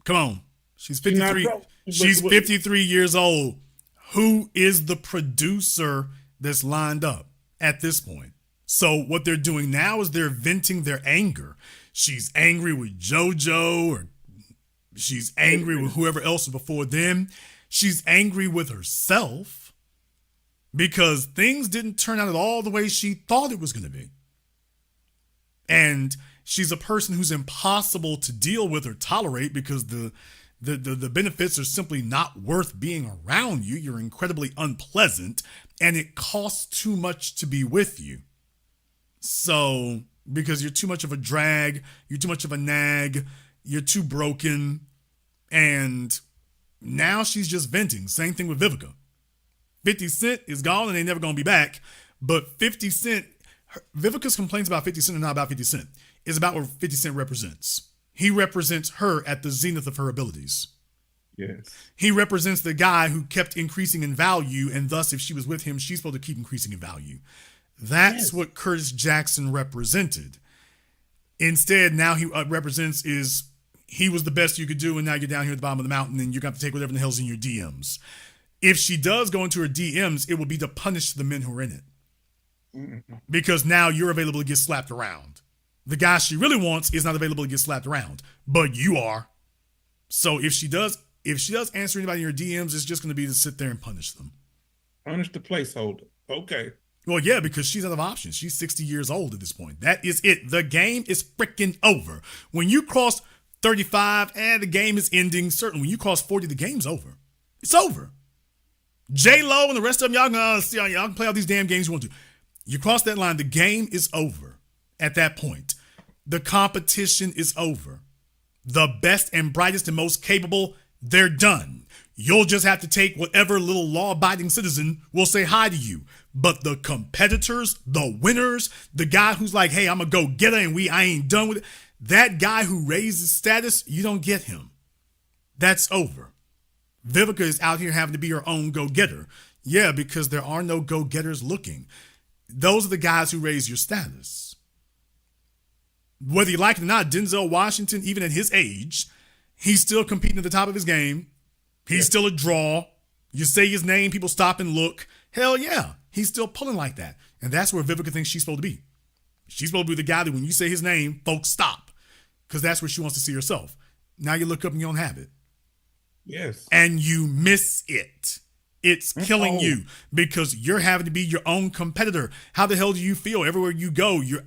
S1: Come on. She's 53. She's 53 years old. Who is the producer that's lined up at this point? So what they're doing now is they're venting their anger. She's angry with JoJo, or she's angry with whoever else before them. She's angry with herself because things didn't turn out all the way she thought it was going to be. And she's a person who's impossible to deal with or tolerate because the benefits are simply not worth being around you. You're incredibly unpleasant and it costs too much to be with you. So, because you're too much of a drag, you're too much of a nag, you're too broken, and now she's just venting. Same thing with Vivica. 50 Cent is gone and they never gonna be back, but 50 Cent, Vivica's complaints about 50 Cent are not about 50 Cent. It's about what 50 Cent represents. He represents her at the zenith of her abilities.
S13: Yes.
S1: He represents the guy who kept increasing in value, and thus if she was with him, she's supposed to keep increasing in value. That's what Curtis Jackson represented. Instead, now he represents is he was the best you could do, and now you're down here at the bottom of the mountain, and you're going to have to take whatever the hell's in your DMs. If she does go into her DMs, it will be to punish the men who are in it. Because now you're available to get slapped around. The guy she really wants is not available to get slapped around, but you are. So if she does answer anybody in your DMs, it's just going to be to sit there and punish them.
S13: Punish the placeholder. Okay.
S1: Well, yeah, because she's out of options. She's 60 years old at this point. That is it. The game is freaking over. When you cross 35, the game is ending. Certainly, when you cross 40, the game's over. It's over. J-Lo and the rest of them, y'all can play all these damn games you want to. You cross that line, the game is over at that point. The competition is over. The best and brightest and most capable, they're done. You'll just have to take whatever little law-abiding citizen will say hi to you. But the competitors, the winners, the guy who's like, hey, I'm a go-getter and I ain't done with it, that guy who raises status, you don't get him. That's over. Vivica is out here having to be her own go-getter. Yeah, because there are no go-getters looking. Those are the guys who raise your status. Whether you like it or not, Denzel Washington, even at his age, he's still competing at the top of his game. He's still a draw. You say his name, people stop and look. Hell yeah, he's still pulling like that. And that's where Vivica thinks she's supposed to be. She's supposed to be the guy that when you say his name, folks stop. Because that's where she wants to see herself. Now you look up and you don't have it.
S13: Yes.
S1: And you miss it. It's killing you because you're having to be your own competitor. How the hell do you feel everywhere you go? You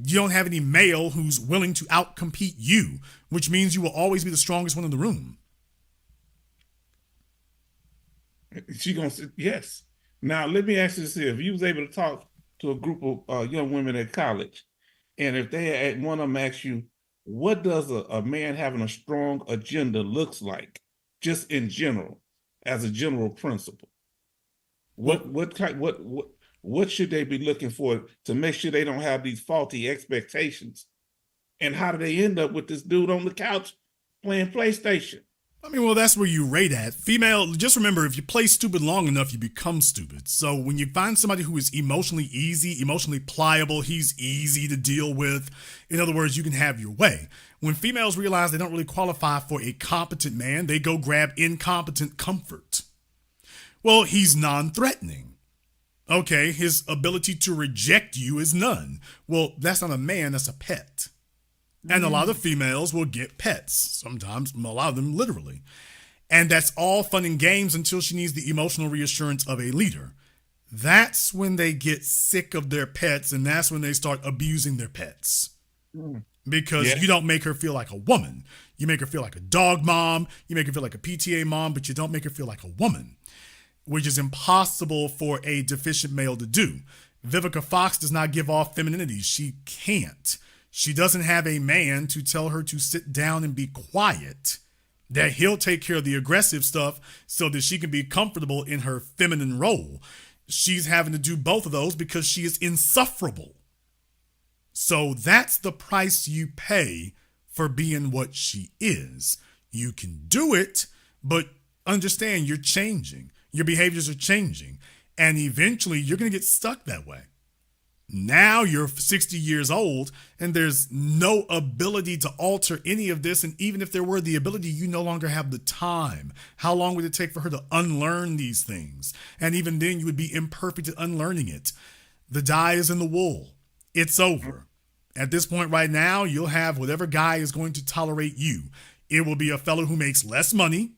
S1: don't have any male who's willing to outcompete you, which means you will always be the strongest one in the room.
S13: She gonna say yes. Now let me ask you this: if you was able to talk to a group of young women at college, and if they had one of them ask you, what does a man having a strong agenda looks like, just in general, as a general principle? What should they be looking for to make sure they don't have these faulty expectations? And how do they end up with this dude on the couch playing PlayStation?
S1: I mean, well, that's where you rate at. Female, just remember, if you play stupid long enough, you become stupid. So when you find somebody who is emotionally easy, emotionally pliable, he's easy to deal with. In other words, you can have your way. When females realize they don't really qualify for a competent man, they go grab incompetent comfort. Well, he's non-threatening. Okay, his ability to reject you is none. Well, that's not a man, that's a pet. And a lot of females will get pets, sometimes a lot of them literally. And that's all fun and games until she needs the emotional reassurance of a leader. That's when they get sick of their pets, and that's when they start abusing their pets. Because you don't make her feel like a woman. You make her feel like a dog mom, you make her feel like a PTA mom, but you don't make her feel like a woman, which is impossible for a deficient male to do. Vivica Fox does not give off femininity. She can't. She doesn't have a man to tell her to sit down and be quiet, that he'll take care of the aggressive stuff so that she can be comfortable in her feminine role. She's having to do both of those because she is insufferable. So that's the price you pay for being what she is. You can do it, but understand you're changing. Your behaviors are changing. And eventually you're going to get stuck that way. Now you're 60 years old and there's no ability to alter any of this. And even if there were the ability, you no longer have the time. How long would it take for her to unlearn these things? And even then you would be imperfect at unlearning it. The dye is in the wool. It's over. At this point right now, you'll have whatever guy is going to tolerate you. It will be a fellow who makes less money,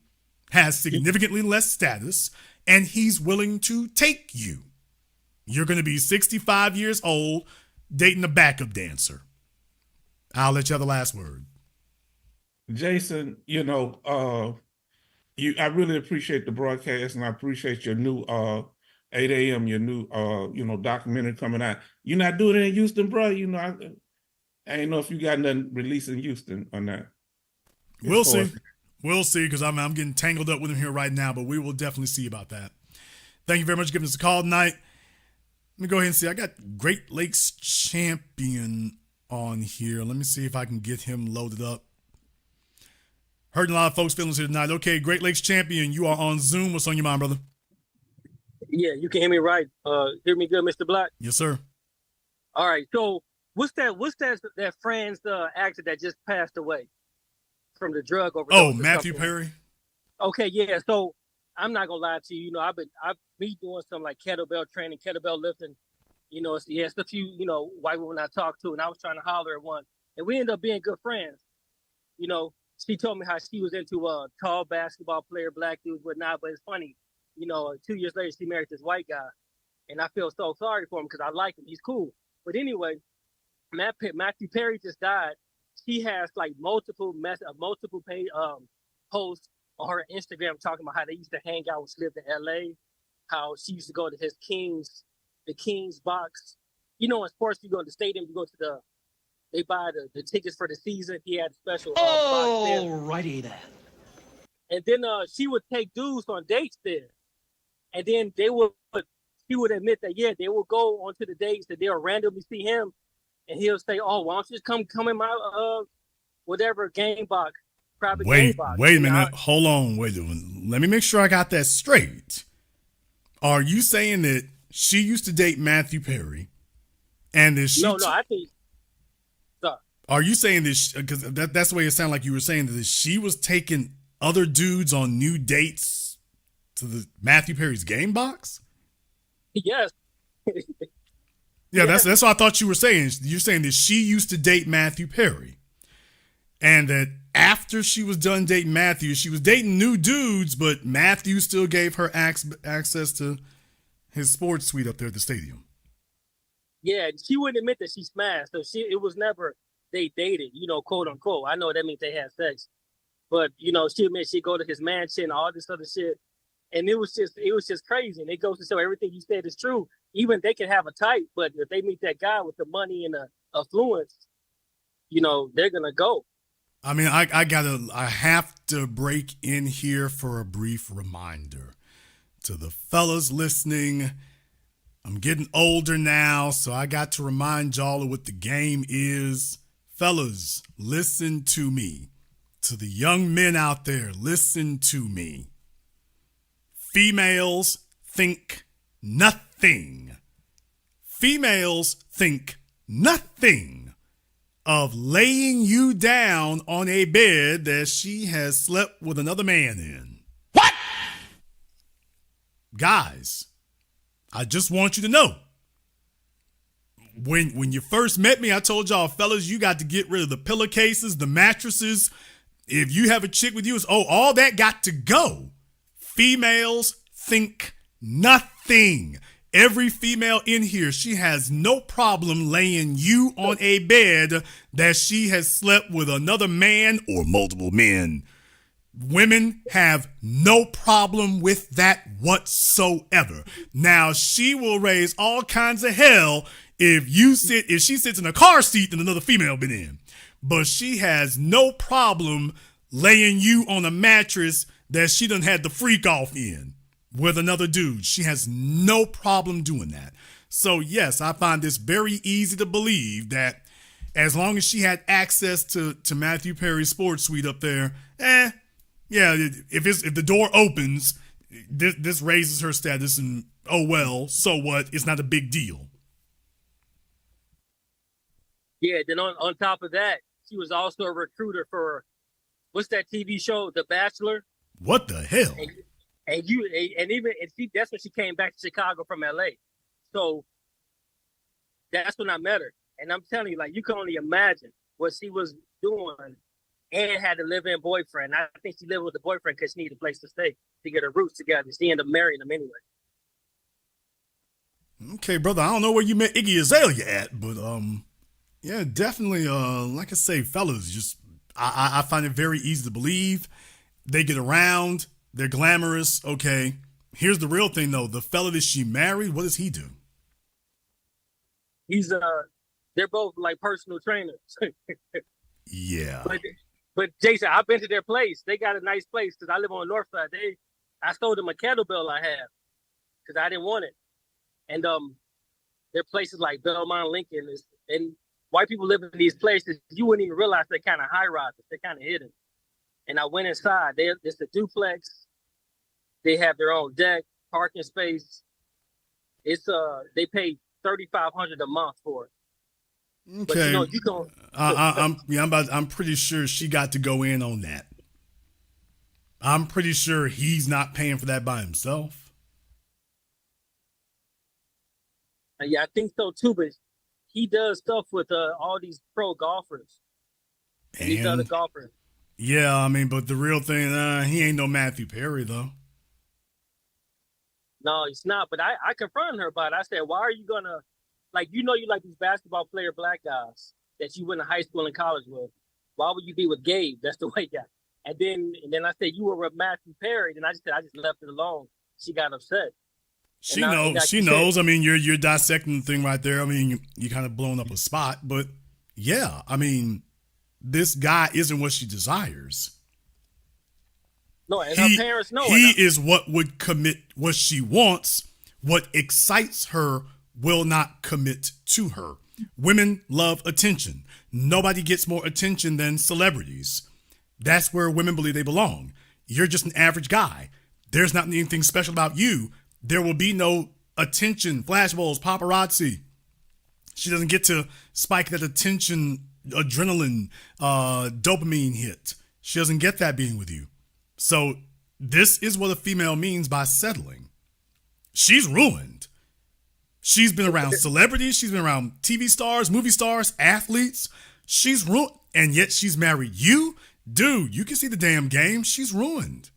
S1: has significantly less status, and he's willing to take you. You're going to be 65 years old dating a backup dancer. I'll let you have the last word.
S13: Jason, I really appreciate the broadcast, and I appreciate your new 8 a.m., your new documentary coming out. You're not doing it in Houston, bro? I ain't know if you got nothing released in Houston or not.
S1: We'll see. We'll see, because I'm getting tangled up with him here right now, but we will definitely see about that. Thank you very much for giving us a call tonight. Let me go ahead and see. I got Great Lakes Champion on here. Let me see if I can get him loaded up. Hurting a lot of folks' feelings here tonight. Okay, Great Lakes Champion, you are on Zoom. What's on your mind, brother?
S14: Yeah, you can hear me right. Hear me good, Mr. Black?
S1: Yes, sir.
S14: All right. So what's that friend's actor that just passed away from the drug overdose?
S1: Oh, Matthew Perry.
S14: Okay, yeah. So I'm not gonna lie to you. I've been doing some like kettlebell training, kettlebell lifting. It's a few white women I talked to, and I was trying to holler at one, and we ended up being good friends. She told me how she was into a tall basketball player, black dudes, whatnot. But it's funny, 2 years later she married this white guy, and I feel so sorry for him because I like him. He's cool. But anyway, Matthew Perry just died. She has like multiple posts on her Instagram talking about how they used to hang out when she lived in LA. how she used to go to the King's box. You know, in sports, you go to the stadium, you go to they buy the tickets for the season. He had a special box there.
S11: Alrighty then.
S14: And then she would take dudes on dates there. And then she would admit that, yeah, they will go onto the dates and they'll randomly see him. And he'll say, oh, why don't you just come in my, whatever game box, private game box.
S1: Wait a minute. Hold on. Wait a minute. Let me make sure I got that straight. Are you saying that she used to date Matthew Perry? And that she...
S14: No, I think... Sorry.
S1: Are you saying this, because that's the way it sounded like you were saying, that she was taking other dudes on new dates to the Matthew Perry's game box?
S14: Yes.
S1: Yeah, that's what I thought you were saying. You're saying that she used to date Matthew Perry. And that after she was done dating Matthew, she was dating new dudes, but Matthew still gave her access to his sports suite up there at the stadium.
S14: Yeah, she wouldn't admit that she smashed. So it was never they dated, quote unquote. I know that means they had sex. But, she admits she'd go to his mansion, all this other shit. And it was just crazy. And it goes to show everything you said is true. Even they can have a type, but if they meet that guy with the money and the affluence, they're going to go.
S1: I mean, I have to break in here for a brief reminder to the fellas listening. I'm getting older now, so I got to remind y'all of what the game is. Fellas, listen to me. To the young men out there, listen to me. Females think nothing. Females think nothing of laying you down on a bed that she has slept with another man in. What? Guys, I just want you to know. When you first met me, I told y'all, fellas, you got to get rid of the pillowcases, the mattresses. If you have a chick with you, it's, all that got to go. Females think nothing. Every female in here, she has no problem laying you on a bed that she has slept with another man or multiple men. Women have no problem with that whatsoever. Now, she will raise all kinds of hell if she sits in a car seat that another female been in. But she has no problem laying you on a mattress that she done had the freak off in with another dude. She has no problem doing that. So yes, I find this very easy to believe that as long as she had access to Matthew Perry's sports suite up there, yeah, if the door opens, this raises her status and oh well, so what? It's not a big deal.
S14: Yeah, then on top of that, she was also a recruiter for, what's that TV show, The Bachelor?
S1: What the hell?
S14: That's when she came back to Chicago from LA. So that's when I met her. And I'm telling you, like, you can only imagine what she was doing and had a live-in boyfriend. I think she lived with a boyfriend because she needed a place to stay to get her roots together. She ended up marrying him anyway.
S1: Okay, brother, I don't know where you met Iggy Azalea at, but yeah, definitely, like I say, fellas, I find it very easy to believe. They get around, they're glamorous, okay. Here's the real thing, though. The fella that she married, what does he do?
S14: He's, they're both like personal trainers.
S1: Yeah.
S14: But Jason, I've been to their place. They got a nice place because I live on the north side. I sold them a kettlebell I have because I didn't want it. And their places like Belmont, Lincoln, and white people live in these places, you wouldn't even realize they're kind of high rises. They're kind of hidden. And I went inside. It's a duplex. They have their own deck, parking space. It's they pay $3,500 a month for it.
S1: Okay.
S14: But you don't.
S1: I'm pretty sure she got to go in on that. I'm pretty sure he's not paying for that by himself.
S14: Yeah, I think so too. But he does stuff with all these pro golfers and these other golfers.
S1: Yeah, I mean, but the real thing, he ain't no Matthew Perry though.
S14: No, he's not. But I confronted her about it. I said, why are you gonna, you like these basketball player black guys that you went to high school and college with. Why would you be with Gabe? That's the white guy. And then I said, you were with Matthew Perry. And I just left it alone. She got upset.
S1: She knows. She knows. I mean, you're dissecting the thing right there. I mean, you kind of blowing up a spot, but yeah, I mean, this guy isn't what she desires.
S14: No, and her parents know.
S1: He is what would commit what she wants. What excites her will not commit to her. Women love attention. Nobody gets more attention than celebrities. That's where women believe they belong. You're just an average guy. There's not anything special about you. There will be no attention, flashballs, paparazzi. She doesn't get to spike that attention, adrenaline, dopamine hit. She doesn't get that being with you. So this is what a female means by settling. She's ruined. She's been around celebrities. She's been around TV stars, movie stars, athletes. She's ruined. And yet she's married you. Dude, you can see the damn game. She's ruined.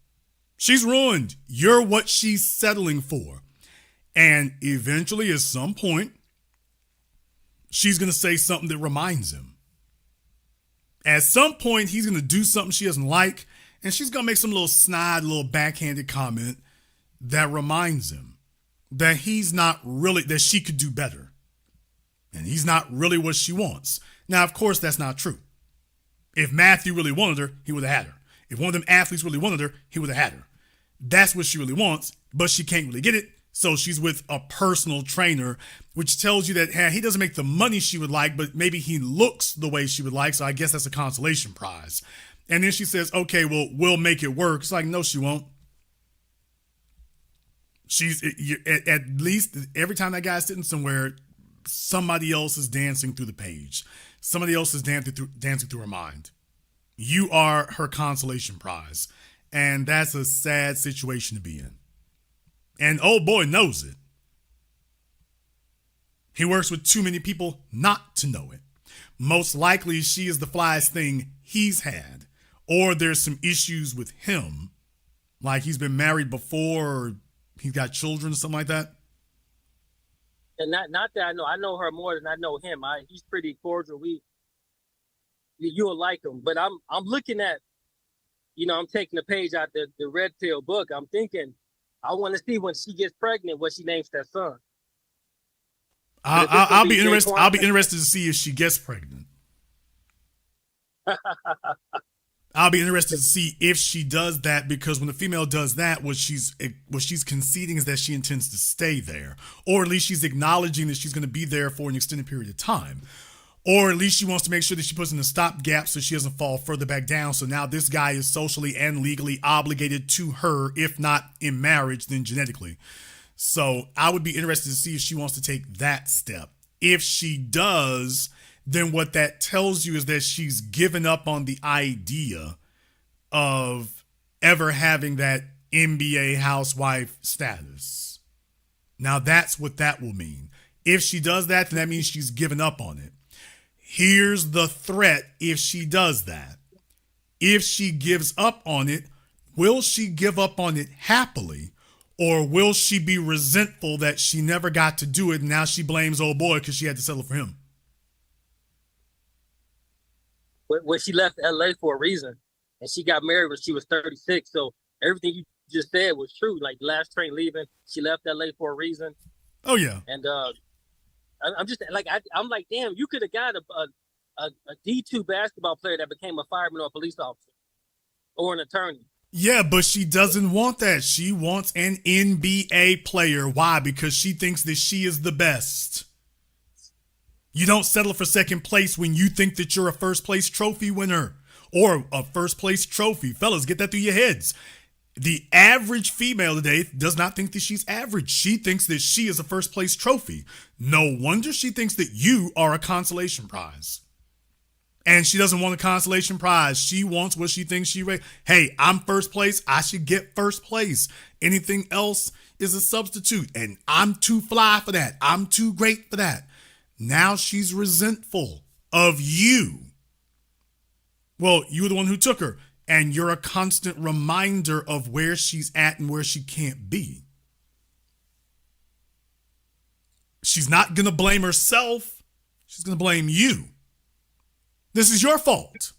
S1: She's ruined. You're what she's settling for. And eventually, at some point, she's going to say something that reminds him. At some point, he's going to do something she doesn't like, and she's going to make some little snide, little backhanded comment that reminds him that he's not really, that she could do better. And he's not really what she wants. Now, of course, that's not true. If Matthew really wanted her, he would have had her. If one of them athletes really wanted her, he would have had her. That's what she really wants, but she can't really get it. So she's with a personal trainer, which tells you that he doesn't make the money she would like, but maybe he looks the way she would like. So I guess that's a consolation prize. And then she says, okay, well, we'll make it work. It's like, no, she won't. She's at least every time that guy's sitting somewhere, somebody else is dancing through the page. Somebody else is dancing through her mind. You are her consolation prize. And that's a sad situation to be in. And old boy knows it. He works with too many people not to know it. Most likely she is the flyest thing he's had. Or there's some issues with him. Like he's been married before or he's got children or something like that.
S14: And not that I know her more than I know him. He's pretty cordial. You'll like him. But I'm looking at, I'm taking a page out the red pill book. I'm thinking, I want to see when she gets pregnant what she names that son.
S1: I'll be interested. I'll be interested to see if she gets pregnant. I'll be interested to see if she does that, because when the female does that, what she's conceding is that she intends to stay there, or at least she's acknowledging that she's going to be there for an extended period of time, or at least she wants to make sure that she puts in a stopgap so she doesn't fall further back down. So now this guy is socially and legally obligated to her, if not in marriage, then genetically. So I would be interested to see if she wants to take that step. If she does, then what that tells you is that she's given up on the idea of ever having that NBA housewife status. Now that's what that will mean. If she does that, then that means she's given up on it. Here's the threat if she does that. If she gives up on it, will she give up on it happily? Or will she be resentful that she never got to do it and now she blames old boy because she had to settle for him?
S14: When she left LA for a reason, and she got married when she was 36. So everything you just said was true. Like last train leaving, she left LA for a reason.
S1: Oh yeah.
S14: And I'm just like I'm like, damn, you could have got a D2 basketball player that became a fireman or a police officer or an attorney.
S1: Yeah, but she doesn't want that. She wants an NBA player. Why? Because she thinks that she is the best. You don't settle for second place when you think that you're a first place trophy winner or a first place trophy. Fellas, get that through your heads. The average female today does not think that she's average. She thinks that she is a first place trophy. No wonder she thinks that you are a consolation prize. And she doesn't want a consolation prize. She wants what she thinks she raised. Hey, I'm first place. I should get first place. Anything else is a substitute. And I'm too fly for that. I'm too great for that. Now she's resentful of you. Well, you were the one who took her. And you're a constant reminder of where she's at and where she can't be. She's not going to blame herself. She's going to blame you. This is your fault.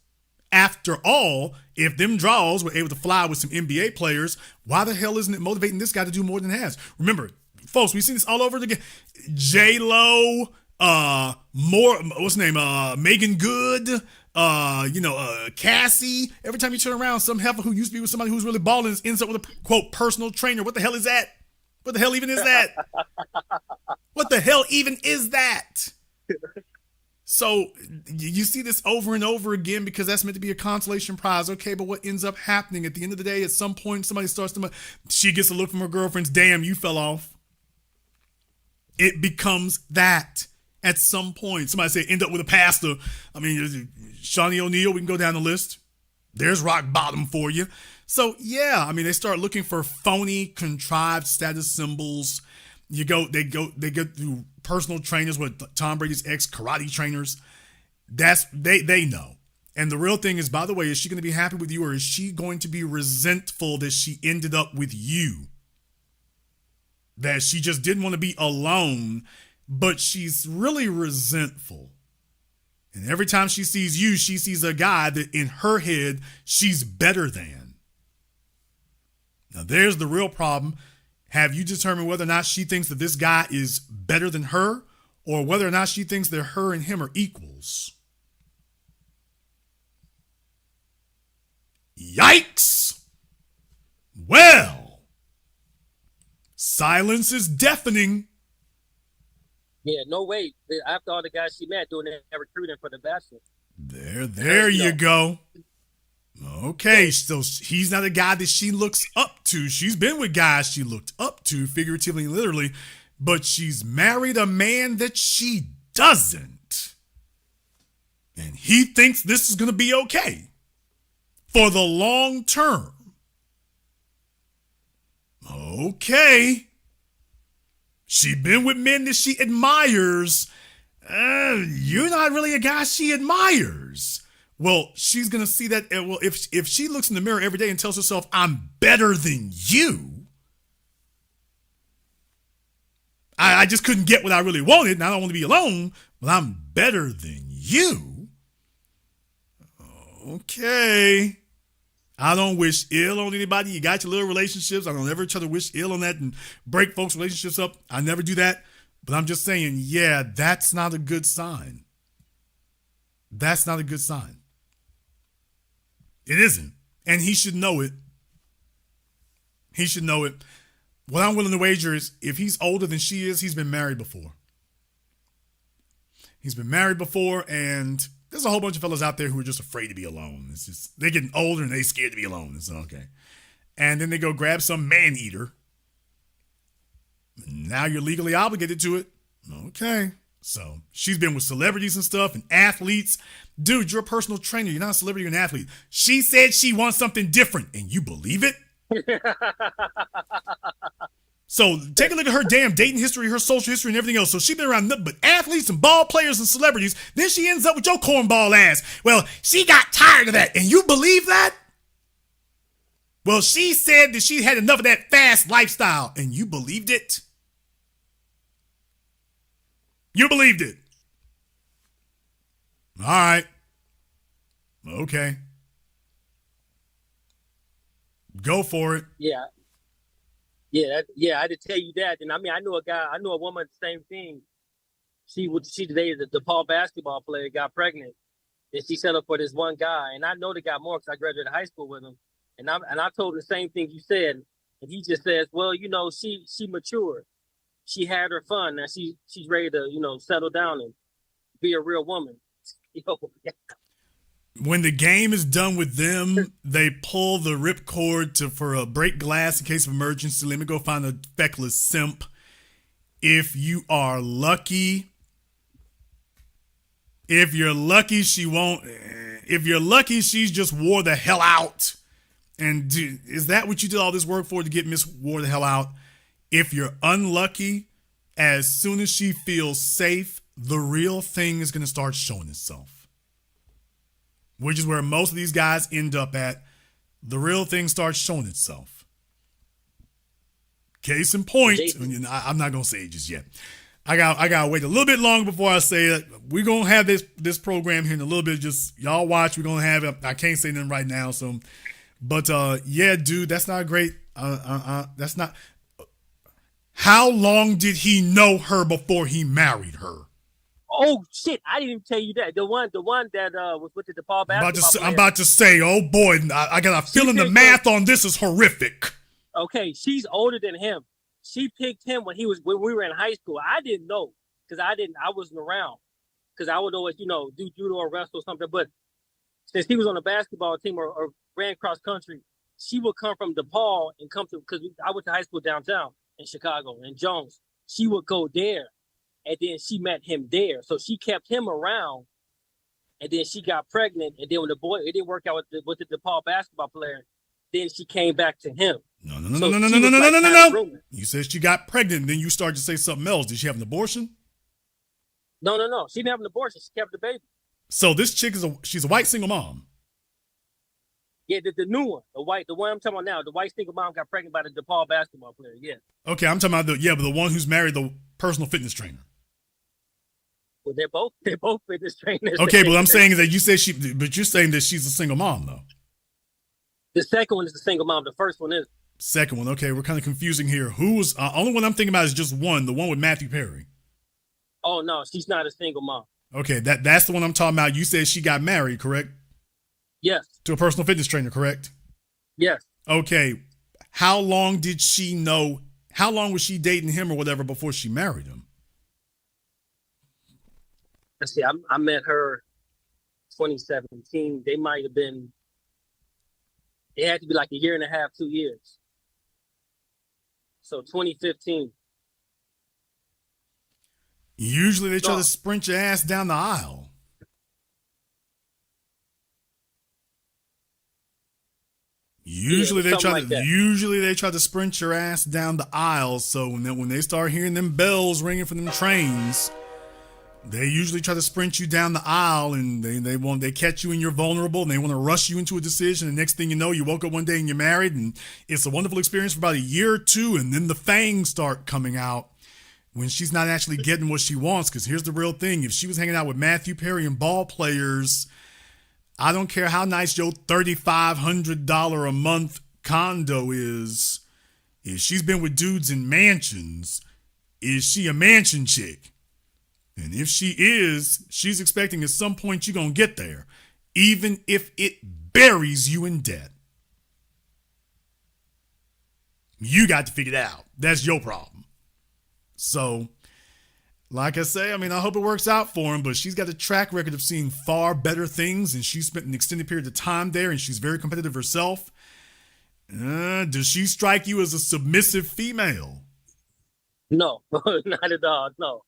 S1: After all, if them draws were able to fly with some NBA players, why the hell isn't it motivating this guy to do more than he has? Remember, folks, we see this all over again. J-Lo, what's her name? Megan Good, Cassie. Every time you turn around, some heifer who used to be with somebody who's really balling ends up with a, quote, personal trainer. What the hell is that? What the hell even is that? What the hell even is that? So you see this over and over again because that's meant to be a consolation prize. Okay, but what ends up happening at the end of the day, at some point, somebody starts to, she gets a look from her girlfriends, damn, you fell off. It becomes that at some point. Somebody say end up with a pastor. I mean, Shawnee O'Neal, we can go down the list. There's rock bottom for you. So yeah, I mean, they start looking for phony, contrived status symbols. They go through personal trainers with Tom Brady's ex karate trainers. They know. And the real thing is, by the way, is she going to be happy with you, or is she going to be resentful that she ended up with you? That she just didn't want to be alone, but she's really resentful. And every time she sees you, she sees a guy that in her head, she's better than. Now, there's the real problem. Have you determined whether or not she thinks that this guy is better than her, or whether or not she thinks that her and him are equals? Yikes! Well, silence is deafening.
S14: Yeah, no way. After all the guys she met doing that recruiting for the Bachelor.
S1: There you go. Okay, so he's not a guy that she looks up to. She's been with guys she looked up to, figuratively and literally, but she's married a man that she doesn't. And he thinks this is going to be okay for the long term. Okay. She's been with men that she admires. You're not really a guy she admires. Well, she's going to see that. Well, if she looks in the mirror every day and tells herself, I'm better than you, I just couldn't get what I really wanted, and I don't want to be alone, but I'm better than you. Okay. I don't wish ill on anybody. You got your little relationships. I don't ever try to wish ill on that and break folks' relationships up. I never do that. But I'm just saying, yeah, that's not a good sign. That's not a good sign. It isn't. And he should know it. He should know it. What I'm willing to wager is if he's older than she is, he's been married before. He's been married before, and there's a whole bunch of fellas out there who are just afraid to be alone. It's just, they're getting older and they're scared to be alone. It's okay. And then they go grab some man eater. Now you're legally obligated to it. Okay. So she's been with celebrities and stuff and athletes. Dude, you're a personal trainer. You're not a celebrity, you're an athlete. She said she wants something different, and you believe it? So take a look at her damn dating history, her social history, and everything else. So she's been around nothing but athletes and ball players and celebrities. Then she ends up with your cornball ass. Well, she got tired of that, and you believe that? Well, she said that she had enough of that fast lifestyle, and you believed it? You believed it. All right. Okay. Go for it.
S14: Yeah. I had to tell you that. And I mean, I knew a woman, the same thing. She dated the DePaul basketball player, got pregnant. And she settled for this one guy. And I know the guy more because I graduated high school with him. And I told him the same thing you said. And he just says, well, she matured. She had her fun. Now she's ready to, settle down and be a real woman.
S1: When the game is done with them, they pull the ripcord for a break glass in case of emergency. Let me go find a feckless simp. If you are lucky, she won't. If you're lucky, she's just wore the hell out. And is that what you did all this work for, to get Miss Wore the hell out? If you're unlucky, as soon as she feels safe, the real thing is going to start showing itself. Which is where most of these guys end up at. The real thing starts showing itself. Case in point, I'm not going to say it just yet. I got to wait a little bit longer before I say it. We're going to have this program here in a little bit. Just y'all watch. We're going to have it. I can't say nothing right now. So, but yeah, dude, that's not great. That's not. How long did he know her before he married her?
S14: Oh shit! I didn't even tell you that. The one that was with the DePaul basketball player.
S1: I'm about to say, oh boy, I got a feeling the math on this is horrific.
S14: Okay, she's older than him. She picked him when we were in high school. I didn't know because I wasn't around because I would always do judo or wrestle or something. But since he was on the basketball team or ran cross country, she would come from DePaul and come to because I went to high school downtown in Chicago in Jones. She would go there. And then she met him there. So she kept him around. And then she got pregnant. And then when it didn't work out with the DePaul basketball player, then she came back to him.
S1: No. You said she got pregnant, and then you started to say something else. Did she have an abortion?
S14: No. She didn't have an abortion. She kept the baby.
S1: So this chick she's a white single mom.
S14: Yeah, the new one. The one I'm talking about now. The white single mom got pregnant by the DePaul basketball player. Yeah.
S1: Okay, I'm talking about but the one who's married the personal fitness trainer.
S14: Well, they're both fitness trainers.
S1: Okay, but I'm saying that you're saying that she's a single mom though.
S14: The second one is the single mom. The first one is.
S1: Second one, okay, we're kind of confusing here. Who was only one I'm thinking about is just one, the one with Matthew Perry.
S14: Oh no, she's not a single mom.
S1: Okay, that's the one I'm talking about. You said she got married, correct?
S14: Yes.
S1: To a personal fitness trainer, correct?
S14: Yes.
S1: Okay, how long did she know? How long was she dating him or whatever before she married him?
S14: Let's see, I met her 2017. They might have been. It had to be like a year and a half, 2 years. So 2015.
S1: Usually they try to sprint your ass down the aisle. Usually they try to sprint your ass down the aisle. So when they start hearing them bells ringing from them trains, they usually try to sprint you down the aisle, and they catch you and you're vulnerable, and they want to rush you into a decision. And next thing you know, you woke up one day and you're married, and it's a wonderful experience for about a year or two, and then the fangs start coming out when she's not actually getting what she wants. Because here's the real thing: if she was hanging out with Matthew Perry and ball players, I don't care how nice your $3,500 a month condo is. If she's been with dudes in mansions, is she a mansion chick? And if she is, she's expecting at some point you're going to get there, even if it buries you in debt. You got to figure it out. That's your problem. So, like I say, I hope it works out for him, but she's got a track record of seeing far better things, and she spent an extended period of time there, and she's very competitive herself. Does she strike you as a submissive female?
S14: No, not at all. No.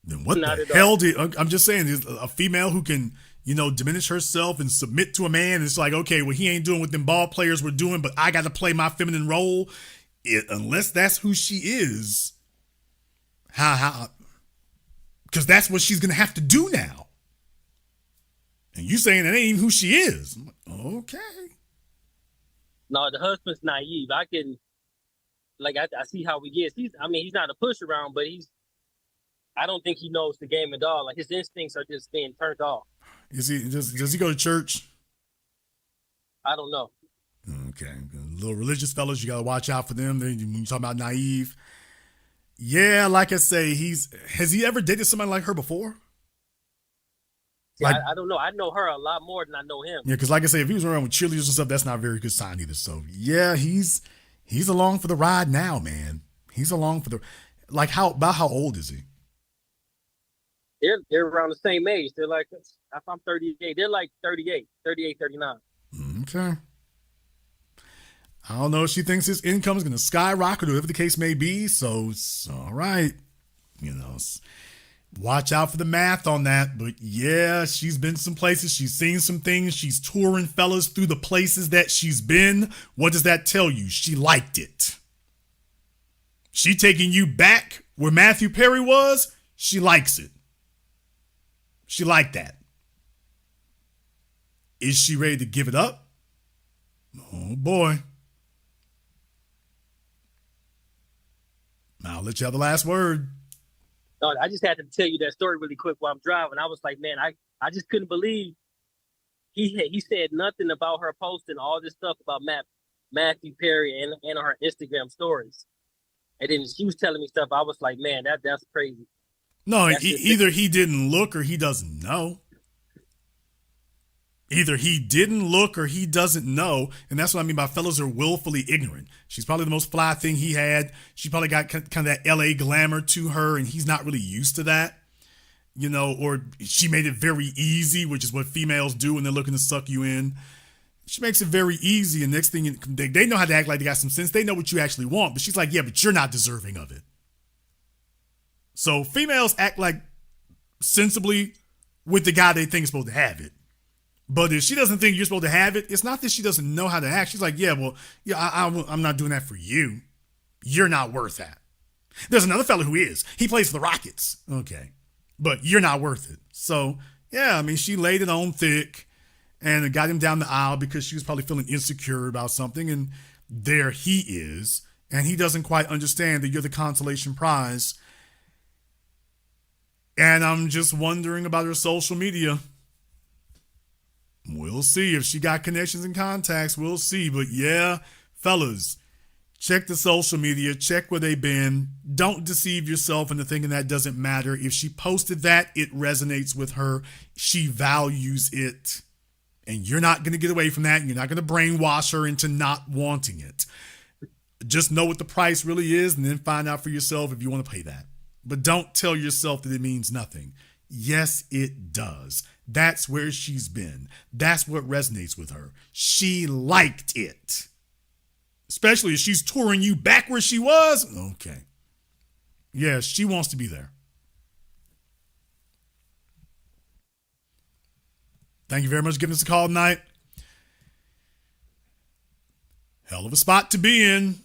S1: Then what the hell I'm just saying, is a female who can, diminish herself and submit to a man. It's like, okay, well, he ain't doing what them ball players were doing, but I got to play my feminine role. Unless that's who she is, how? Because that's what she's going to have to do now. And you saying that ain't even who she is. I'm like, okay.
S14: No, the husband's naive. I see how he gets. He's not a push around, but I don't think he knows the game at all. Like, his instincts are just being turned off.
S1: Does he go to church?
S14: I don't know.
S1: Okay. Little religious fellas, you got to watch out for them. When you talk about naive. Yeah, like I say, has he ever dated somebody like her before?
S14: I don't know. I know her a lot more than I know him.
S1: Yeah, because like I say, if he was around with cheerleaders and stuff, that's not a very good sign either. So, yeah, he's along for the ride now, man. He's along for the... Like, how old is he?
S14: They're around the same age. They're like, if I'm 38, they're like 38, 39.
S1: Okay. I don't know if she thinks his income is going to skyrocket or whatever the case may be. So it's all right. Watch out for the math on that. But yeah, she's been some places. She's seen some things. She's touring fellas through the places that she's been. What does that tell you? She liked it. She taking you back where Matthew Perry was. She likes it. She liked that. Is she ready to give it up? Oh boy. I'll let you have the last word.
S14: No, I just had to tell you that story really quick while I'm driving. I was like, man, I just couldn't believe he said nothing about her posting all this stuff about Matthew Perry and her Instagram stories. And then she was telling me stuff. I was like, man, that's crazy.
S1: No,
S14: That's just-
S1: either he didn't look or he doesn't know. Either he didn't look or he doesn't know. And that's what I mean by fellas are willfully ignorant. She's probably the most fly thing he had. She probably got kind of that LA glamour to her, and he's not really used to that. You know, or she made it very easy, which is what females do when they're looking to suck you in. She makes it very easy, and next thing, they know how to act like they got some sense. They know what you actually want, but she's like, yeah, but you're not deserving of it. So females act like sensibly with the guy they think is supposed to have it. But if she doesn't think you're supposed to have it, it's not that she doesn't know how to act. She's like, yeah, well, yeah, I'm not doing that for you. You're not worth that. There's another fella who is. He plays for the Rockets. Okay. But you're not worth it. So, yeah, I mean, she laid it on thick and it got him down the aisle because she was probably feeling insecure about something. And there he is. And he doesn't quite understand that you're the consolation prize. And I'm just wondering about her social media. We'll see if she got connections and contacts. We'll see. But yeah, fellas, check the social media. Check where they've been. Don't deceive yourself into thinking that doesn't matter. If she posted that, it resonates with her. She values it. And you're not going to get away from that. You're not going to brainwash her into not wanting it. Just know what the price really is and then find out for yourself if you want to pay that. But don't tell yourself that it means nothing. Yes, it does. That's where she's been. That's what resonates with her. She liked it. Especially if she's touring you back where she was. Okay. Yeah, she wants to be there. Thank you very much for giving us a call tonight. Hell of a spot to be in.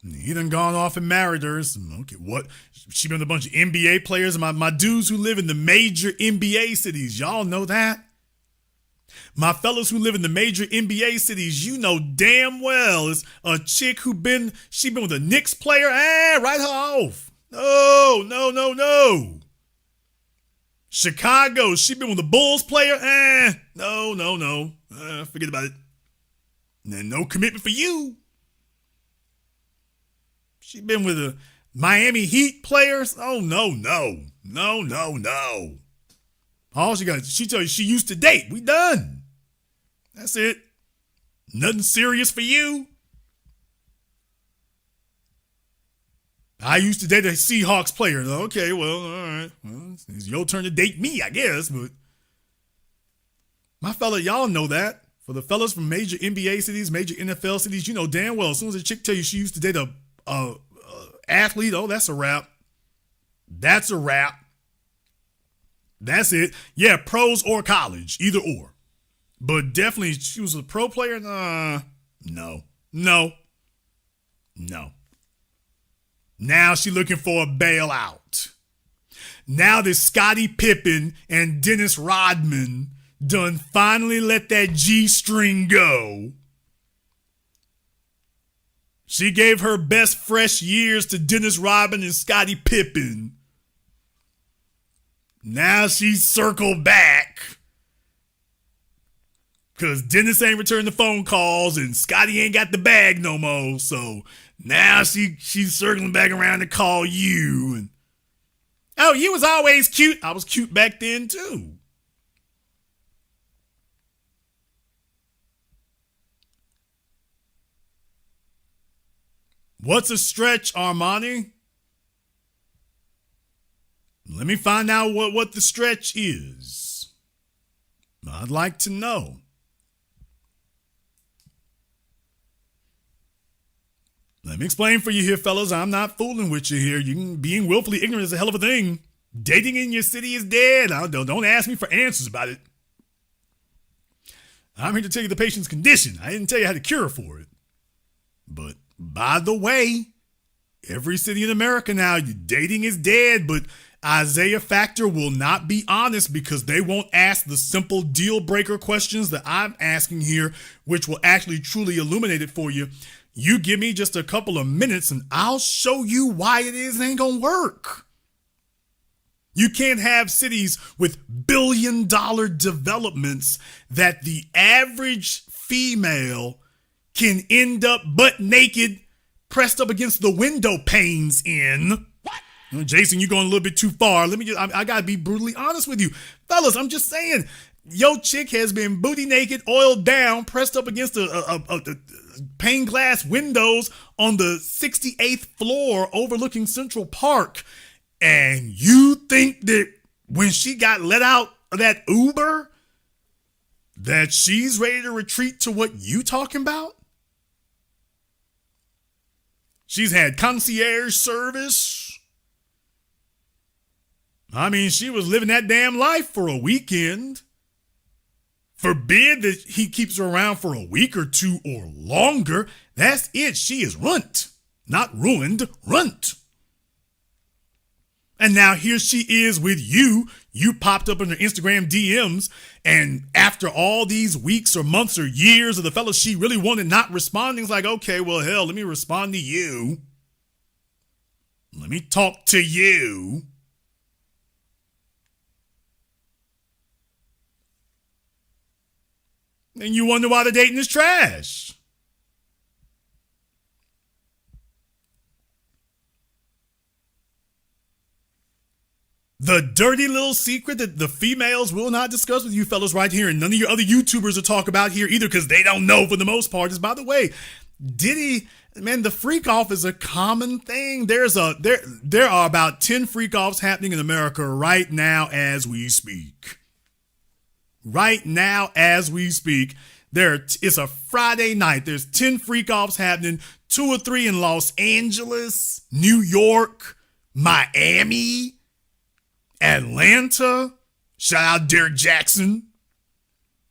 S1: He done gone off and married her. Okay, what? She been with a bunch of NBA players. My dudes who live in the major NBA cities. Y'all know that? My fellas who live in the major NBA cities, you know damn well it's a chick she been with a Knicks player. Write her off. No. Chicago, she been with a Bulls player. No. Forget about it. No commitment for you. She been with a Miami Heat players. Oh, no. All she tell you she used to date. We done. That's it. Nothing serious for you. I used to date a Seahawks player. Okay, well, all right. Well, it's your turn to date me, I guess. But my fella, y'all know that. For the fellas from major NBA cities, major NFL cities, you know damn well as soon as a chick tell you she used to date a athlete, oh, that's a wrap. That's a wrap. That's it. Yeah, pros or college, either or. But definitely, she was a pro player. No. Now she looking for a bailout. Now that Scottie Pippen and Dennis Rodman done finally let that G-string go. She gave her best fresh years to Dennis Rodman and Scottie Pippen. Now she's circled back. Because Dennis ain't returned the phone calls and Scottie ain't got the bag no more. So now she's circling back around to call you. And, oh, you was always cute. I was cute back then too. What's a stretch, Armani? Let me find out what the stretch is. I'd like to know. Let me explain for you here, fellas. I'm not fooling with you here. Being willfully ignorant is a hell of a thing. Dating in your city is dead. Don't ask me for answers about it. I'm here to tell you the patient's condition. I didn't tell you how to cure for it. But by the way, every city in America now, dating is dead, but Isaiah Factor will not be honest because they won't ask the simple deal breaker questions that I'm asking here, which will actually truly illuminate it for you. You give me just a couple of minutes and I'll show you why it ain't gonna work. You can't have cities with billion-dollar developments that the average female can end up butt naked pressed up against the window panes in. What? Jason, you're going a little bit too far. I got to be brutally honest with you. Fellas, I'm just saying, your chick has been booty naked, oiled down, pressed up against the pane glass windows on the 68th floor overlooking Central Park. And you think that when she got let out of that Uber, that she's ready to retreat to what you talking about? She's had concierge service. I mean, she was living that damn life for a weekend. Forbid that he keeps her around for a week or two or longer. That's it. She is runt. Not ruined, runt. And now here she is with you. You popped up in her Instagram DMs, and after all these weeks or months or years of the fellas she really wanted not responding, it's like, okay, well, hell, let me respond to you. Let me talk to you. And you wonder why the dating is trash. The dirty little secret that the females will not discuss with you fellas right here, and none of your other YouTubers will talk about here either, because they don't know for the most part, is, by the way, Diddy, man, the freak off is a common thing. There are about 10 freak offs happening in America right now as we speak. Right now as we speak. It's a Friday night. There's 10 freak offs happening, 2 or 3 in Los Angeles, New York, Miami, Atlanta. Shout out Derek Jackson.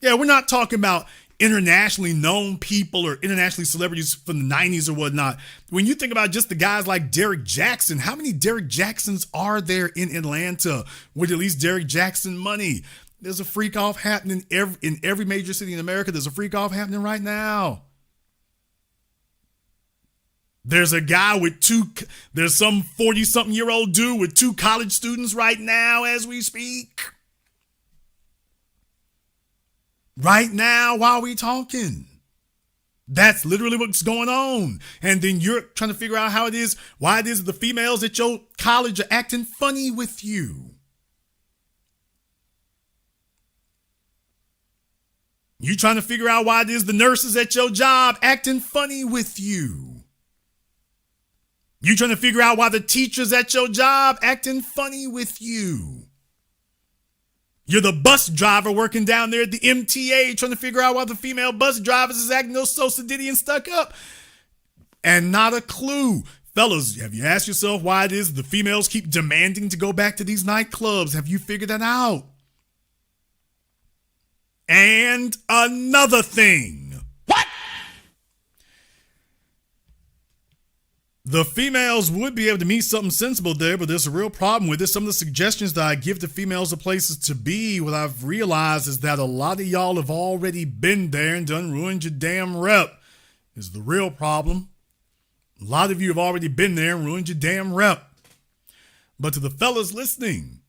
S1: Yeah, we're not talking about internationally known people or internationally celebrities from the 90s or whatnot. When you think about just the guys like Derek Jackson, how many Derek Jacksons are there in Atlanta with at least Derek Jackson money? There's a freak off happening in every major city in America. There's a freak off happening right now. There's a guy there's some 40-something-year-old dude with 2 college students right now as we speak. Right now while we talking. That's literally what's going on. And then you're trying to figure out why it is the females at your college are acting funny with you. You trying to figure out why it is the nurses at your job acting funny with you. You trying to figure out why the teachers at your job acting funny with you. You're the bus driver working down there at the MTA trying to figure out why the female bus drivers is acting so sedity and stuck up. And not a clue. Fellas, have you asked yourself why it is the females keep demanding to go back to these nightclubs? Have you figured that out? And another thing. What? The females would be able to meet something sensible there, but there's a real problem with it. Some of the suggestions that I give to females of places to be, what I've realized is that a lot of y'all have already been there and done ruined your damn rep. Is the real problem. A lot of you have already been there and ruined your damn rep. But to the fellas listening,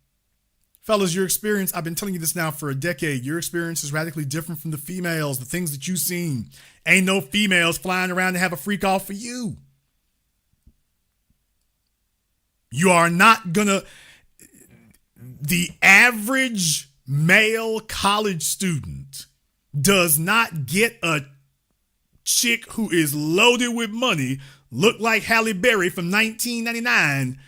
S1: fellas, your experience, I've been telling you this now for a decade. Your experience is radically different from the females, the things that you've seen. Ain't no females flying around to have a freak off for you. You are not gonna, the average male college student does not get a chick who is loaded with money, look like Halle Berry from 1999.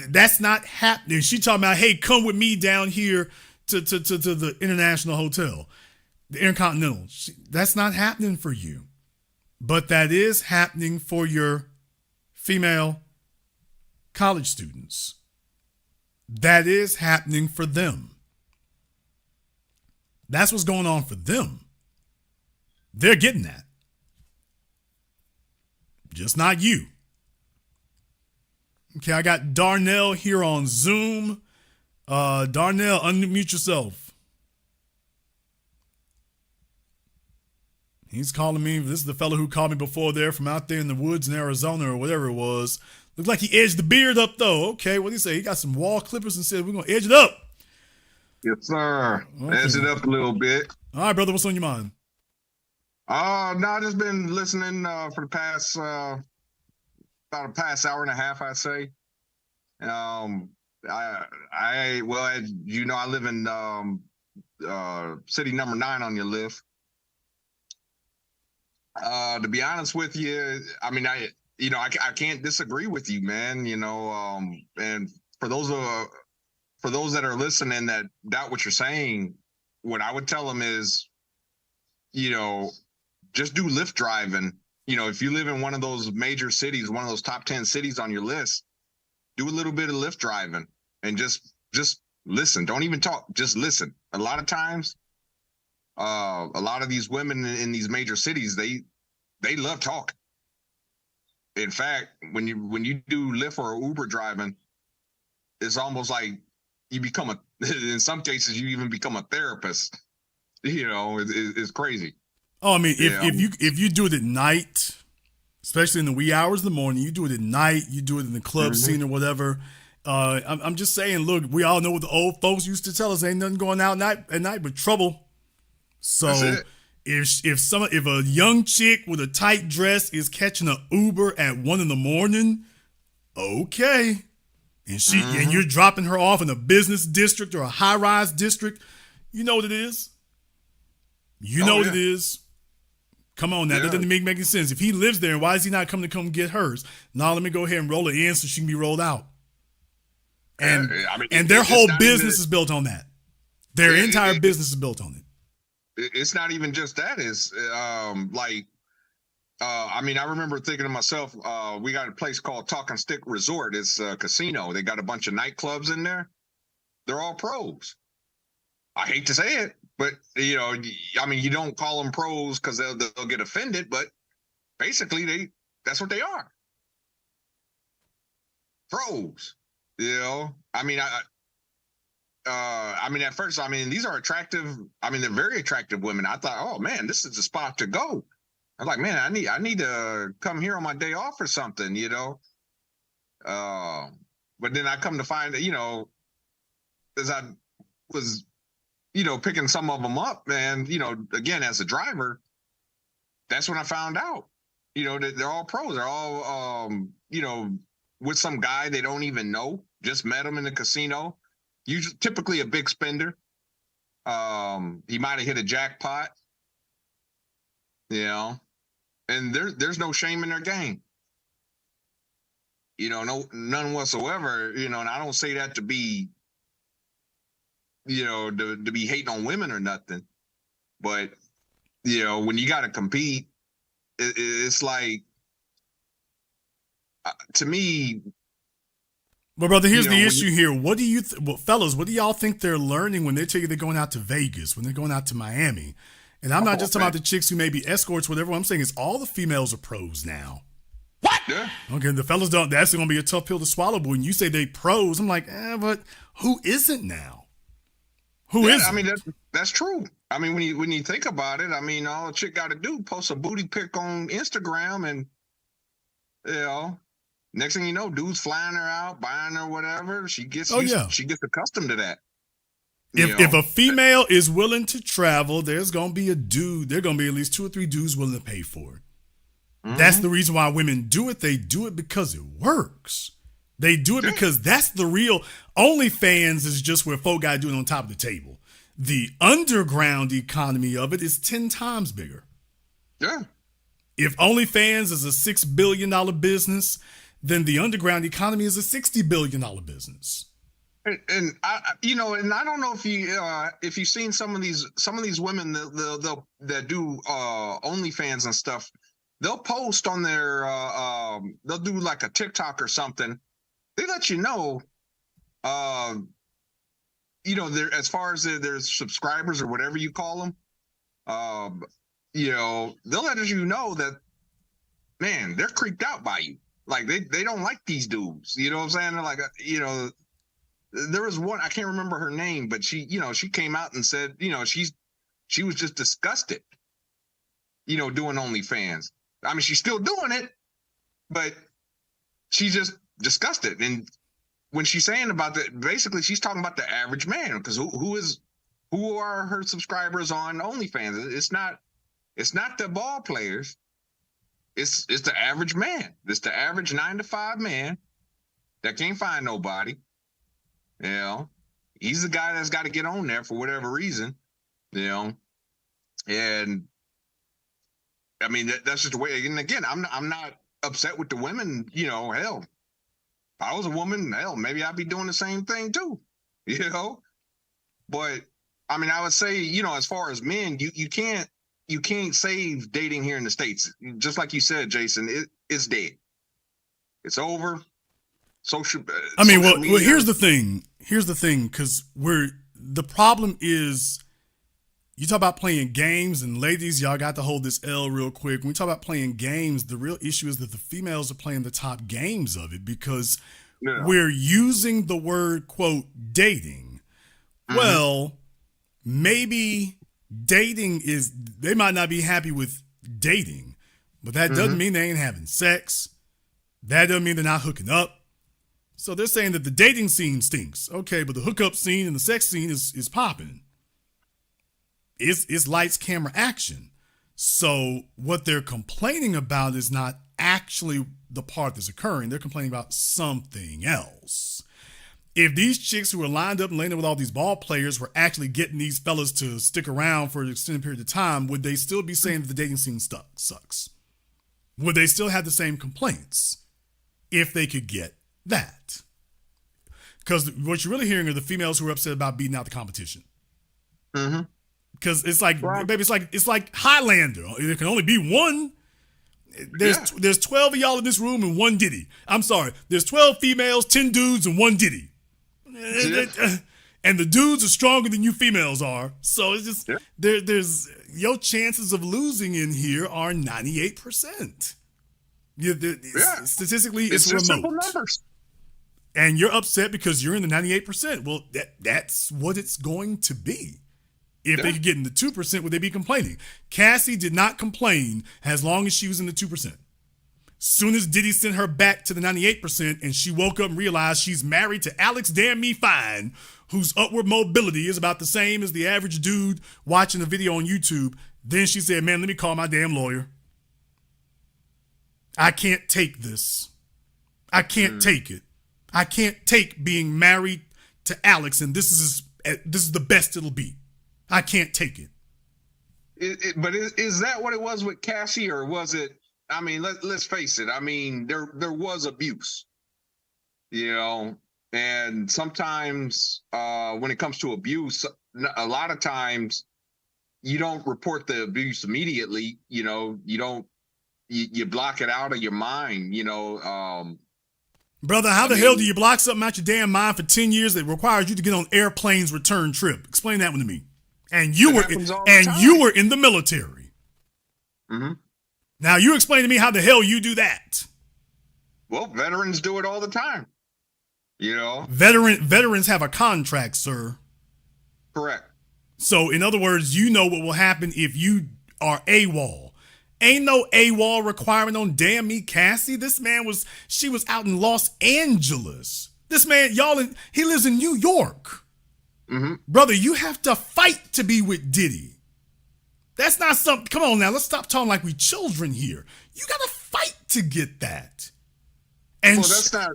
S1: That's not happening. She talking about, hey, come with me down here to the International Hotel, the Intercontinental. That's not happening for you. But that is happening for your female college students. That is happening for them. That's what's going on for them. They're getting that. Just not you. Okay, I got Darnell here on Zoom. Darnell, unmute yourself. He's calling me. This is the fellow who called me before there from out there in the woods in Arizona or whatever it was. Looks like he edged the beard up, though. Okay, what did he say? He got some wall clippers and said, we're going to edge it up.
S15: Yes, sir.
S1: Okay.
S15: Edge it up a little bit.
S1: All right, brother, what's on your mind?
S15: No, I just been listening for the past the past hour and a half, I'd say. Well, as you know, I live in city number 9 on your list. To be honest with you, I mean, I can't disagree with you, man. And for those that are listening that doubt what you're saying, what I would tell them is, just do Lyft driving. If you live in one of those major cities, one of those top 10 cities on your list, do a little bit of Lyft driving and just listen. Don't even talk. Just listen. A lot of times, a lot of these women in these major cities, they love talking. In fact, when you do Lyft or Uber driving, it's almost like you become in some cases, you even become a therapist. It's crazy.
S1: Oh, I mean, if you do it at night, especially in the wee hours of the morning, you do it at night, you do it in the club scene or whatever. I'm just saying, look, we all know what the old folks used to tell us: ain't nothing going out at night but trouble. So if a young chick with a tight dress is catching an Uber at 1 a.m, okay, and you're dropping her off in a business district or a high-rise district, you know what it is. What it is. Come on now, that doesn't make any sense. If he lives there, why is he not coming to come get hers? Now let me go ahead and roll her in so she can be rolled out. And their whole business is built on that. Their entire business is built on it.
S15: It's not even just that. It's I remember thinking to myself, we got a place called Talking Stick Resort. It's a casino. They got a bunch of nightclubs in there. They're all pros. I hate to say it, but you don't call them pros because they'll get offended, but basically that's what they are. Pros. At first, these are attractive. They're very attractive women. I thought, oh man, this is the spot to go. I'm like, man, I need to come here on my day off or something, But then I come to find that, as I was, picking some of them up, and, again, as a driver, that's when I found out, that they're all pros. They're all, with some guy they don't even know, just met him in the casino. Usually, typically a big spender. He might have hit a jackpot, and there's no shame in their game. None whatsoever, and I don't say that to be, to be hating on women or nothing. But, when you got to compete, it's like, to me.
S1: Well, brother, here's the issue here. What do you, fellas, what do y'all think they're learning when they tell you they're going out to Vegas, when they're going out to Miami? And I'm not just talking about the chicks who may be escorts, whatever. What I'm saying is all the females are pros now.
S15: What? Yeah.
S1: Okay, the fellas don't. That's going to be a tough pill to swallow. But when you say they pros, I'm like, but who isn't now? Who is?
S15: That's true. When you think about it, all a chick got to do post a booty pic on Instagram, and next thing you know, dude's flying her out, buying her whatever. She gets accustomed to that.
S1: If a female is willing to travel, there's going to be a dude. There are going to be at least 2 or 3 dudes willing to pay for it. Mm-hmm. That's the reason why women do it. They do it because it works. They do it because that's the real. OnlyFans is just where folk got to do it on top of the table. The underground economy of it is 10 times bigger.
S15: Yeah.
S1: If OnlyFans is a $6 billion business, then the underground economy is a $60 billion business.
S15: And I don't know if you've seen some of these women that do OnlyFans and stuff. They'll post on their they'll do like a TikTok or something. They let you know, as far as their subscribers or whatever you call them, they'll let you know that, man, they're creeped out by you. Like they don't like these dudes. You know what I'm saying? They're like, there was one, I can't remember her name, but she came out and said, she was just disgusted, doing OnlyFans. She's still doing it, but she's just disgusted. And when she's saying about that, basically she's talking about the average man, because who are her subscribers on OnlyFans? It's not the ball players. It's the average man. It's the average 9-to-5 man that can't find nobody. You know, he's the guy that's got to get on there for whatever reason. You know, and I mean that's just the way. And again, I'm not upset with the women. You know, hell, if I was a woman, hell, maybe I'd be doing the same thing too. You know, but I mean, I would say, you know, as far as men, you can't save dating here in the States. Just like you said, Jason, it's dead. It's over.
S1: I mean, well,
S15: media.
S1: here's the thing, because the problem is, you talk about playing games, and ladies, y'all got to hold this L real quick. When we talk about playing games, the real issue is that the females are playing the top games of it, because we're using the word, quote, dating. Mm-hmm. Well, maybe dating they might not be happy with dating, but that doesn't mean they ain't having sex. That doesn't mean they're not hooking up. So they're saying that the dating scene stinks. Okay, but the hookup scene and the sex scene is popping. It's lights, camera, action. So what they're complaining about is not actually the part that's occurring. They're complaining about something else. If these chicks who are lined up and laying up with all these ball players were actually getting these fellas to stick around for an extended period of time, would they still be saying that the dating scene sucks? Would they still have the same complaints if they could get that? Because what you're really hearing are the females who are upset about beating out the competition. Mm-hmm. Because it's like, baby, it's like Highlander. There can only be one. There's 12 of y'all in this room and one Diddy. I'm sorry. There's 12 females, 10 dudes, and one Diddy. And the dudes are stronger than you females are. So it's just there's your chances of losing in here are 98%. Statistically, it's remote. Simple numbers. And you're upset because you're in the 98%. Well, that's what it's going to be. If they could get in the 2%, would they be complaining? Cassie did not complain as long as she was in the 2%. Soon as Diddy sent her back to the 98% and she woke up and realized she's married to Alex Damn Me Fine, whose upward mobility is about the same as the average dude watching a video on YouTube, then she said, man, let me call my damn lawyer. I can't take this. I can't take it. I can't take being married to Alex, and this is the best it'll be. I can't take it.
S15: But is that what it was with Cassie, or was it? I mean, let's face it. I mean, there was abuse, you know, and sometimes when it comes to abuse, a lot of times you don't report the abuse immediately. You know, you block it out of your mind. You know.
S1: Brother, how the hell do you block something out your damn mind for 10 years that requires you to get on airplane's return trip? Explain that one to me. And you were in the military. Mm-hmm. Now you explain to me how the hell you do that.
S15: Well, veterans do it all the time. You know,
S1: veterans have a contract, sir.
S15: Correct.
S1: So, in other words, you know what will happen if you are AWOL. Ain't no AWOL requirement on Damn Me Cassie. She was out in Los Angeles. This man, he lives in New York. Mm-hmm. Brother, you have to fight to be with Diddy. That's not something. Come on now, let's stop talking like we children here. You got to fight to get that. And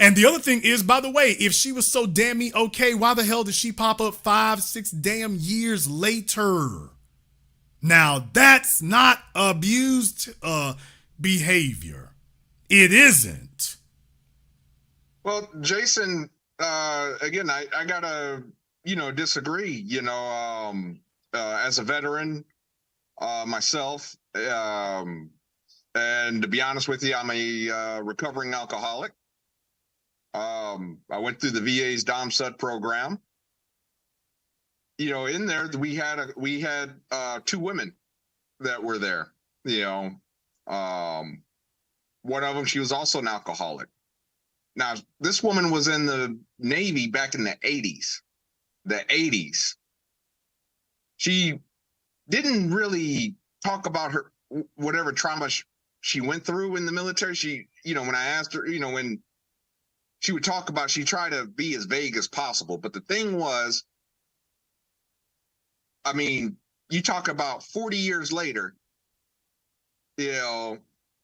S1: and the other thing is, by the way, if she was so damn me okay, why the hell did she pop up 5-6 damn years later? Now that's not abused behavior. It isn't.
S15: Well, Jason, again, I gotta disagree. As a veteran myself, and to be honest with you, I'm a recovering alcoholic. I went through the VA's Dom Sud program. In there we had two women that were there. One of them, she was also an alcoholic. Now, this woman was in the Navy back in the 80s. She didn't really talk about her whatever trauma she went through in the military. She, when I asked her, when she would talk about, she tried to be as vague as possible. But the thing was, I mean, you talk about 40 years later, the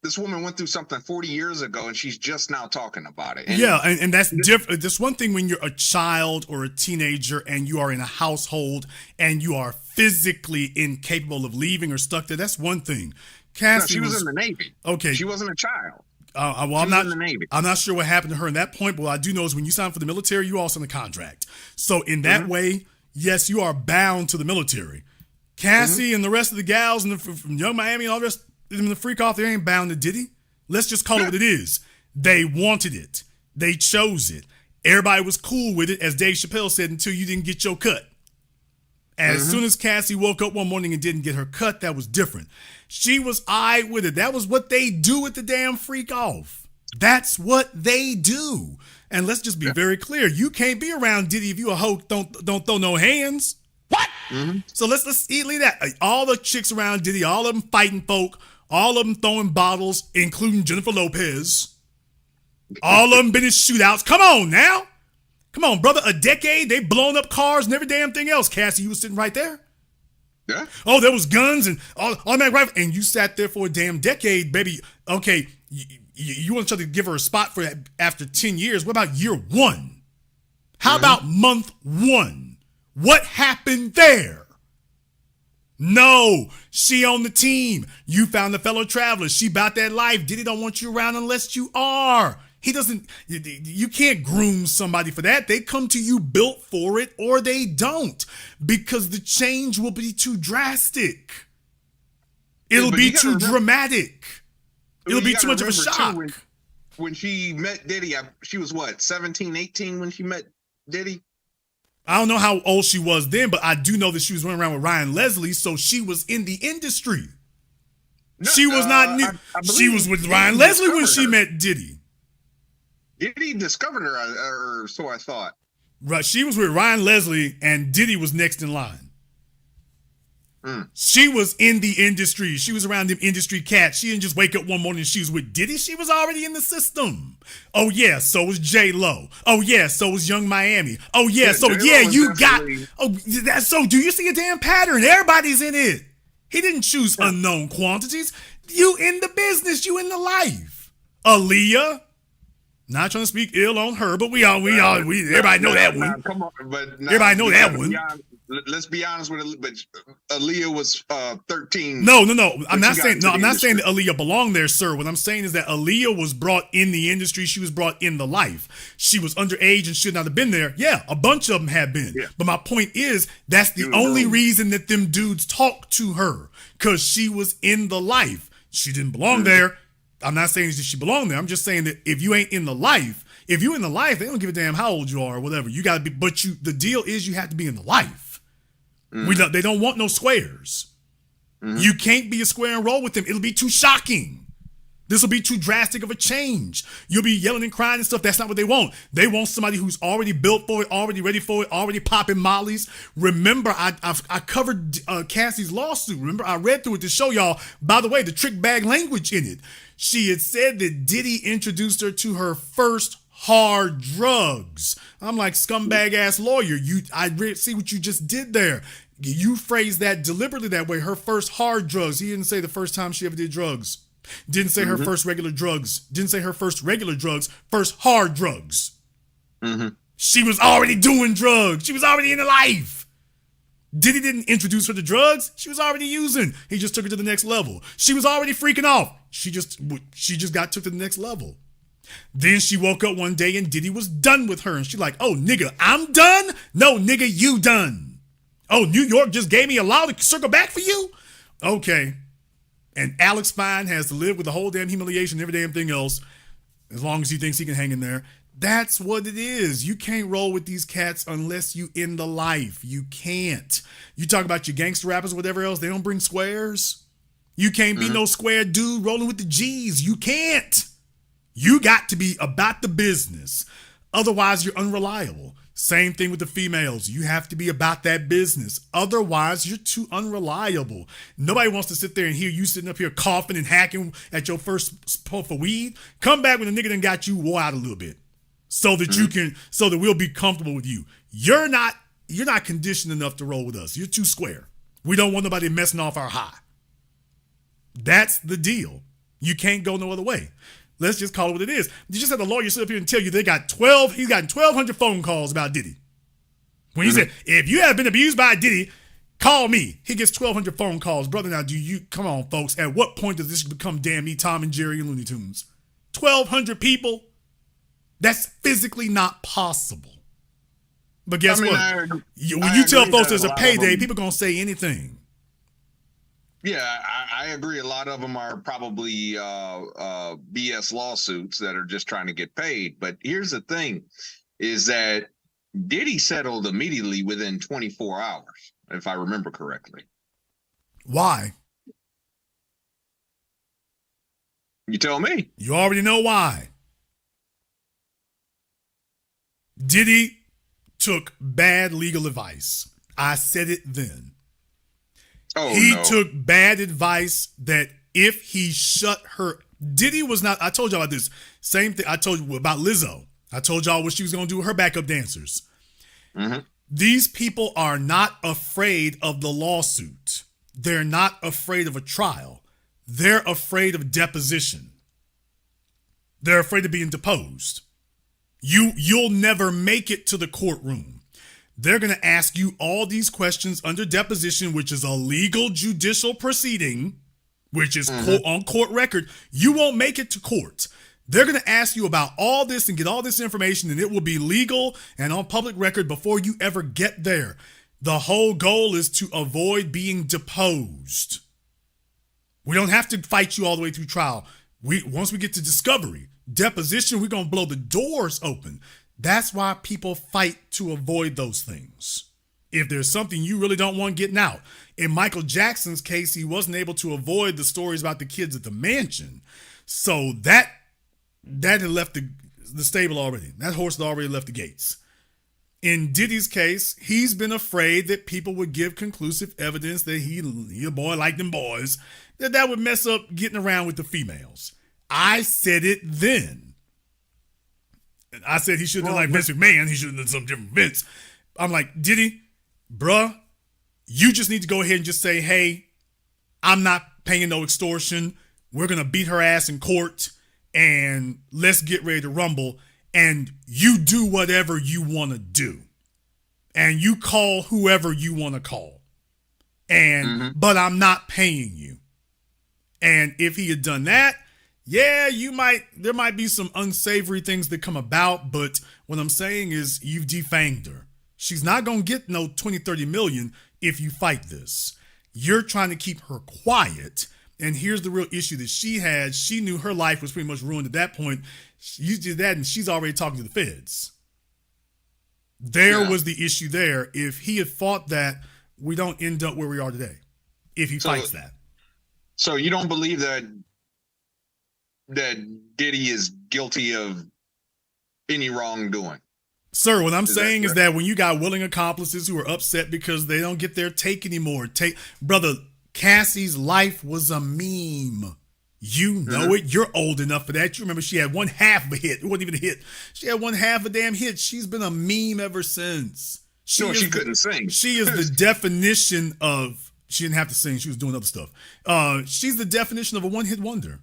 S15: This woman went through something 40 years ago, and she's just now talking about it.
S1: Yeah, and that's different. That's one thing when you're a child or a teenager and you are in a household and you are physically incapable of leaving or stuck there. That's one thing. Cassie
S15: she was in the Navy.
S1: Okay.
S15: She wasn't a child.
S1: Well, I'm not sure what happened to her in that point, but what I do know is when you sign for the military, you also sign a contract. So in that way, yes, you are bound to the military. Cassie and the rest of the gals from Young Miami and all the rest, the freak off, they ain't bound to Diddy. Let's just call it what it is. They wanted it. They chose it. Everybody was cool with it, as Dave Chappelle said, until you didn't get your cut. As soon as Cassie woke up one morning and didn't get her cut, that was different. She was eyed with it. That was what they do with the damn freak off. That's what they do. And let's just be very clear. You can't be around Diddy if you a hoe. Don't throw no hands. What? So let's leave that. All the chicks around Diddy, all of them fighting folk, all of them throwing bottles, including Jennifer Lopez. All of them been in shootouts. Come on now. Come on, brother. A decade, they blown up cars and every damn thing else. Cassie, you was sitting right there.
S15: Yeah.
S1: Oh, there was guns and automatic rifle, and you sat there for a damn decade, baby. Okay, you want to try to give her a spot for that after 10 years. What about year one? How about month one? What happened there? No, she on the team. You found a fellow traveler. She about that life. Diddy don't want you around unless you are. He doesn't, you can't groom somebody for that. They come to you built for it or they don't, because the change will be too drastic. It'll be too dramatic. It'll be too much of a shock.
S15: When she met Diddy, she was what, 17, 18 when she met Diddy?
S1: I don't know how old she was then, but I do know that she was running around with Ryan Leslie, so she was in the industry. No, she was not new. She was with Ryan Leslie when she met Diddy.
S15: Diddy discovered her, or so I thought.
S1: Right, she was with Ryan Leslie, and Diddy was next in line. She was in the industry. She was around them industry cats. She didn't just wake up one morning and she was with Diddy. She was already in the system. Oh, yeah, so was J-Lo. Oh, yeah, so was Young Miami. Oh, yeah, so, yeah, you got... Oh, so do you see a damn pattern? Everybody's in it. He didn't choose unknown quantities. You in the business. You in the life. Aaliyah. Not trying to speak ill on her, but everybody know that one.
S15: Come on, but
S1: everybody know that one.
S15: Let's be honest with it. But Aaliyah was 13.
S1: No. I'm not saying that Aaliyah belonged there, sir. What I'm saying is that Aaliyah was brought in the industry. She was brought in the life. She was underage and should not have been there. Yeah, a bunch of them have been. Yeah. But my point is, that's the only reason that them dudes talked to her, because she was in the life. She didn't belong there. I'm not saying that she belonged there. I'm just saying that if you ain't in the life, if you're in the life, they don't give a damn how old you are or whatever. You got to be, but the deal is you have to be in the life. They don't want no squares. You can't be a square and roll with them. It'll be too shocking. This will be too drastic of a change. You'll be yelling and crying and stuff. That's not what they want. They want somebody who's already built for it, already ready for it, already popping mollies. Remember, I covered Cassie's lawsuit. Remember, I read through it to show y'all, by the way, the trick bag language in it. She had said that Diddy introduced her to her first hard drugs. I'm like, scumbag ass lawyer. See what you just did there. You phrased that deliberately that way. Her first hard drugs. He didn't say the first time she ever did drugs. Didn't say her first regular drugs. Didn't say her first regular drugs. First hard drugs. She was already doing drugs. She was already in the life. Diddy didn't introduce her to drugs. She was already using. He just took her to the next level. She was already freaking off. She just got took to the next level. Then she woke up one day and Diddy was done with her. And she's like, oh, nigga, I'm done? No, nigga, you done. Oh, New York just gave me a law to circle back for you? Okay. And Alex Fine has to live with the whole damn humiliation and every damn thing else, as long as he thinks he can hang in there. That's what it is. You can't roll with these cats unless you in the life. You can't. You talk about your gangster rappers or whatever else, they don't bring squares. You can't be no square dude rolling with the G's. You can't. You got to be about the business. Otherwise, you're unreliable. Same thing with the females. You have to be about that business. Otherwise, you're too unreliable. Nobody wants to sit there and hear you sitting up here coughing and hacking at your first puff of weed. Come back when the nigga done got you wore out a little bit, so that so that we'll be comfortable with you. You're not conditioned enough to roll with us. You're too square. We don't want nobody messing off our high. That's the deal. You can't go no other way. Let's just call it what it is. You just had a lawyer sit up here and tell you he's gotten 1,200 phone calls about Diddy. When he said, if you have been abused by Diddy, call me. He gets 1,200 phone calls. Brother, now come on, folks. At what point does this become damn me, Tom and Jerry and Looney Tunes? 1,200 people? That's physically not possible. But guess what? When you tell folks there's a payday, people going to say anything.
S15: Yeah, I agree. A lot of them are probably BS lawsuits that are just trying to get paid. But here's the thing, is that Diddy settled immediately within 24 hours, if I remember correctly.
S1: Why?
S15: You tell me.
S1: You already know why. Diddy took bad legal advice. I said it then. He took bad advice that if he shut her... Diddy was not... I told y'all about this. Same thing I told you about Lizzo. I told y'all what she was going to do with her backup dancers. These people are not afraid of the lawsuit. They're not afraid of a trial. They're afraid of deposition. They're afraid of being deposed. You'll never make it to the courtroom. They're going to ask you all these questions under deposition, which is a legal judicial proceeding, which is on court record. You won't make it to court. They're going to ask you about all this and get all this information, and it will be legal and on public record before you ever get there. The whole goal is to avoid being deposed. We don't have to fight you all the way through trial. Once we get to discovery, deposition, we're going to blow the doors open. That's why people fight to avoid those things. If there's something you really don't want getting out. In Michael Jackson's case, he wasn't able to avoid the stories about the kids at the mansion. So that had left the stable already. That horse had already left the gates. In Diddy's case, he's been afraid that people would give conclusive evidence that he a boy like them boys, that would mess up getting around with the females. I said it then. I said he should have done like Vince McMahon. He should have done something different from Vince. I'm like, Diddy, bruh, you just need to go ahead and just say, hey, I'm not paying no extortion. We're going to beat her ass in court and let's get ready to rumble. And you do whatever you want to do. And you call whoever you want to call. But I'm not paying you. And if he had done that, yeah, there might be some unsavory things that come about, but what I'm saying is you've defanged her. She's not going to get no 20, 30 million if you fight this. You're trying to keep her quiet. And here's the real issue that she had. She knew her life was pretty much ruined at that point. You did that and she's already talking to the feds. There was the issue there. If he had fought that, we don't end up where we are today. If he fights that.
S15: So you don't believe that Diddy is guilty of any wrongdoing?
S1: Sir, what I'm saying is that when you got willing accomplices who are upset because they don't get their take anymore. Brother, Cassie's life was a meme. You know it. You're old enough for that. You remember she had one half of a hit. It wasn't even a hit. She had one half a damn hit. She's been a meme ever since.
S15: She couldn't sing.
S1: She is the definition of, she didn't have to sing. She was doing other stuff. She's the definition of a one-hit wonder.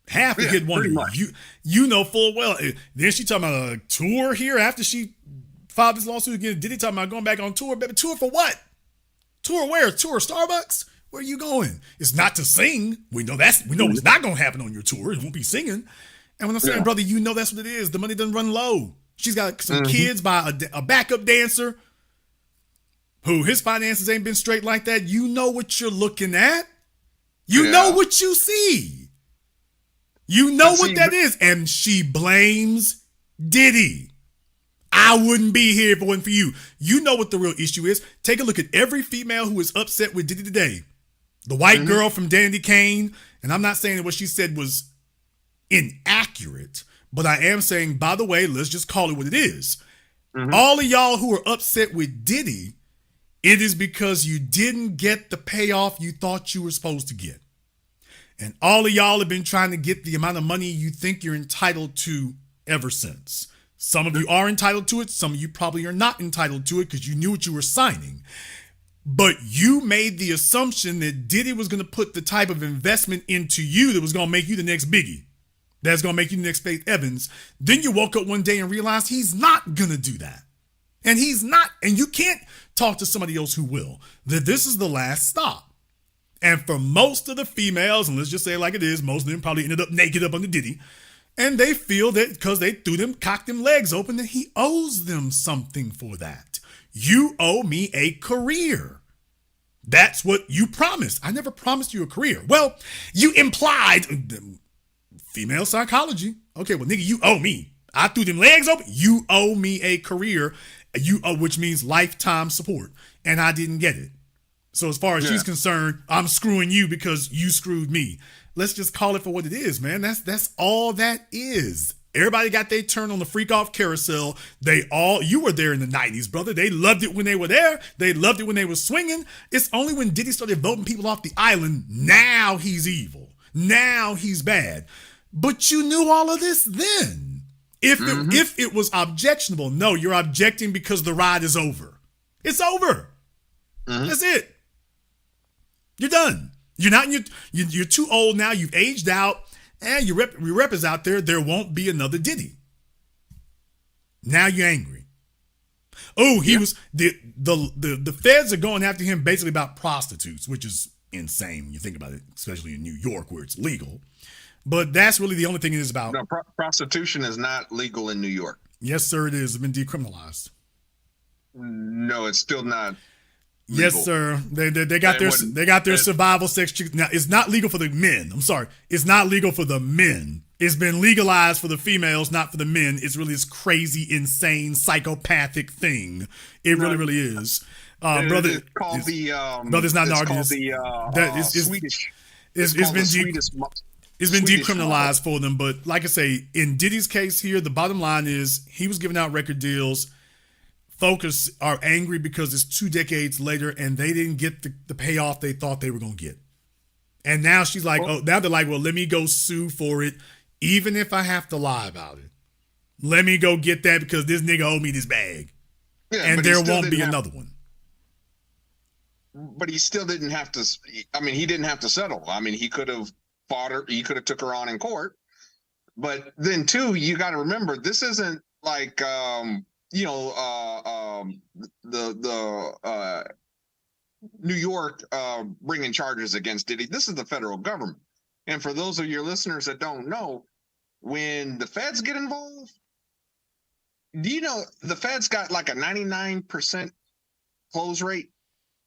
S1: Half a hit wonder. You know full well. Then she talking about a tour here after she filed this lawsuit again. Diddy talking about going back on tour. Baby, tour for what? Tour where? Tour Starbucks? Where are you going? It's not to sing. We know it's not going to happen on your tour. It won't be singing. And when I'm saying, brother, you know that's what it is. The money doesn't run low. She's got some kids by a backup dancer who his finances ain't been straight like that. You know what you're looking at. You know what you see. You know what that is. And she blames Diddy. I wouldn't be here if it wasn't for you. You know what the real issue is. Take a look at every female who is upset with Diddy today. The white girl from Dandy Kane. And I'm not saying that what she said was inaccurate, but I am saying, by the way, let's just call it what it is. All of y'all who are upset with Diddy, it is because you didn't get the payoff you thought you were supposed to get. And all of y'all have been trying to get the amount of money you think you're entitled to ever since. Some of you are entitled to it. Some of you probably are not entitled to it because you knew what you were signing. But you made the assumption that Diddy was going to put the type of investment into you that was going to make you the next Biggie. That's going to make you the next Faith Evans. Then you woke up one day and realized he's not going to do that. And he's not. And you can't talk to somebody else who will. That this is the last stop. And for most of the females, and let's just say it like it is, most of them probably ended up naked up under Diddy. And they feel that because they cocked them legs open, that he owes them something for that. You owe me a career. That's what you promised. I never promised you a career. Well, you implied, female psychology. Okay, well, nigga, you owe me. I threw them legs open. You owe me a career, which means lifetime support. And I didn't get it. So as far as she's concerned, I'm screwing you because you screwed me. Let's just call it for what it is, man. That's all that is. Everybody got their turn on the freak off carousel. You were there in the 90s, brother. They loved it when they were there. They loved it when they were swinging. It's only when Diddy started voting people off the island, now he's evil. Now he's bad. But you knew all of this then. If it was objectionable, no, you're objecting because the ride is over. It's over. That's it. You're done. You're too old now. You've aged out. And your rep is out there. There won't be another Diddy. Now you're angry. Oh, was the feds are going after him basically about prostitutes, which is insane when you think about it, especially in New York where it's legal. But that's really the only thing it is about.
S15: No, prostitution is not legal in New York.
S1: Yes, sir, it is. It's been decriminalized.
S15: No, it's still not.
S1: Yes, sir. They got their survival sex. Now, it's not legal for the men. I'm sorry. It's not legal for the men. It's been legalized for the females, not for the men. It's really this crazy, insane, psychopathic thing. It really is. Brother,
S15: it's called
S1: brother's not an argument.
S15: Swedish.
S1: It's been decriminalized for them. But like I say, in Diddy's case here, the bottom line is he was giving out record deals. Folks are angry because it's 2 decades later and they didn't get the payoff they thought they were going to get. And now she's like, now they're like, well, let me go sue for it, even if I have to lie about it. Let me go get that because this nigga owed me this bag. Yeah, and there won't be another one.
S15: But he still didn't have to. I mean, he didn't have to settle. I mean, he could have fought her. He could have took her on in court. But then, too, you got to remember, this isn't like, the New York bringing charges against Diddy. This is the federal government. And for those of your listeners that don't know, when the feds get involved, do you know the feds got like a 99% close rate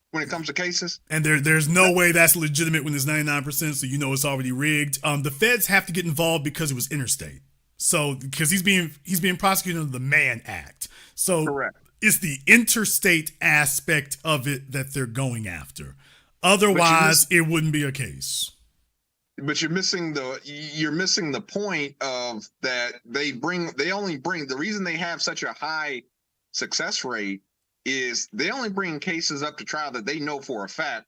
S15: when it comes to cases? And
S1: there's no way that's legitimate when it's 99%, so you know it's already rigged. The feds have to get involved because it was interstate. So because he's being prosecuted under the Mann Act. So correct. It's the interstate aspect of it that they're going after. Otherwise, it wouldn't be a case.
S15: But you're missing the point of that the reason they have such a high success rate is they only bring cases up to trial that they know for a fact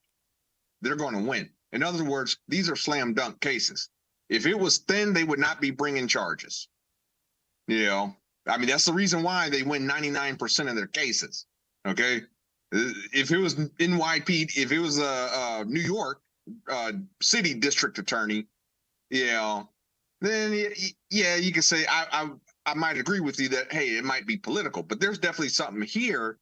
S15: they're going to win. In other words, these are slam dunk cases. If it was thin, they would not be bringing charges. You know, I mean, that's the reason why they win 99% of their cases. Okay. If it was NYPD, if it was a New York city district attorney, then you could say, I might agree with you that, hey, it might be political, but there's definitely something here.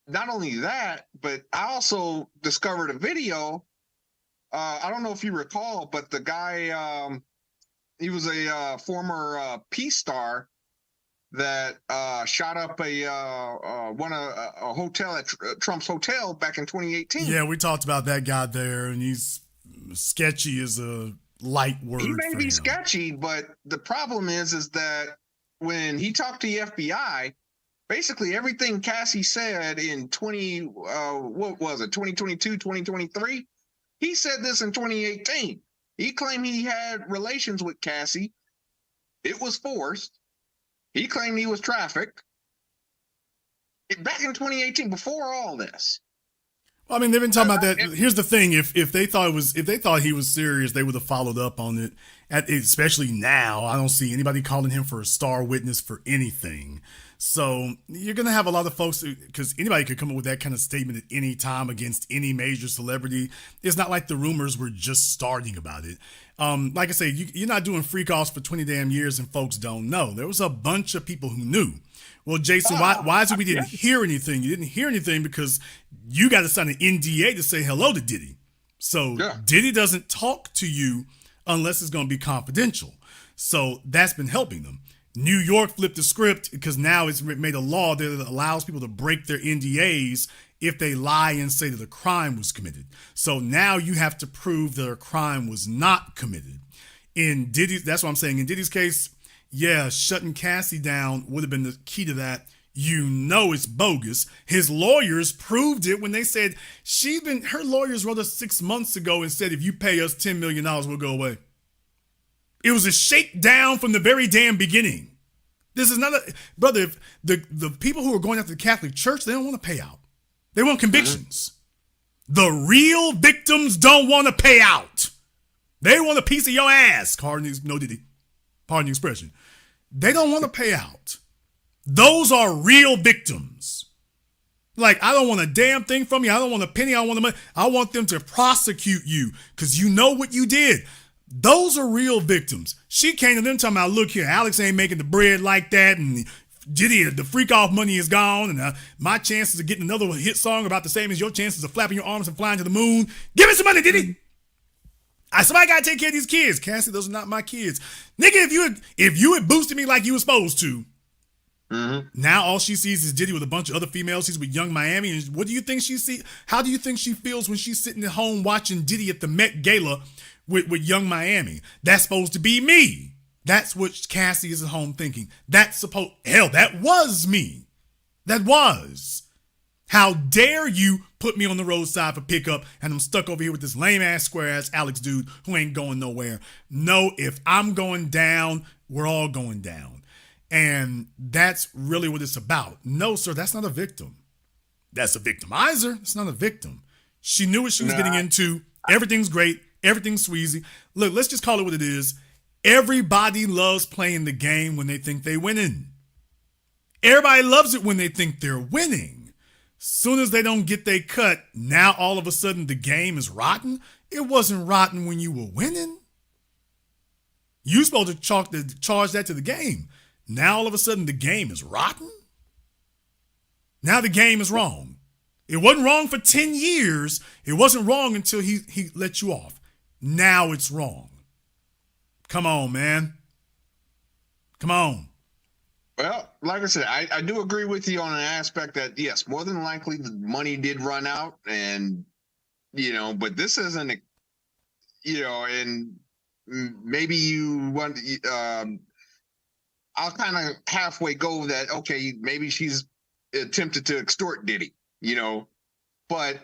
S15: Not only that, but I also discovered a video. I don't know if you recall, but the guy, he was a former Peace star that shot up a hotel at Trump's hotel back in 2018.
S1: Yeah, we talked about that guy there, and he's sketchy is a light word.
S15: He may be sketchy, but the problem is that when he talked to the FBI, basically everything Cassie said in 2022, 2023. He said this in 2018. He claimed he had relations with Cassie. It was forced. He claimed he was trafficked. Back in 2018, before all this.
S1: Well, I mean, they've been talking about that. Here's the thing: if they thought he was serious, they would have followed up on it. Especially now, I don't see anybody calling him for a star witness for anything. So you're going to have a lot of folks, because anybody could come up with that kind of statement at any time against any major celebrity. It's not like the rumors were just starting about it. Like I say, you're not doing freak offs for 20 damn years and folks don't know. There was a bunch of people who knew. Well, Jason, why is it we didn't hear anything? You didn't hear anything because you got to sign an NDA to say hello to Diddy. So Diddy doesn't talk to you unless it's going to be confidential. So that's been helping them. New York flipped the script because now it's made a law that allows people to break their NDAs if they lie and say that a crime was committed. So now you have to prove that a crime was not committed. In Diddy's, that's what I'm saying. In Diddy's case, yeah, shutting Cassie down would have been the key to that. You know it's bogus. His lawyers proved it when they said her lawyers wrote us 6 months ago and said, if you pay us $10 million, we'll go away. It was a shakedown from the very damn beginning. This is not brother, if the people who are going after the Catholic Church, they don't want to pay out. They want convictions. The real victims don't want to pay out. They want a piece of your ass. Pardon the expression. They don't want to pay out. Those are real victims. Like, I don't want a damn thing from you. I don't want a penny. I don't want the money. I want them to prosecute you because you know what you did. Those are real victims. She came to them talking about, look here, Alex ain't making the bread like that, and Diddy, the freak off money is gone, and my chances of getting another hit song about the same as your chances of flapping your arms and flying to the moon. Give me some money, Diddy. Somebody gotta take care of these kids. Cassie, those are not my kids. Nigga, if you had boosted me like you were supposed to, now all she sees is Diddy with a bunch of other females. She's with Young Miami. And what do you think she sees? How do you think she feels when she's sitting at home watching Diddy at the Met Gala with Young Miami? That's supposed to be me. That's what Cassie is at home thinking. That was me. That was. How dare you put me on the roadside for pickup and I'm stuck over here with this lame ass square ass Alex dude who ain't going nowhere. No, if I'm going down, we're all going down. And that's really what it's about. No, sir, that's not a victim. That's a victimizer. It's not a victim. She knew what she was getting into. Everything's great. Everything's sweezy. Look, let's just call it what it is. Everybody loves playing the game when they think they're winning. Everybody loves it when they think they're winning. Soon as they don't get their cut, now all of a sudden the game is rotten. It wasn't rotten when you were winning. You're supposed to charge that to the game. Now all of a sudden the game is rotten. Now the game is wrong. It wasn't wrong for 10 years. It wasn't wrong until he let you off. Now it's wrong. Come on, man. Come on.
S15: Well, like I said, I do agree with you on an aspect that, yes, more than likely the money did run out and, but this isn't, and maybe you want, I'll kind of halfway go that, okay, maybe she's attempted to extort Diddy, but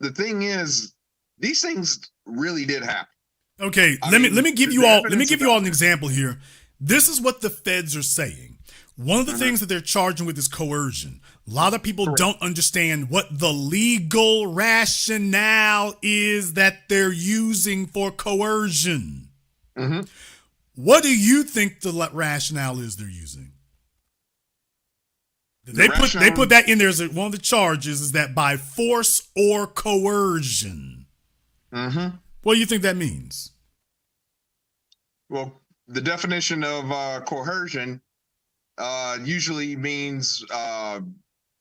S15: the thing is, these things really did happen.
S1: Okay, let me give you all an example here. This is what the feds are saying. One of the things that they're charging with is coercion. A lot of people don't understand what the legal rationale is that they're using for coercion. What do you think the rationale is they're using? They put that in there as one of the charges is that by force or coercion. What do you think that means?
S15: Well, the definition of coercion usually means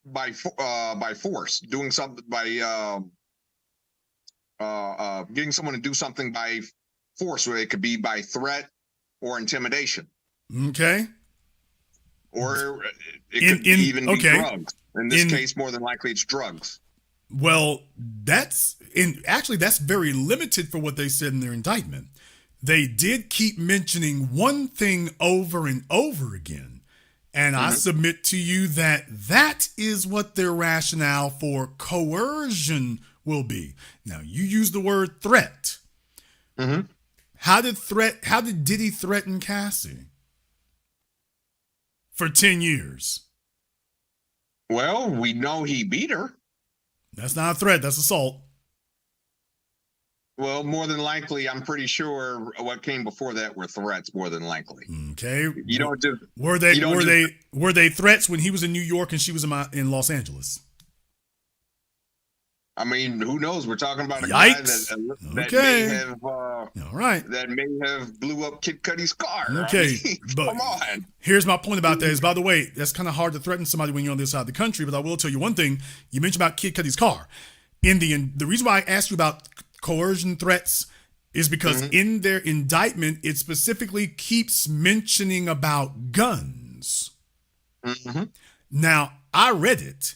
S15: by force, doing something by getting someone to do something by force, where it could be by threat or intimidation.
S1: Okay.
S15: Or it could even be drugs. In this case, more than likely, it's drugs.
S1: Well, that's very limited for what they said in their indictment. They did keep mentioning one thing over and over again. And I submit to you that is what their rationale for coercion will be. Now, you use the word threat. How did Diddy threaten Cassie for 10 years?
S15: Well, we know he beat her.
S1: That's not a threat. That's assault.
S15: Well, more than likely, I'm pretty sure what came before that were threats. More than likely.
S1: Okay.
S15: You don't just
S1: were they threats when he was in New York and she was in Los Angeles?
S15: I mean, who knows? We're talking about a
S1: Yikes.
S15: guy that
S1: Okay.
S15: may have
S1: All right.
S15: that may have blew up Kid Cudi's car.
S1: Okay,
S15: I mean,
S1: but
S15: come on.
S1: Here's my point about that is, by the way, that's kind of hard to threaten somebody when you're on this side of the country. But I will tell you one thing: you mentioned about Kid Cudi's car. The reason why I asked you about coercion threats is because in their indictment, it specifically keeps mentioning about guns. Now, I read it.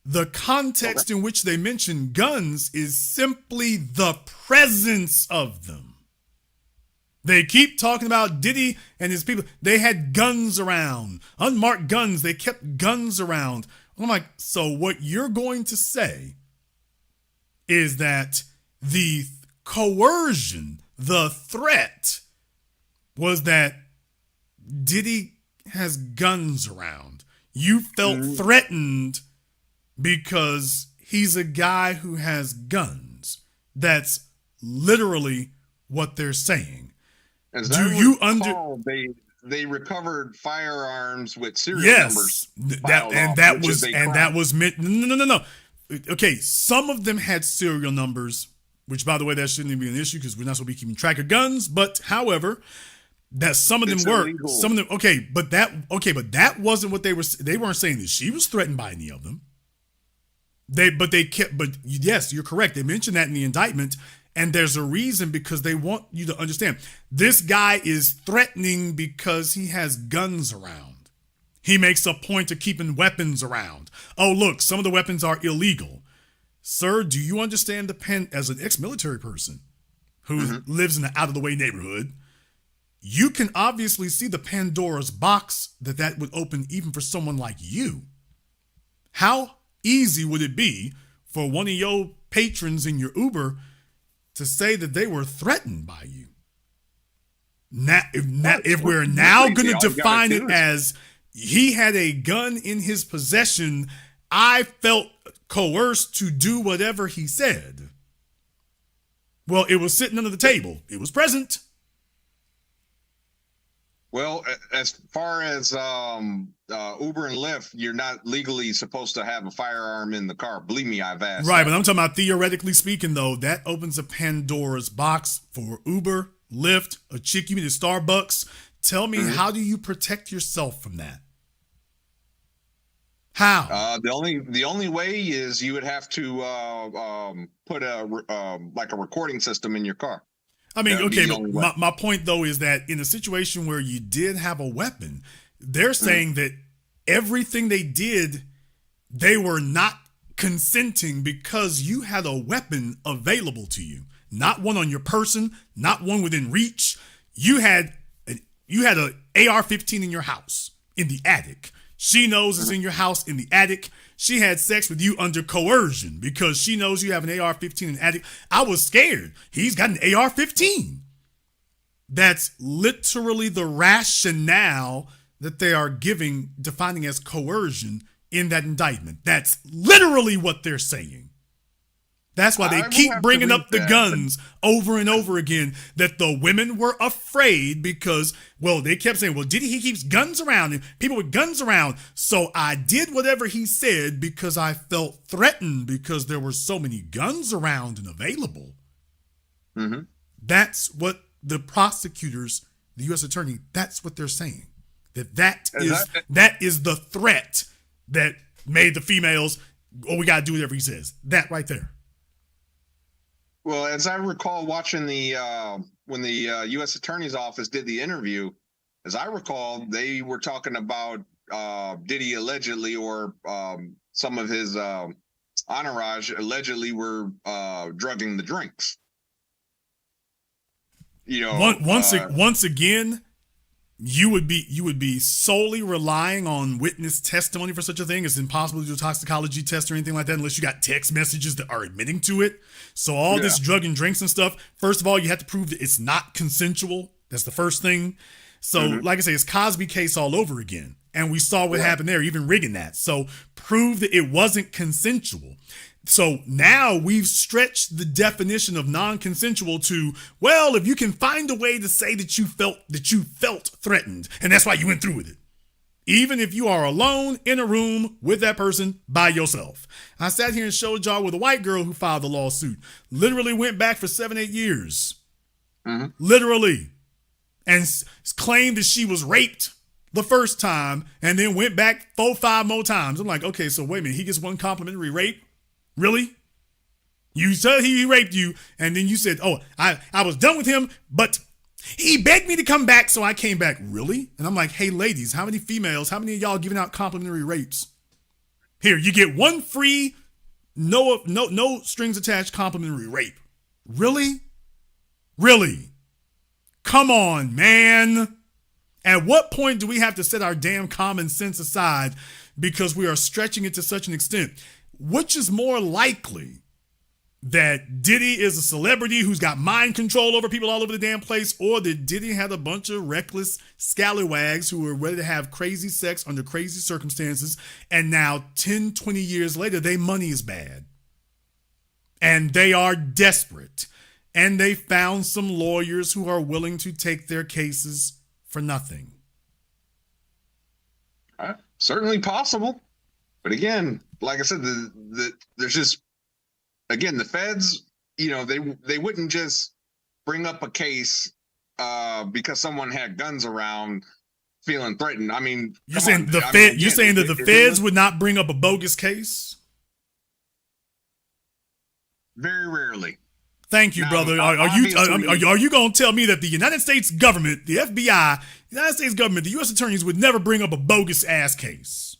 S1: The context in which they mention guns is simply the presence of them. They keep talking about Diddy and his people. They had guns around, unmarked guns. They kept guns around. I'm like, so what you're going to say is that the coercion, the threat, was that Diddy has guns around. You felt threatened because he's a guy who has guns. That's literally what they're saying.
S15: As
S1: Do
S15: I
S1: you
S15: recall, they recovered firearms with serial
S1: Yes,
S15: numbers.
S1: that was meant. No. Okay, some of them had serial numbers, which, by the way, that shouldn't even be an issue because we're not supposed to be keeping track of guns. But however, that some of them were illegal. Some of them but that wasn't what they were. They weren't saying that she was threatened by any of them. But yes, you're correct. They mentioned that in the indictment, and there's a reason because they want you to understand this guy is threatening because he has guns around. He makes a point of keeping weapons around. Oh, look, some of the weapons are illegal. Sir, do you understand as an ex-military person who lives in an out-of-the-way neighborhood, you can obviously see the Pandora's box that would open even for someone like you. How easy would it be for one of your patrons in your Uber to say that they were threatened by you? If we're now going to define it as he had a gun in his possession, I felt coerced to do whatever he said. Well, it was sitting under the table. It was present.
S15: Well, as far as Uber and Lyft, you're not legally supposed to have a firearm in the car. Believe me, I've asked.
S1: Right, but I'm talking about theoretically speaking, though, that opens a Pandora's box for Uber, Lyft, a chick you meet at Starbucks. Tell me, how do you protect yourself from that? How?
S15: The only way is you would have to put a recording system in your car.
S1: I mean, okay, but my point, though, is that in a situation where you did have a weapon, they're saying that everything they did, they were not consenting because you had a weapon available to you. Not one on your person, not one within reach. You had an AR-15 in your house, in the attic. She knows it's in your house in the attic. She had sex with you under coercion because she knows you have an AR-15 in the attic. I was scared. He's got an AR-15. That's literally the rationale that they are defining as coercion in that indictment. That's literally what they're saying. That's why they keep bringing up the guns over and over again, that the women were afraid because, well, they kept saying, well, he keeps guns around and people with guns around. So I did whatever he said because I felt threatened because there were so many guns around and available. That's what the prosecutors, the U.S. attorney, that's what they're saying. That is the threat that made the females, oh, we got to do whatever he says. That right there.
S15: Well, as I recall watching when the U.S. Attorney's Office did the interview, as I recall, they were talking about Diddy allegedly or some of his entourage allegedly were drugging the drinks. You know,
S1: once again, you would be solely relying on witness testimony for such a thing. It's impossible to do a toxicology test or anything like that unless you got text messages that are admitting to it. So all this drug and drinks and stuff, first of all, you have to prove that it's not consensual. That's the first thing. So, like I say, it's Cosby case all over again. And we saw what happened there, even rigging that. So, prove that it wasn't consensual. So now we've stretched the definition of non-consensual to, well, if you can find a way to say that you felt threatened, and that's why you went through with it. Even if you are alone in a room with that person by yourself. I sat here and showed y'all with a white girl who filed the lawsuit. Literally went back for 7-8 years. Literally. And claimed that she was raped the first time and then went back 4-5 more times. I'm like, okay, so wait a minute. He gets one complimentary rape? Really? You said he raped you and then you said, oh, I was done with him, but he begged me to come back, so I came back. Really? And I'm like, hey, ladies, how many of y'all giving out complimentary rapes? Here, you get one free, no strings attached complimentary rape. Really? Really? Come on, man. At what point do we have to set our damn common sense aside because we are stretching it to such an extent? Which is more likely, that Diddy is a celebrity who's got mind control over people all over the damn place, or that Diddy had a bunch of reckless scallywags who were ready to have crazy sex under crazy circumstances, and now 10, 20 years later, their money is bad. And they are desperate. And they found some lawyers who are willing to take their cases for nothing.
S15: Certainly possible. But again, like I said, there's just, again, the feds, they wouldn't just bring up a case because someone had guns around feeling threatened. I mean,
S1: you're saying the feds would not bring up a bogus case?
S15: Very rarely.
S1: Thank you, now, brother. Are you going to tell me that the United States government, the FBI, the United States government, the U.S. attorneys would never bring up a bogus ass case?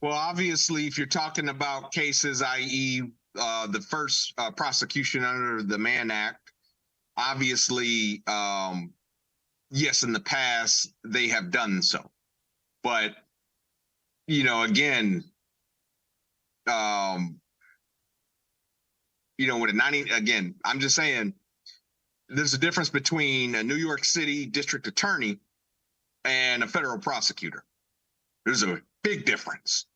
S15: Well, obviously, if you're talking about cases, i.e., the first prosecution under the Mann Act, obviously, yes, in the past they have done so, but again, with a 90, again, I'm just saying, there's a difference between a New York City district attorney and a federal prosecutor. There's a big difference.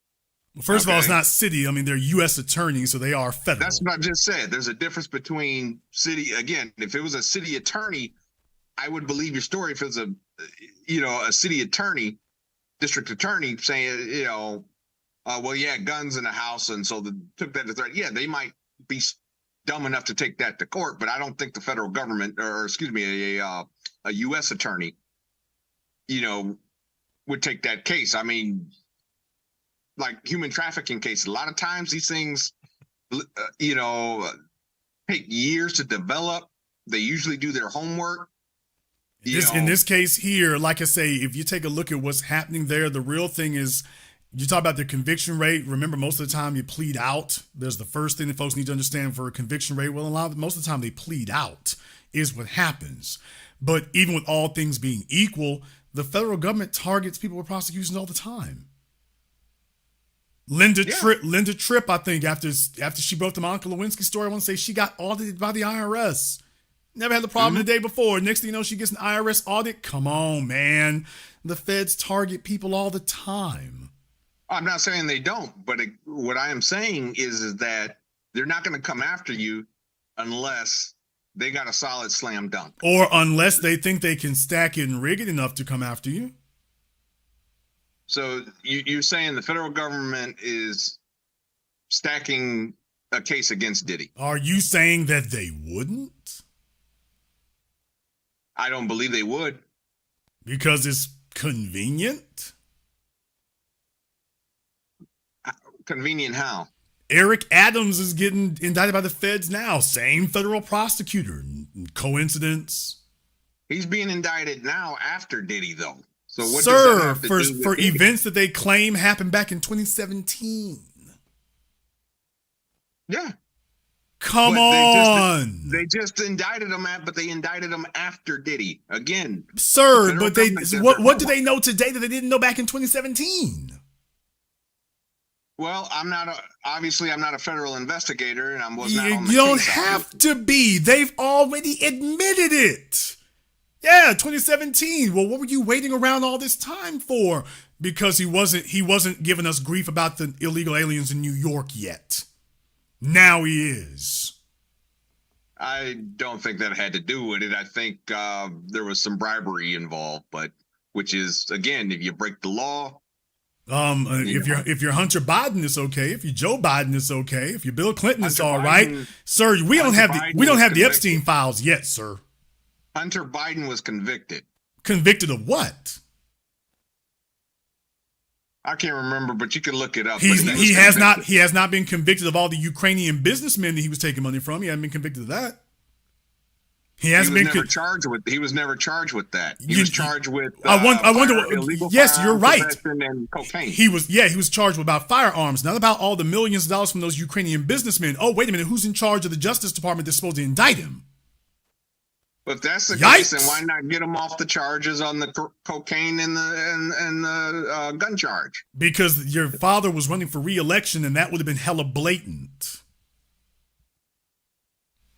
S1: First of all, it's not city. I mean, they're U.S. attorneys, so they are federal.
S15: That's what I just said. There's a difference between city. Again, if it was a city attorney, I would believe your story. If it was a city attorney, district attorney saying, well, yeah, guns in the house, and so took that to threat. Yeah, they might be dumb enough to take that to court, but I don't think the federal government, or excuse me, a U.S. attorney, would take that case. I mean, like human trafficking cases, a lot of times these things, take years to develop. They usually do their homework.
S1: In this case here, like I say, if you take a look at what's happening there, the real thing is, you talk about the conviction rate. Remember, most of the time you plead out. There's the first thing that folks need to understand for a conviction rate. Well, most of the time they plead out is what happens. But even with all things being equal, the federal government targets people with prosecutions all the time. Linda Tripp, I think, after she broke the Monica Lewinsky story, I want to say she got audited by the IRS. Never had the problem the day before. Next thing you know, she gets an IRS audit. Come on, man. The feds target people all the time.
S15: I'm not saying they don't, but what I am saying is that they're not going to come after you unless they got a solid slam dunk.
S1: Or unless they think they can stack it and rig it enough to come after you.
S15: So you're saying the federal government is stacking a case against Diddy?
S1: Are you saying that they wouldn't?
S15: I don't believe they would.
S1: Because it's convenient?
S15: Convenient how?
S1: Eric Adams is getting indicted by the feds now. Same federal prosecutor. Coincidence?
S15: He's being indicted now after Diddy, though. So what
S1: Sir, for events that they claim happened back in 2017.
S15: Yeah.
S1: Come on.
S15: They just indicted him but they indicted him after Diddy. Again.
S1: Sir, but what do they know today that they didn't know back in 2017?
S15: Well, obviously I'm not a federal investigator, and I was not on the
S1: You don't
S15: case.
S1: have to be. They've already admitted it. Yeah, 2017. Well, what were you waiting around all this time for? Because he wasn't giving us grief about the illegal aliens in New York yet. Now he is.
S15: I don't think that had to do with it. I think there was some bribery involved, but which is, again, if you break the law.
S1: If you're Hunter Biden, it's okay. If you're Joe Biden, it's okay. If you're Bill Clinton, it's all right, sir. We don't have the Epstein files yet, sir.
S15: Hunter Biden was convicted.
S1: Convicted of what?
S15: I can't remember, but you can look it up.
S1: He has not been convicted of all the Ukrainian businessmen that he was taking money from. He hasn't been convicted of that. He was never charged
S15: with that. He was charged with
S1: I wonder
S15: illegal
S1: yes, you're right.
S15: And cocaine.
S1: He was charged with about firearms, not about all the millions of dollars from those Ukrainian businessmen. Oh, wait a minute, who's in charge of the Justice Department that's supposed to indict him?
S15: But if that's the case, then why not get him off the charges on the cocaine and the gun charge?
S1: Because your father was running for re-election, and that would have been hella blatant.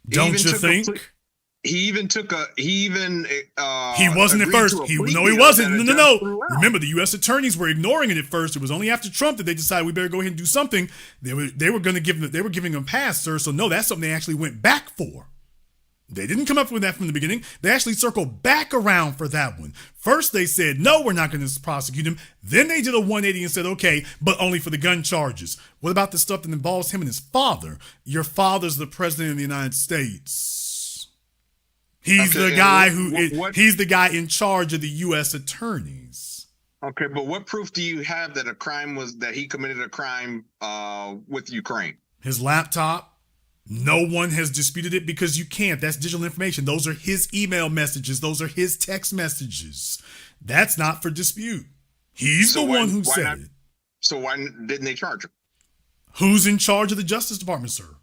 S1: Don't you think?
S15: He
S1: wasn't at first. He wasn't. No. Remember, the U.S. attorneys were ignoring it at first. It was only after Trump that they decided we better go ahead and do something. They were giving him a pass, sir. So no, that's something they actually went back for. They didn't come up with that from the beginning. They actually circled back around for that one. First, they said, no, we're not going to prosecute him. Then they did a 180 and said, okay, but only for the gun charges. What about the stuff that involves him and his father? Your father's the president of the United States. He's the guy he's the guy in charge of the U.S. attorneys.
S15: Okay, but what proof do you have that he committed a crime with Ukraine?
S1: His laptop. No one has disputed it because you can't. That's digital information. Those are his email messages. Those are his text messages. That's not for dispute. He's the one who said it.
S15: So why didn't they charge him?
S1: Who's in charge of the Justice Department, sir?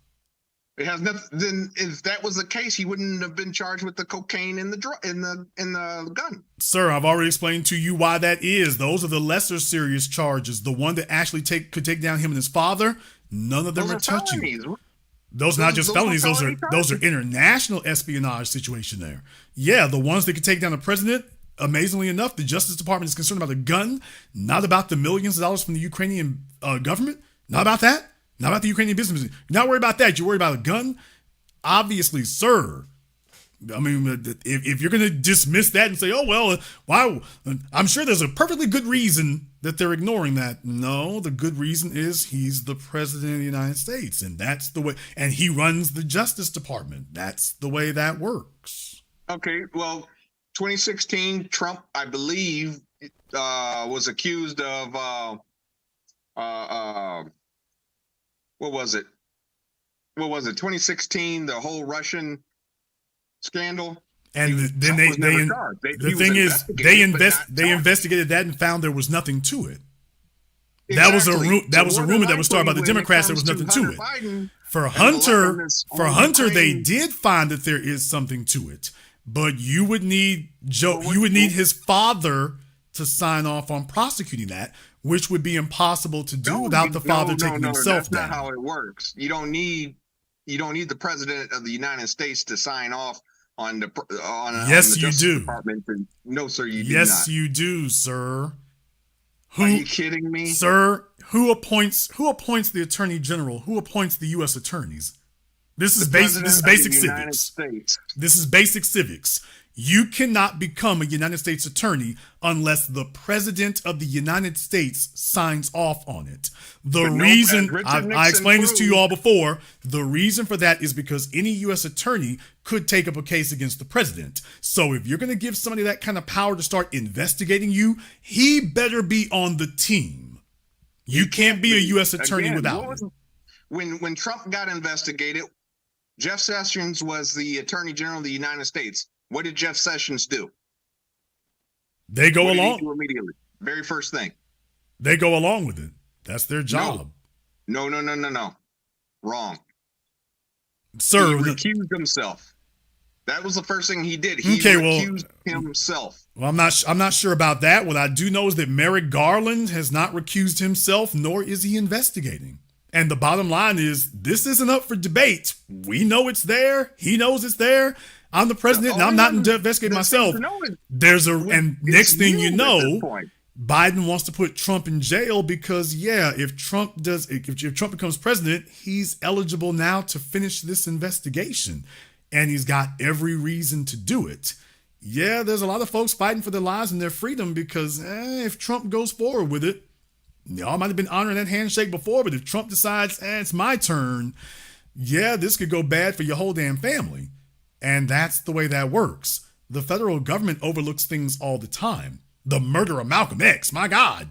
S15: It has nothing. Then, if that was the case, he wouldn't have been charged with the cocaine and the gun.
S1: Sir, I've already explained to you why that is. Those are the lesser serious charges. The one that actually could take down him and his father. None of them are touching.
S15: Felonies.
S1: Those are not just felonies. Those are international espionage situation there. Yeah, the ones that could take down the president. Amazingly enough, the Justice Department is concerned about a gun, not about the millions of dollars from the Ukrainian government. Not about that. Not about the Ukrainian business. You're not worried about that. You're worried about a gun. Obviously, sir. I mean, if you're going to dismiss that and say, oh, well, why? I'm sure there's a perfectly good reason that they're ignoring that. No, the good reason is he's the president of the United States, and that's the way, and he runs the Justice Department. That's the way that works.
S15: Okay, well, 2016, Trump, I believe, was accused of, what was it? 2016, the whole Russian scandal.
S1: And then the thing is, they investigated that and found there was nothing to it. Exactly. That was a rumor that was started by the Democrats. There was nothing to it. For Hunter, they did find that there is something to it, but you would need his father to sign off on prosecuting that, which would be impossible to do without the father taking himself down.
S15: That's not how it works. You don't need the president of the United States to sign off on the Justice Department. No, sir, you do not.
S1: Yes, you do, sir.
S15: Are you kidding me?
S1: Sir, who appoints the Attorney General? Who appoints the U.S. attorneys? This is basic civics. This is basic civics. You cannot become a United States attorney unless the president of the United States signs off on it. I explained this to you all before. The reason for that is because any U.S. attorney could take up a case against the president. So if you're going to give somebody that kind of power to start investigating you, he better be on the team. You can't be a U.S. attorney without it.
S15: When Trump got investigated, Jeff Sessions was the Attorney General of the United States. What did Jeff Sessions do?
S1: They go along.
S15: What did he do immediately? Very first thing.
S1: They go along with it. That's their job.
S15: No. Wrong.
S1: Sir,
S15: he recused himself. That was the first thing he did. He recused himself.
S1: Well, I'm not sure about that. What I do know is that Merrick Garland has not recused himself, nor is he investigating. And the bottom line is, this isn't up for debate. We know it's there. He knows it's there. I'm the president and I'm not investigating myself. And next thing you know, Biden wants to put Trump in jail because, if Trump becomes president, he's eligible now to finish this investigation. And he's got every reason to do it. Yeah, there's a lot of folks fighting for their lives and their freedom because if Trump goes forward with it, y'all might have been honoring that handshake before, but if Trump decides, it's my turn, this could go bad for your whole damn family. And that's the way that works. The federal government overlooks things all the time. The murder of Malcolm X, my God.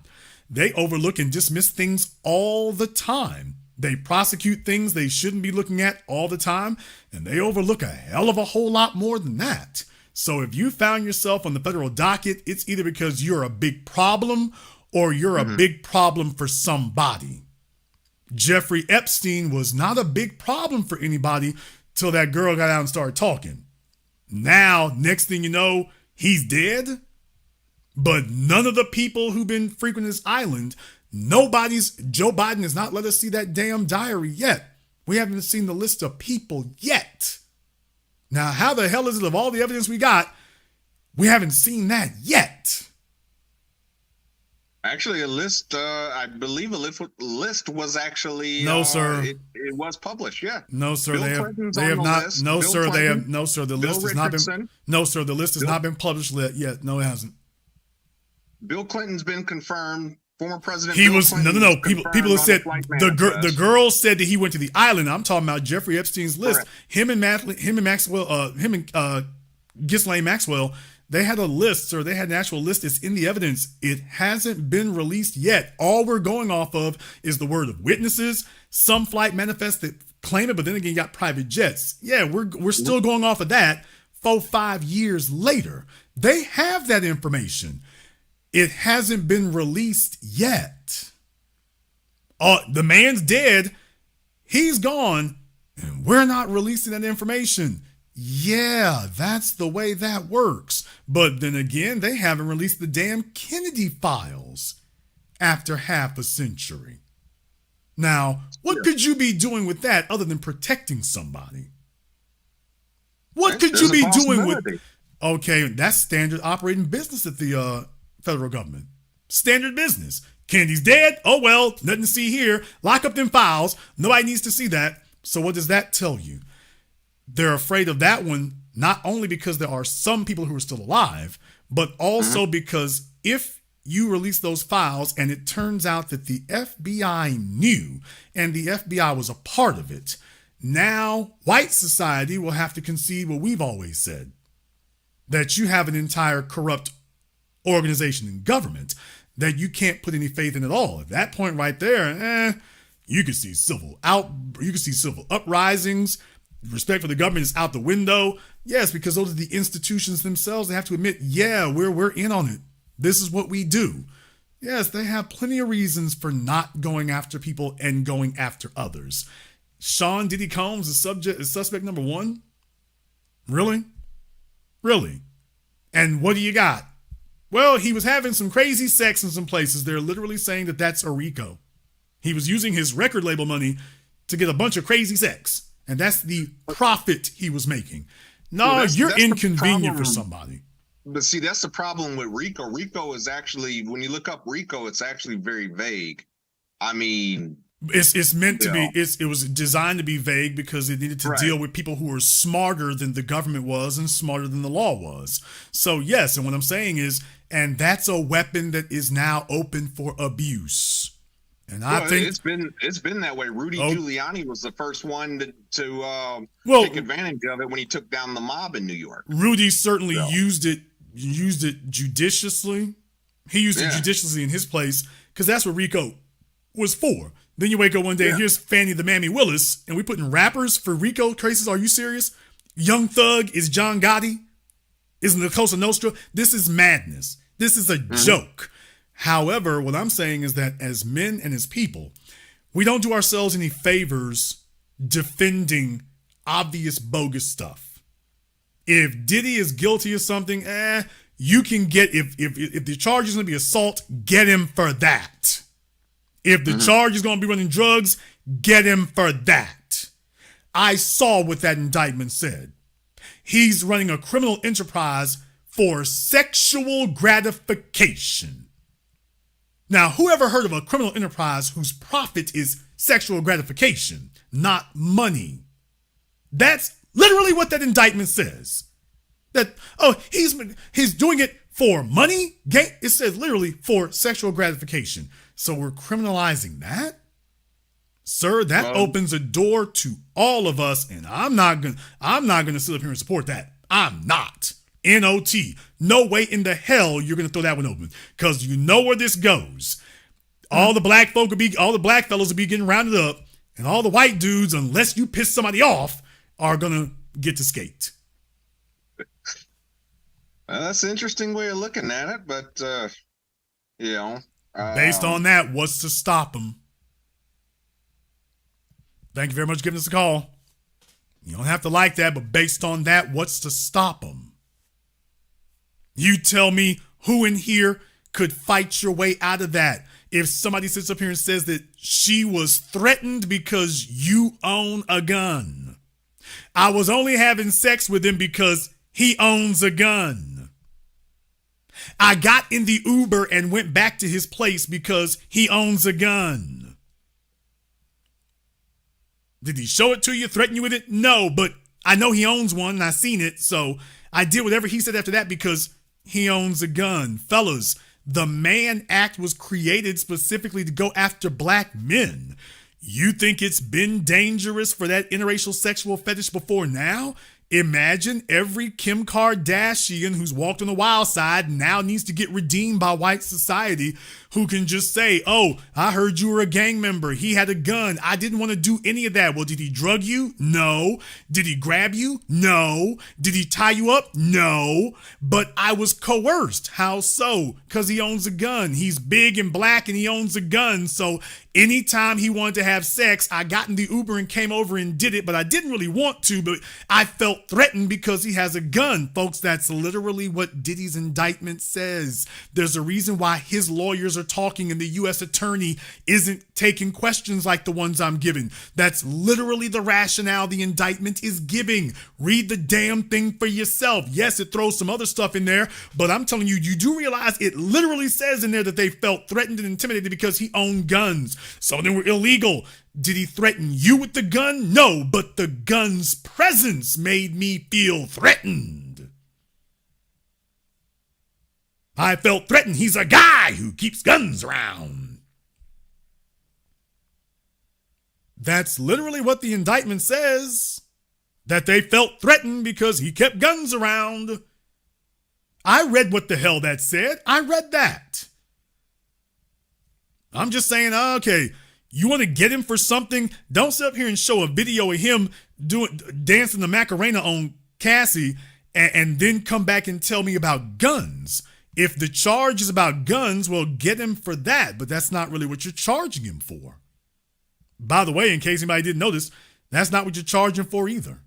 S1: They overlook and dismiss things all the time. They prosecute things they shouldn't be looking at all the time, and they overlook a hell of a whole lot more than that. So if you found yourself on the federal docket, it's either because you're a big problem or you're a big problem for somebody. Jeffrey Epstein was not a big problem for anybody till that girl got out and started talking. Now, next thing you know, he's dead. But none of the people who've been frequenting this island, Joe Biden has not let us see that damn diary yet. We haven't seen the list of people yet. Now, how the hell is it of all the evidence we got, we haven't seen that yet?
S15: Actually, a list, I believe a list was actually...
S1: No, sir.
S15: It was published, yeah.
S1: No, sir.
S15: Bill
S1: They
S15: Clinton's
S1: have
S15: on
S1: not.
S15: list.
S1: No,
S15: Bill
S1: sir. They have.
S15: Clinton,
S1: No, sir. The
S15: Bill
S1: list has not been.
S15: Richardson.
S1: No, sir. The list has not been published yet. No, it hasn't.
S15: Bill Clinton's been confirmed. Former President
S1: He
S15: Bill
S1: was
S15: Clinton
S1: no.
S15: was
S1: People
S15: confirmed
S1: have
S15: on
S1: said
S15: flight
S1: the
S15: manifest.
S1: girl said that he went to the island. I'm talking about Jeffrey Epstein's list.
S15: Correct.
S1: Him and Ghislaine Maxwell. They had a list, or they had an actual list. It's in the evidence. It hasn't been released yet. All we're going off of is the word of witnesses, some flight manifests that claim it, but then again, you got private jets. Yeah, we're still going off of that 4-5 years later. They have that information. It hasn't been released yet. The man's dead. He's gone, and we're not releasing that information. Yeah, that's the way that works. But then again, they haven't released the damn Kennedy files after half a century. Now, what could you be doing with that other than protecting somebody? What could you be doing with... Okay, that's standard operating business at the federal government. Standard business. Kennedy's dead. Oh, well, nothing to see here. Lock up them files. Nobody needs to see that. So what does that tell you? They're afraid of that one, not only because there are some people who are still alive, but also because if you release those files and it turns out that the FBI knew and the FBI was a part of it, now white society will have to concede what we've always said, that you have an entire corrupt organization in government that you can't put any faith in at all. At that point right there, you could see civil uprisings. Respect for the government is out the window. Yes, because those are the institutions themselves. They have to admit, we're in on it. This is what we do. Yes, they have plenty of reasons for not going after people and going after others. Sean Diddy Combs is suspect number one? Really? Really? And what do you got? Well, he was having some crazy sex in some places. They're literally saying that that's a RICO. He was using his record label money to get a bunch of crazy sex. And that's the profit he was making. No, you're inconvenient for somebody.
S15: But see, that's the problem with RICO. RICO is actually, when you look up RICO, it's actually very vague. I mean,
S1: it's meant to be. It was designed to be vague because it needed to deal with people who were smarter than the government was and smarter than the law was. So yes, and what I'm saying is, and that's a weapon that is now open for abuse. And I think
S15: it's been that way. Rudy Giuliani was the first one to take advantage of it when he took down the mob in New York.
S1: Rudy certainly used it judiciously. He used it judiciously in his place because that's what RICO was for. Then you wake up one day and here's Fannie the Mammy Willis, and we putting rappers for RICO cases. Are you serious? Young Thug is John Gotti, is the Cosa Nostra. This is madness. This is a joke. However, what I'm saying is that as men and as people, we don't do ourselves any favors defending obvious bogus stuff. If Diddy is guilty of something, you can get, if the charge is going to be assault, get him for that. If the charge is going to be running drugs, get him for that. I saw what that indictment said. he's running a criminal enterprise for sexual gratification. Now, who ever heard of a criminal enterprise whose profit is sexual gratification, not money? That's literally what that indictment says. That, oh, he's doing it for money? It says literally for sexual gratification. So we're criminalizing that? Sir, that opens a door to all of us, and I'm not gonna sit up here and support that. I'm not. N-O-T. No way in the hell you're gonna throw that one open. Because you know where this goes. All the black fellas will be getting rounded up, and all the white dudes, unless you piss somebody off, are gonna get to skate.
S15: Well, that's an interesting way of looking at it, but
S1: based on that, what's to stop them? Thank you very much for giving us a call. You don't have to like that, but based on that, what's to stop them? You tell me who in here could fight your way out of that. If somebody sits up here and says that she was threatened because you own a gun. I was only having sex with him because he owns a gun. I got in the Uber and went back to his place because he owns a gun. Did he show it to you, threaten you with it? No, but I know he owns one and I seen it, so I did whatever he said after that because he owns a gun. Fellas, the Mann Act was created specifically to go after black men. You think it's been dangerous for that interracial sexual fetish before now? Imagine every Kim Kardashian who's walked on the wild side now needs to get redeemed by white society, who can just say, oh, I heard you were a gang member. He had a gun. I didn't want to do any of that. Well, did he drug you? No. Did he grab you? No. Did he tie you up? No. But I was coerced. How so? Because he owns a gun. He's big and black and he owns a gun. So anytime he wanted to have sex, I got in the Uber and came over and did it, but I didn't really want to, but I felt threatened because he has a gun. Folks, that's literally what Diddy's indictment says. There's a reason why his lawyers are talking and the U.S. attorney isn't taking questions like the ones I'm giving. That's literally the rationale the indictment is giving. Read the damn thing for yourself. Yes, it throws some other stuff in there, but I'm telling you, you do realize it literally says in there that they felt threatened and intimidated because he owned guns. Some of them were illegal. Did he threaten you with the gun? No, but the gun's presence made me feel threatened. I felt threatened. He's a guy who keeps guns around. That's literally what the indictment says. That they felt threatened because he kept guns around. I read what the hell that said. I read that. I'm just saying, okay, you want to get him for something? Don't sit up here and show a video of him dancing the Macarena on Cassie and then come back and tell me about guns. If the charge is about guns, well, get him for that, but that's not really what you're charging him for. By the way, in case anybody didn't notice, that's not what you're charging for either.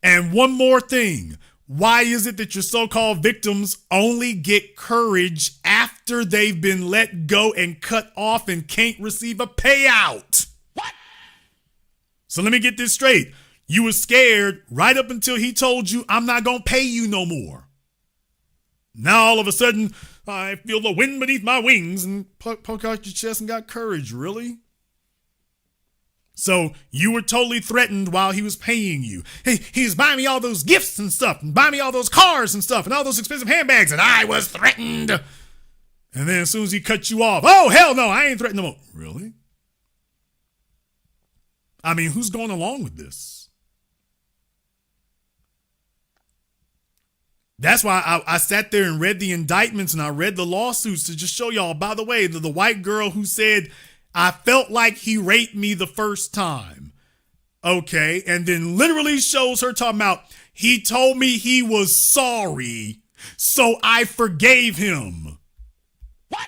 S1: And one more thing. Why is it that your so-called victims only get courage after they've been let go and cut off and can't receive a payout? What? So let me get this straight. You were scared right up until he told you, I'm not going to pay you no more. Now all of a sudden, I feel the wind beneath my wings and poke out your chest and got courage. Really? So you were totally threatened while he was paying you. Hey, he was buying me all those gifts and stuff and buying me all those cars and stuff and all those expensive handbags, and I was threatened. And then as soon as he cut you off, oh, hell no, I ain't threatened no more. Really? I mean, who's going along with this? That's why I sat there and read the indictments and I read the lawsuits to just show y'all, by the way, the white girl who said, I felt like he raped me the first time. Okay. And then literally shows her talking about, he told me he was sorry, so I forgave him. What?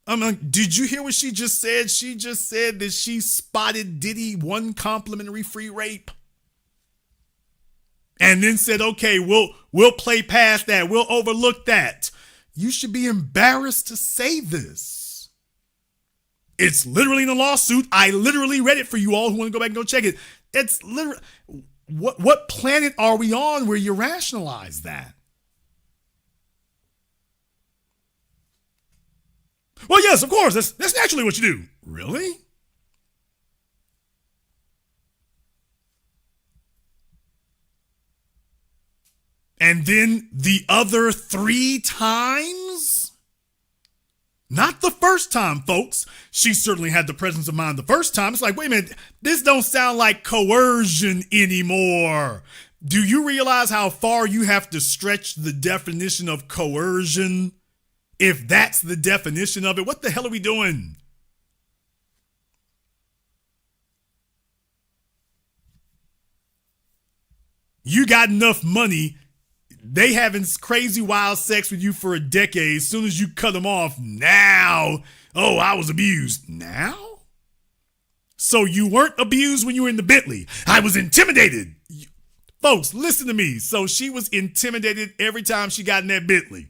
S1: I'm like, did you hear what she just said? She just said that she spotted Diddy one complimentary free rape. And then said, okay, we'll play past that. We'll overlook that. You should be embarrassed to say this. It's literally in the lawsuit. I literally read it for you all who want to go back and go check it. It's literally, what planet are we on where you rationalize that? Well, yes, of course. That's naturally what you do. Really? And then the other 3 times? Not the first time, folks. She certainly had the presence of mind the first time. It's like, wait a minute, this don't sound like coercion anymore. Do you realize how far you have to stretch the definition of coercion? If that's the definition of it, what the hell are we doing? You got enough money. They having crazy wild sex with you for a decade. As soon as you cut them off, now, oh, I was abused. Now? So you weren't abused when you were in the Bentley. I was intimidated. Folks, listen to me. So she was intimidated every time she got in that Bentley.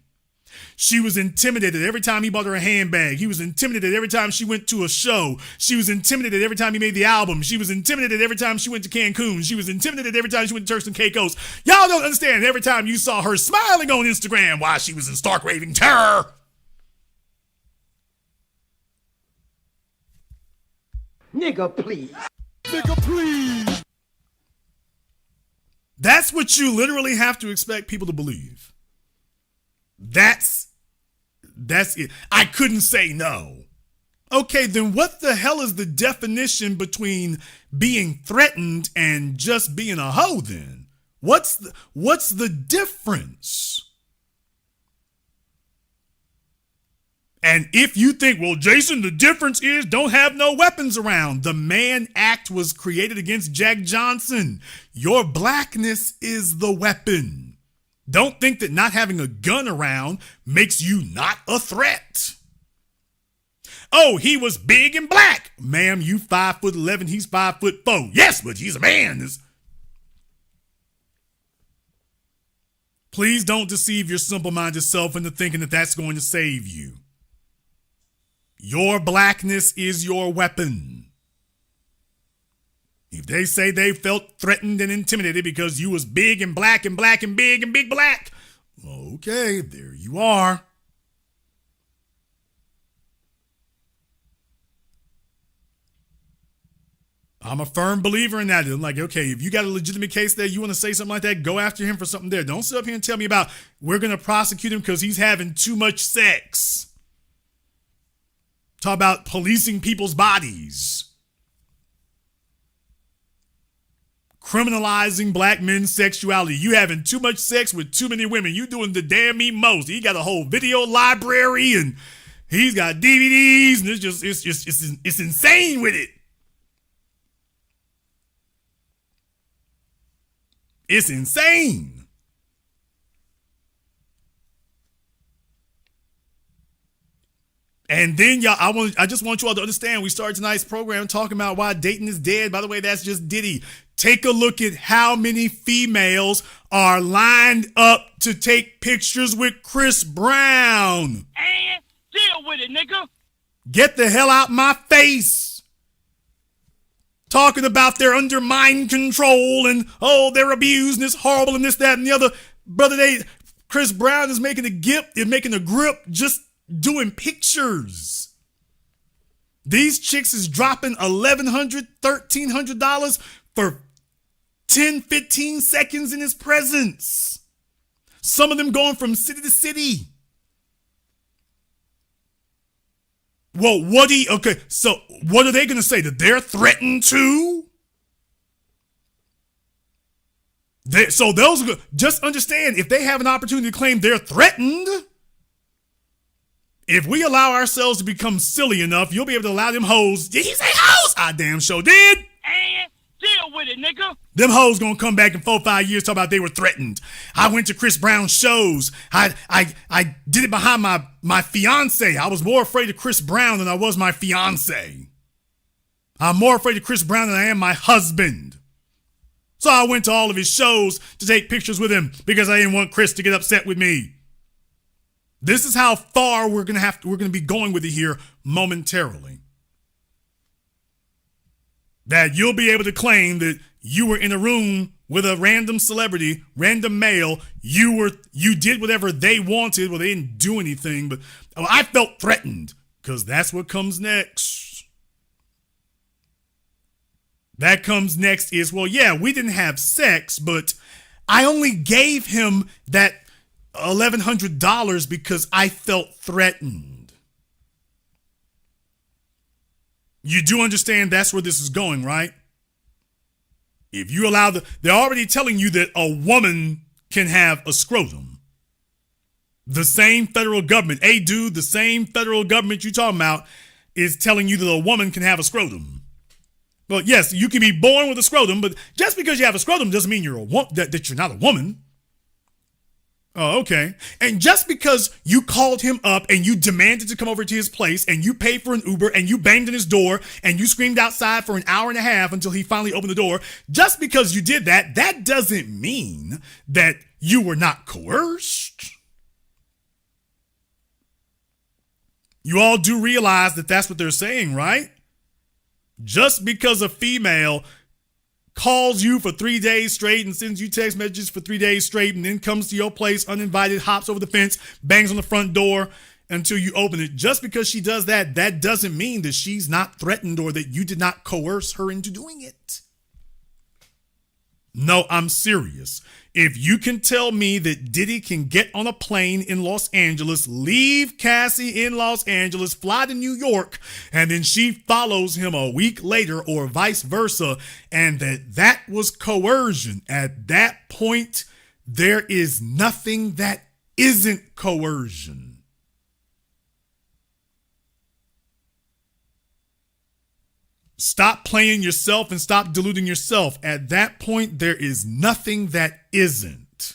S1: She was intimidated every time he bought her a handbag. He was intimidated every time she went to a show. She was intimidated every time he made the album. She was intimidated every time she went to Cancun. She was intimidated every time she went to Turks and Caicos. Y'all don't understand. Every time you saw her smiling on Instagram while she was in stark raving terror.
S16: Nigga, please.
S1: Nigga, please. That's what you literally have to expect people to believe. That's it. I couldn't say no. Okay, then what the hell is the definition between being threatened and just being a hoe then? What's the difference? And if you think, well, Jason, the difference is don't have no weapons around. The Mann Act was created against Jack Johnson. Your blackness is the weapon. Don't think that not having a gun around makes you not a threat. Oh, he was big and black. Ma'am, you 5'11", he's 5'4". Yes, but he's a man. Please don't deceive your simple-minded self into thinking that that's going to save you. Your blackness is your weapon. If they say they felt threatened and intimidated because you was big and black and big and big black, okay, there you are. I'm a firm believer in that. I'm like, okay, if you got a legitimate case there, you want to say something like that, go after him for something there. Don't sit up here and tell me about we're going to prosecute him because he's having too much sex. Talk about policing people's bodies. Criminalizing black men's sexuality. You having too much sex with too many women. You doing the damn most. He got a whole video library and he's got DVDs and it's insane with it. It's insane. And then y'all, I just want you all to understand, we started tonight's program talking about why dating is dead. By the way, that's just Diddy. Take a look at how many females are lined up to take pictures with Chris Brown.
S11: And deal with it, nigga.
S1: Get the hell out my face. Talking about they're under mind control and, oh, they're abused and it's horrible and this, that, and the other. Brother, Chris Brown is making a grip just doing pictures. These chicks is dropping $1,100, $1,300 for 10, 15 seconds in his presence. Some of them going from city to city. Well, so what are they going to say? That they're threatened too? So those are, just understand, if they have an opportunity to claim they're threatened, if we allow ourselves to become silly enough, you'll be able to allow them hoes. Did he say hoes? I damn sure did.
S11: And deal with it, nigga.
S1: Them hoes gonna come back in 4-5 years talk about they were threatened. I went to Chris Brown's shows. I did it behind my fiance. I was more afraid of Chris Brown than I was my fiance. I'm more afraid of Chris Brown than I am my husband. So I went to all of his shows to take pictures with him because I didn't want Chris to get upset with me. This is how far we're gonna be going with it here momentarily. That you'll be able to claim that you were in a room with a random celebrity, random male. You did whatever they wanted. Well, they didn't do anything, but I felt threatened, because that's what comes next. That comes next is, well, yeah, we didn't have sex, but I only gave him that $1,100 because I felt threatened. You do understand that's where this is going, right? If you allow they're already telling you that a woman can have a scrotum. The same federal government, the same federal government you're talking about is telling you that a woman can have a scrotum. Well, yes, you can be born with a scrotum, but just because you have a scrotum doesn't mean you're that you're not a woman. Oh, okay. And just because you called him up and you demanded to come over to his place and you paid for an Uber and you banged on his door and you screamed outside for an hour and a half until he finally opened the door, just because you did that, that doesn't mean that you were not coerced. You all do realize that that's what they're saying, right? Just because a female calls you for 3 days straight and sends you text messages for 3 days straight and then comes to your place uninvited, hops over the fence, bangs on the front door until you open it. Just because she does that, that doesn't mean that she's not threatened or that you did not coerce her into doing it. No, I'm serious. If you can tell me that Diddy can get on a plane in Los Angeles, leave Cassie in Los Angeles, fly to New York, and then she follows him a week later or vice versa, and that was coercion, at that point, there is nothing that isn't coercion. Stop playing yourself and stop deluding yourself. At that point, there is nothing that isn't.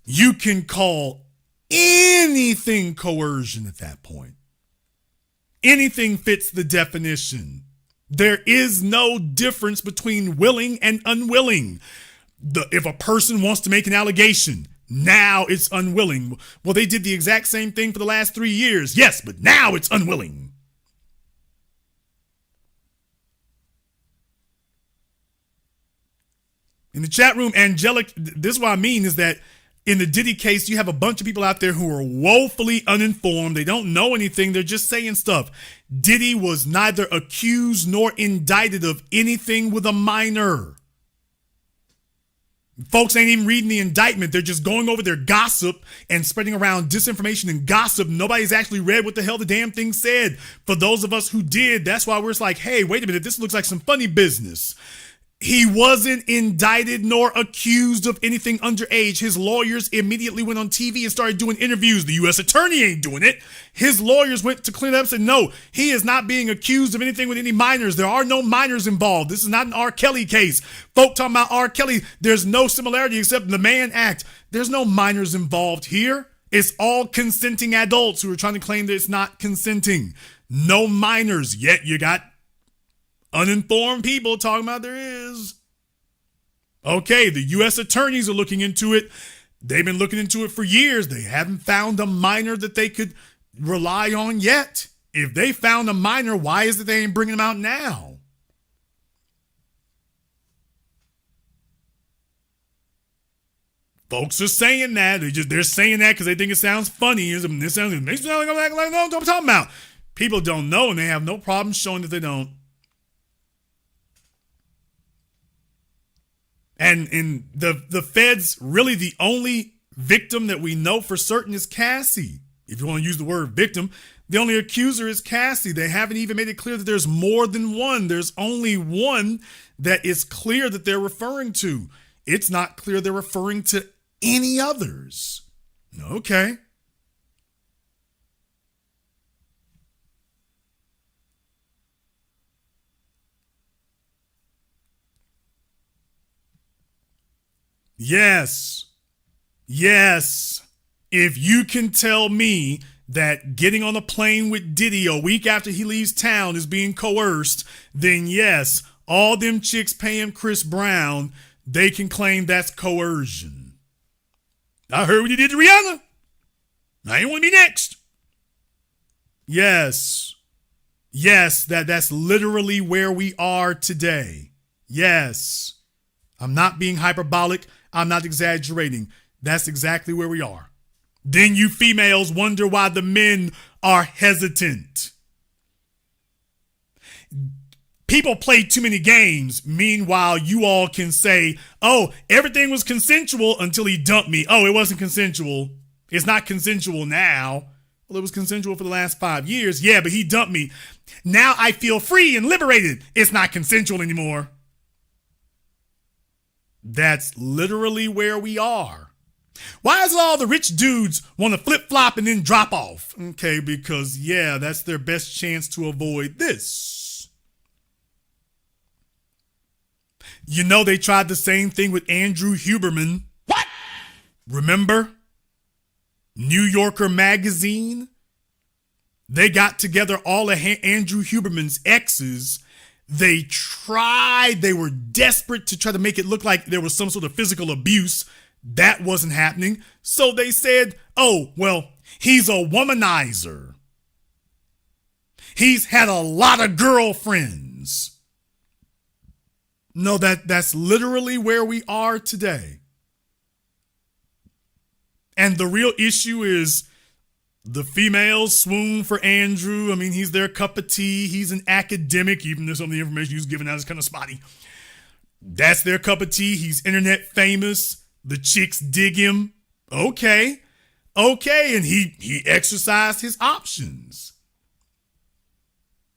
S1: You can call anything coercion at that point. Anything fits the definition. There is no difference between willing and unwilling. If a person wants to make an allegation, now it's unwilling. Well, they did the exact same thing for the last 3 years. Yes, but now it's unwilling. In the chat room, Angelic, this is what I mean is that in the Diddy case, you have a bunch of people out there who are woefully uninformed. They don't know anything. They're just saying stuff. Diddy was neither accused nor indicted of anything with a minor. Folks ain't even reading the indictment. They're just going over their gossip and spreading around disinformation and gossip. Nobody's actually read what the hell the damn thing said. For those of us who did, that's why we're just like, hey, wait a minute, this looks like some funny business. He wasn't indicted nor accused of anything underage. His lawyers immediately went on TV and started doing interviews. The U.S. attorney ain't doing it. His lawyers went to clean it up and said, no, he is not being accused of anything with any minors. There are no minors involved. This is not an R. Kelly case. Folk talking about R. Kelly, there's no similarity except the Mann Act. There's no minors involved here. It's all consenting adults who are trying to claim that it's not consenting. No minors, yet you got uninformed people talking about there is. Okay, the U.S. attorneys are looking into it. They've been looking into it for years. They haven't found a minor that they could rely on yet. If they found a minor, why is it they ain't bringing them out now? Folks are saying that. They're saying that because they think it sounds funny. It makes me sound like I don't know what I'm talking about. People don't know, and they have no problem showing that they don't. And in the feds, really the only victim that we know for certain is Cassie. If you want to use the word victim, the only accuser is Cassie. They haven't even made it clear that there's more than one. There's only one that is clear that they're referring to. It's not clear they're referring to any others. Okay. Yes. If you can tell me that getting on a plane with Diddy a week after he leaves town is being coerced, then yes, all them chicks paying Chris Brown, they can claim that's coercion. I heard what you did to Rihanna. I ain't want to be next. Yes. Yes, that's literally where we are today. Yes. I'm not being hyperbolic. I'm not exaggerating. That's exactly where we are. Then you females wonder why the men are hesitant. People play too many games. Meanwhile, you all can say, oh, everything was consensual until he dumped me. Oh, it wasn't consensual. It's not consensual now. Well, it was consensual for the last 5 years. Yeah, but he dumped me. Now I feel free and liberated. It's not consensual anymore. That's literally where we are. Why is all the rich dudes want to flip-flop and then drop off? Okay, because, yeah, that's their best chance to avoid this. You know, they tried the same thing with Andrew Huberman. What? Remember? New Yorker magazine? They got together all of Andrew Huberman's exes. They were desperate to try to make it look like there was some sort of physical abuse. That wasn't happening. So they said, oh, well, he's a womanizer. He's had a lot of girlfriends. No, that's literally where we are today. And the real issue is the females swoon for Andrew. I mean, he's their cup of tea. He's an academic, even though some of the information he was giving out is kind of spotty. That's their cup of tea. He's internet famous. The chicks dig him. Okay. And he exercised his options.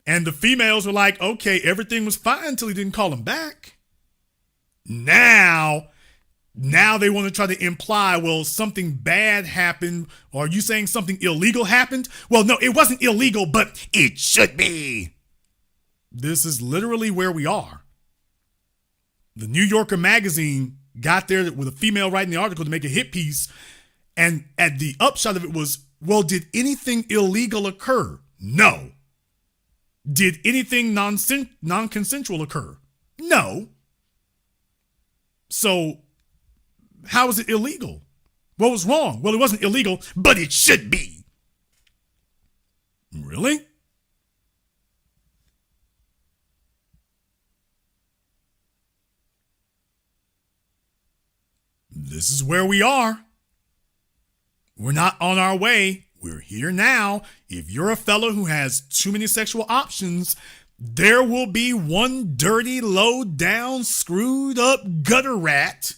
S1: And the females were like, okay, everything was fine until he didn't call him back. Now they want to try to imply, well, something bad happened. Or are you saying something illegal happened? Well, no, it wasn't illegal, but it should be. This is literally where we are. The New Yorker magazine got there with a female writing the article to make a hit piece. And at the upshot of it was, well, did anything illegal occur? No. Did anything non-consensual occur? No. So how was it illegal? What was wrong? Well, it wasn't illegal, but it should be. Really? This is where we are. We're not on our way. We're here now. If you're a fellow who has too many sexual options, there will be one dirty, low down, screwed up gutter rat.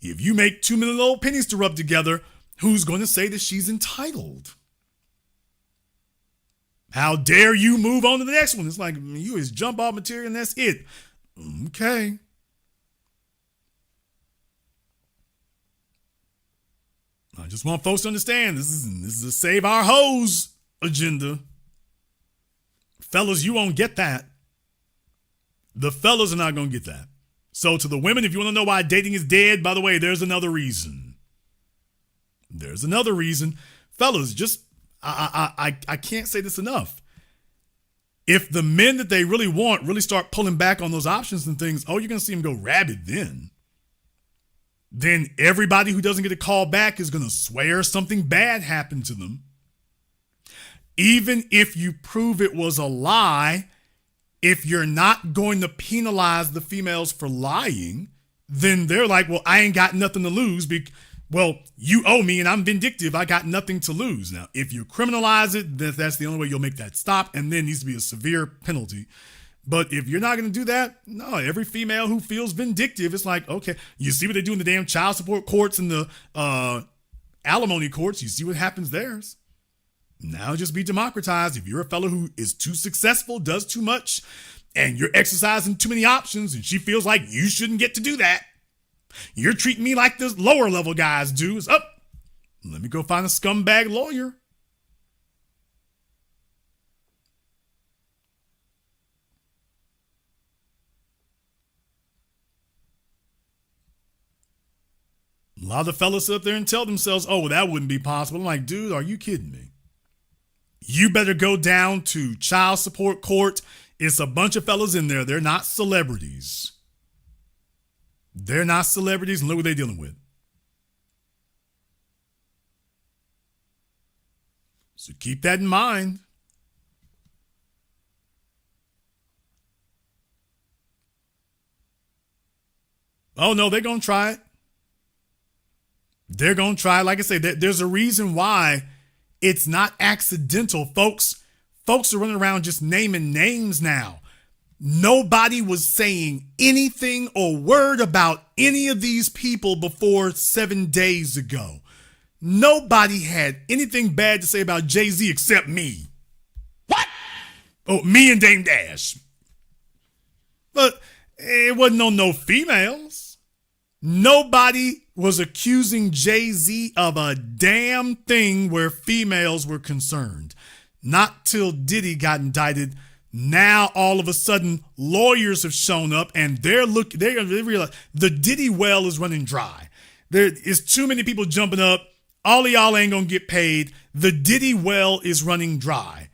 S1: If you make too many little pennies to rub together, who's going to say that she's entitled? How dare you move on to the next one? It's like you is jump off material and that's it. Okay. I just want folks to understand this is a save our hoes agenda. Fellas, you won't get that. The fellas are not going to get that. So to the women, if you want to know why dating is dead, by the way, there's another reason. There's another reason. Fellas, just, I can't say this enough. If the men that they really want really start pulling back on those options and things, oh, you're going to see them go rabid then. Then everybody who doesn't get a call back is going to swear something bad happened to them. Even if you prove it was a lie, if you're not going to penalize the females for lying, then they're like, well, I ain't got nothing to lose. Well, you owe me and I'm vindictive. I got nothing to lose. Now, if you criminalize it, that's the only way you'll make that stop. And then needs to be a severe penalty. But if you're not going to do that, no, every female who feels vindictive, it's like, okay, you see what they do in the damn child support courts and the alimony courts. You see what happens there. Now just be democratized. If you're a fellow who is too successful, does too much, and you're exercising too many options, and she feels like you shouldn't get to do that, you're treating me like the lower level guys do. It's up. Let me go find a scumbag lawyer. A lot of the fellas sit up there and tell themselves, oh, well, that wouldn't be possible. I'm like, dude, are you kidding me? You better go down to child support court. It's a bunch of fellas in there. They're not celebrities. They're not celebrities, and look what they're dealing with. So keep that in mind. Oh, no, they're going to try it. They're going to try. Like I say, there's a reason why it's not accidental. Folks are running around just naming names now. Nobody was saying anything or word about any of these people before 7 days ago. Nobody had anything bad to say about Jay-Z except me. What? Oh, me and Dame Dash. But it wasn't on no females. Nobody was accusing Jay-Z of a damn thing where females were concerned. Not till Diddy got indicted. Now all of a sudden lawyers have shown up and they realize the Diddy well is running dry. There is too many people jumping up. All of y'all ain't gonna get paid. The Diddy well is running dry.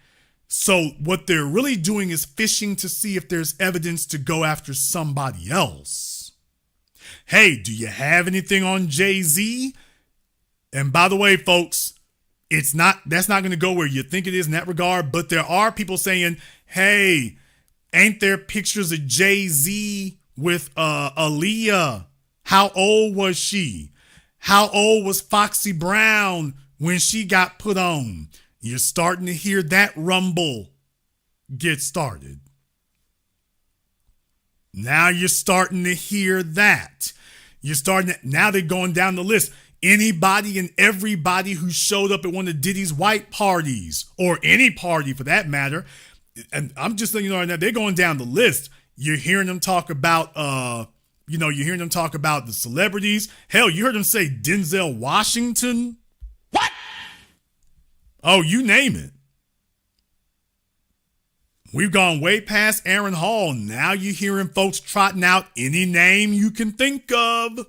S1: So what they're really doing is fishing to see if there's evidence to go after somebody else. Hey, do you have anything on Jay-Z? And by the way, folks, that's not going to go where you think it is in that regard, but there are people saying, hey, ain't there pictures of Jay-Z with Aaliyah? How old was she? How old was Foxy Brown when she got put on? You're starting to hear that rumble get started. Now you're starting to hear that. Now they're going down the list. Anybody and everybody who showed up at one of Diddy's white parties, or any party for that matter, and I'm just letting you know right now, they're going down the list. You're hearing them talk about, you're hearing them talk about the celebrities. Hell, you heard them say Denzel Washington. What? Oh, you name it. We've gone way past Aaron Hall. Now you're hearing folks trotting out any name you can think of.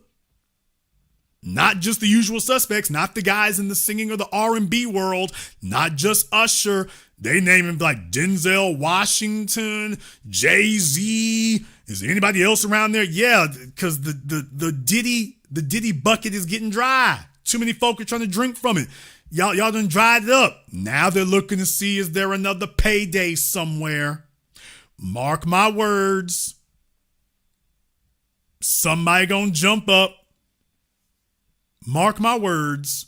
S1: Not just the usual suspects, not the guys in the singing or the R&B world, not just Usher. They name him like Denzel Washington, Jay-Z. Is there anybody else around there? Yeah, because the Diddy bucket is getting dry. Too many folk are trying to drink from it. Y'all done dried it up. Now they're looking to see, is there another payday somewhere? Mark my words. Somebody gonna jump up. Mark my words.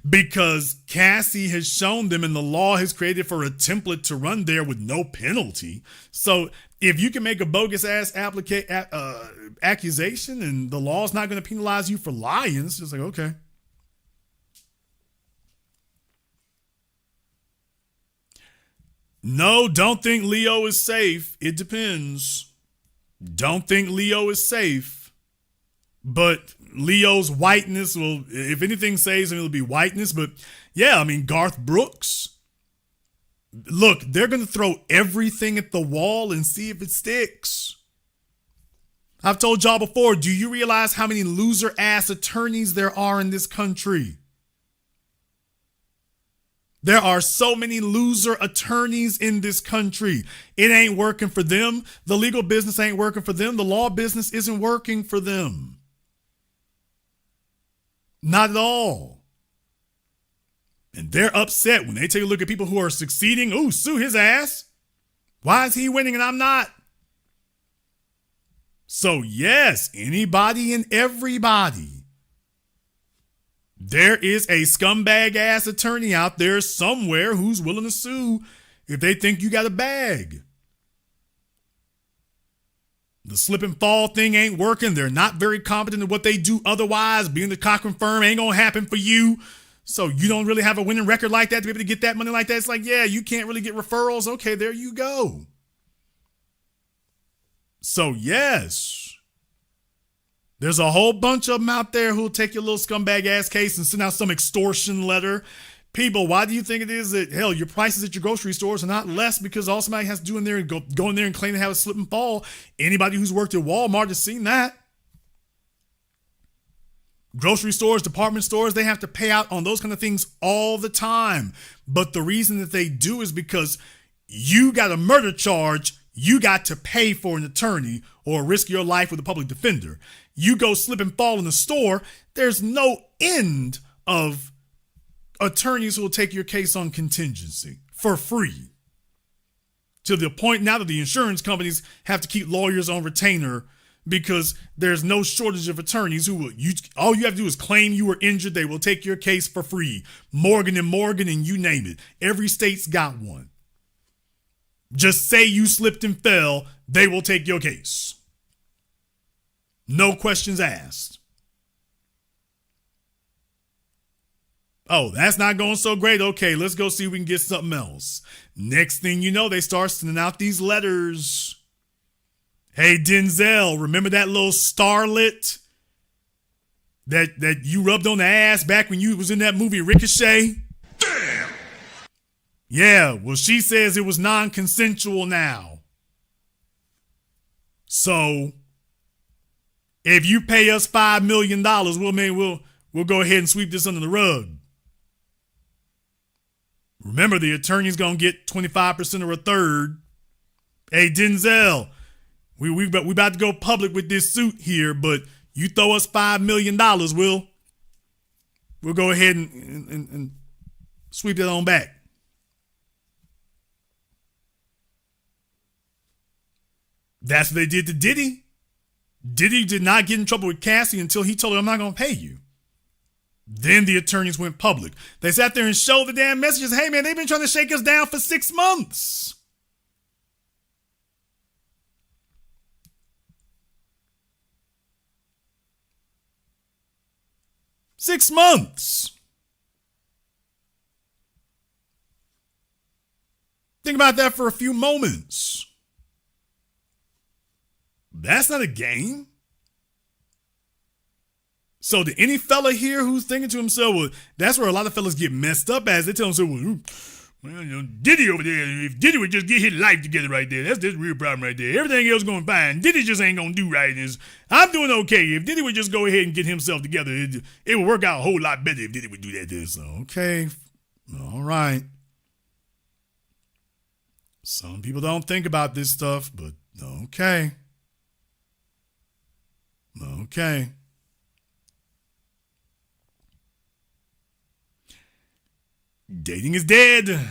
S1: Because Cassie has shown them and the law has created for a template to run there with no penalty. So if you can make a bogus ass accusation and the law's not going to penalize you for lying, it's just like, okay. No, don't think Leo is safe. It depends. Don't think Leo is safe. But Leo's whiteness will, if anything saves him, it'll be whiteness. But yeah, I mean, Garth Brooks. Look, they're going to throw everything at the wall and see if it sticks. I've told y'all before, do you realize how many loser ass attorneys there are in this country? There are so many loser attorneys in this country. It ain't working for them. The legal business ain't working for them. The law business isn't working for them. Not at all. And they're upset when they take a look at people who are succeeding. Ooh, sue his ass. Why is he winning and I'm not? So yes, anybody and everybody. There is a scumbag ass attorney out there somewhere who's willing to sue if they think you got a bag. The slip and fall thing ain't working. They're not very competent in what they do otherwise. Being the Cochran firm ain't going to happen for you. So you don't really have a winning record like that to be able to get that money like that. It's like, yeah, you can't really get referrals. Okay, there you go. So yes. There's a whole bunch of them out there who'll take your little scumbag ass case and send out some extortion letter. People, why do you think it is that, hell, your prices at your grocery stores are not less because all somebody has to do in there and go in there and claim to have a slip and fall? Anybody who's worked at Walmart has seen that. Grocery stores, department stores, they have to pay out on those kind of things all the time. But the reason that they do is because you got a murder charge, you got to pay for an attorney or risk your life with a public defender. You go slip and fall in the store, there's no end of attorneys who will take your case on contingency for free. To the point now that the insurance companies have to keep lawyers on retainer because there's no shortage of attorneys who will, all you have to do is claim you were injured. They will take your case for free. Morgan and Morgan, and you name it. Every state's got one. Just say you slipped and fell. They will take your case. No questions asked. Oh, that's not going so great. Okay, let's go see if we can get something else. Next thing you know, they start sending out these letters. Hey, Denzel, remember that little starlet that you rubbed on the ass back when you was in that movie Ricochet? Damn! Yeah, well, she says it was non-consensual now. So, if you pay us $5 million, we'll go ahead and sweep this under the rug. Remember, the attorney's going to get 25% or a third. Hey, Denzel, we about to go public with this suit here, but you throw us $5 million, we'll go ahead and sweep that on back. That's what they did to Diddy. Diddy did not get in trouble with Cassie until he told her, I'm not going to pay you. Then the attorneys went public. They sat there and showed the damn messages. Hey, man, they've been trying to shake us down for 6 months. Six months. Think about that for a few moments. That's not a game. So to any fella here who's thinking to himself, well, that's where a lot of fellas get messed up as they tell themselves, well, you know, Diddy over there, if Diddy would just get his life together right there, that's the real problem right there. Everything else going fine. Diddy just ain't going to do right. I'm doing okay. If Diddy would just go ahead and get himself together, it would work out a whole lot better if Diddy would do that. So, okay. All right. Some people don't think about this stuff, but okay. Okay. Dating is dead.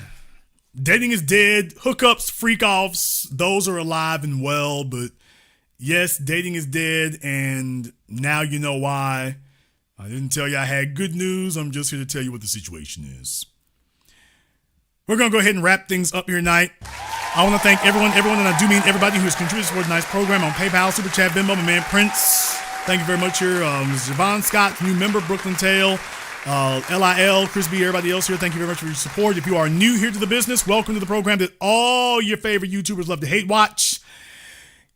S1: Dating is dead. Hookups, freak-offs, those are alive and well, but yes, dating is dead, and now you know why. I didn't tell you I had good news. I'm just here to tell you what the situation is. We're going to go ahead and wrap things up here tonight. I want to thank everyone, and I do mean everybody who has contributed toward a nice program on PayPal, Super Chat, Venmo, my man Prince. Thank you very much here. Javon Scott, new member, Brooklyn Tail. LIL, Chris B, everybody else here, thank you very much for your support. If you are new here to the business, welcome to the program that all your favorite YouTubers love to hate watch.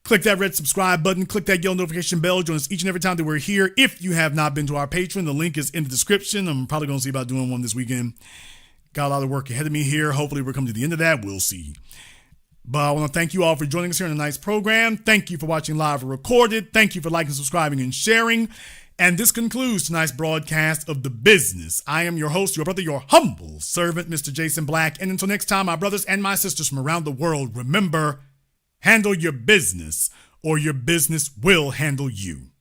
S1: Click that red subscribe button, click that yellow notification bell, join us each and every time that we're here. If you have not been to our Patreon, the link is in the description. I'm probably going to see about doing one this weekend. Got a lot of work ahead of me here. Hopefully we're coming to the end of that. We'll see. But I want to thank you all for joining us here on a nice program. Thank you for watching live or recorded. Thank you for liking, subscribing, and sharing. And this concludes tonight's broadcast of The Business. I am your host, your brother, your humble servant, Mr. Jason Black. And until next time, my brothers and my sisters from around the world, remember, handle your business or your business will handle you.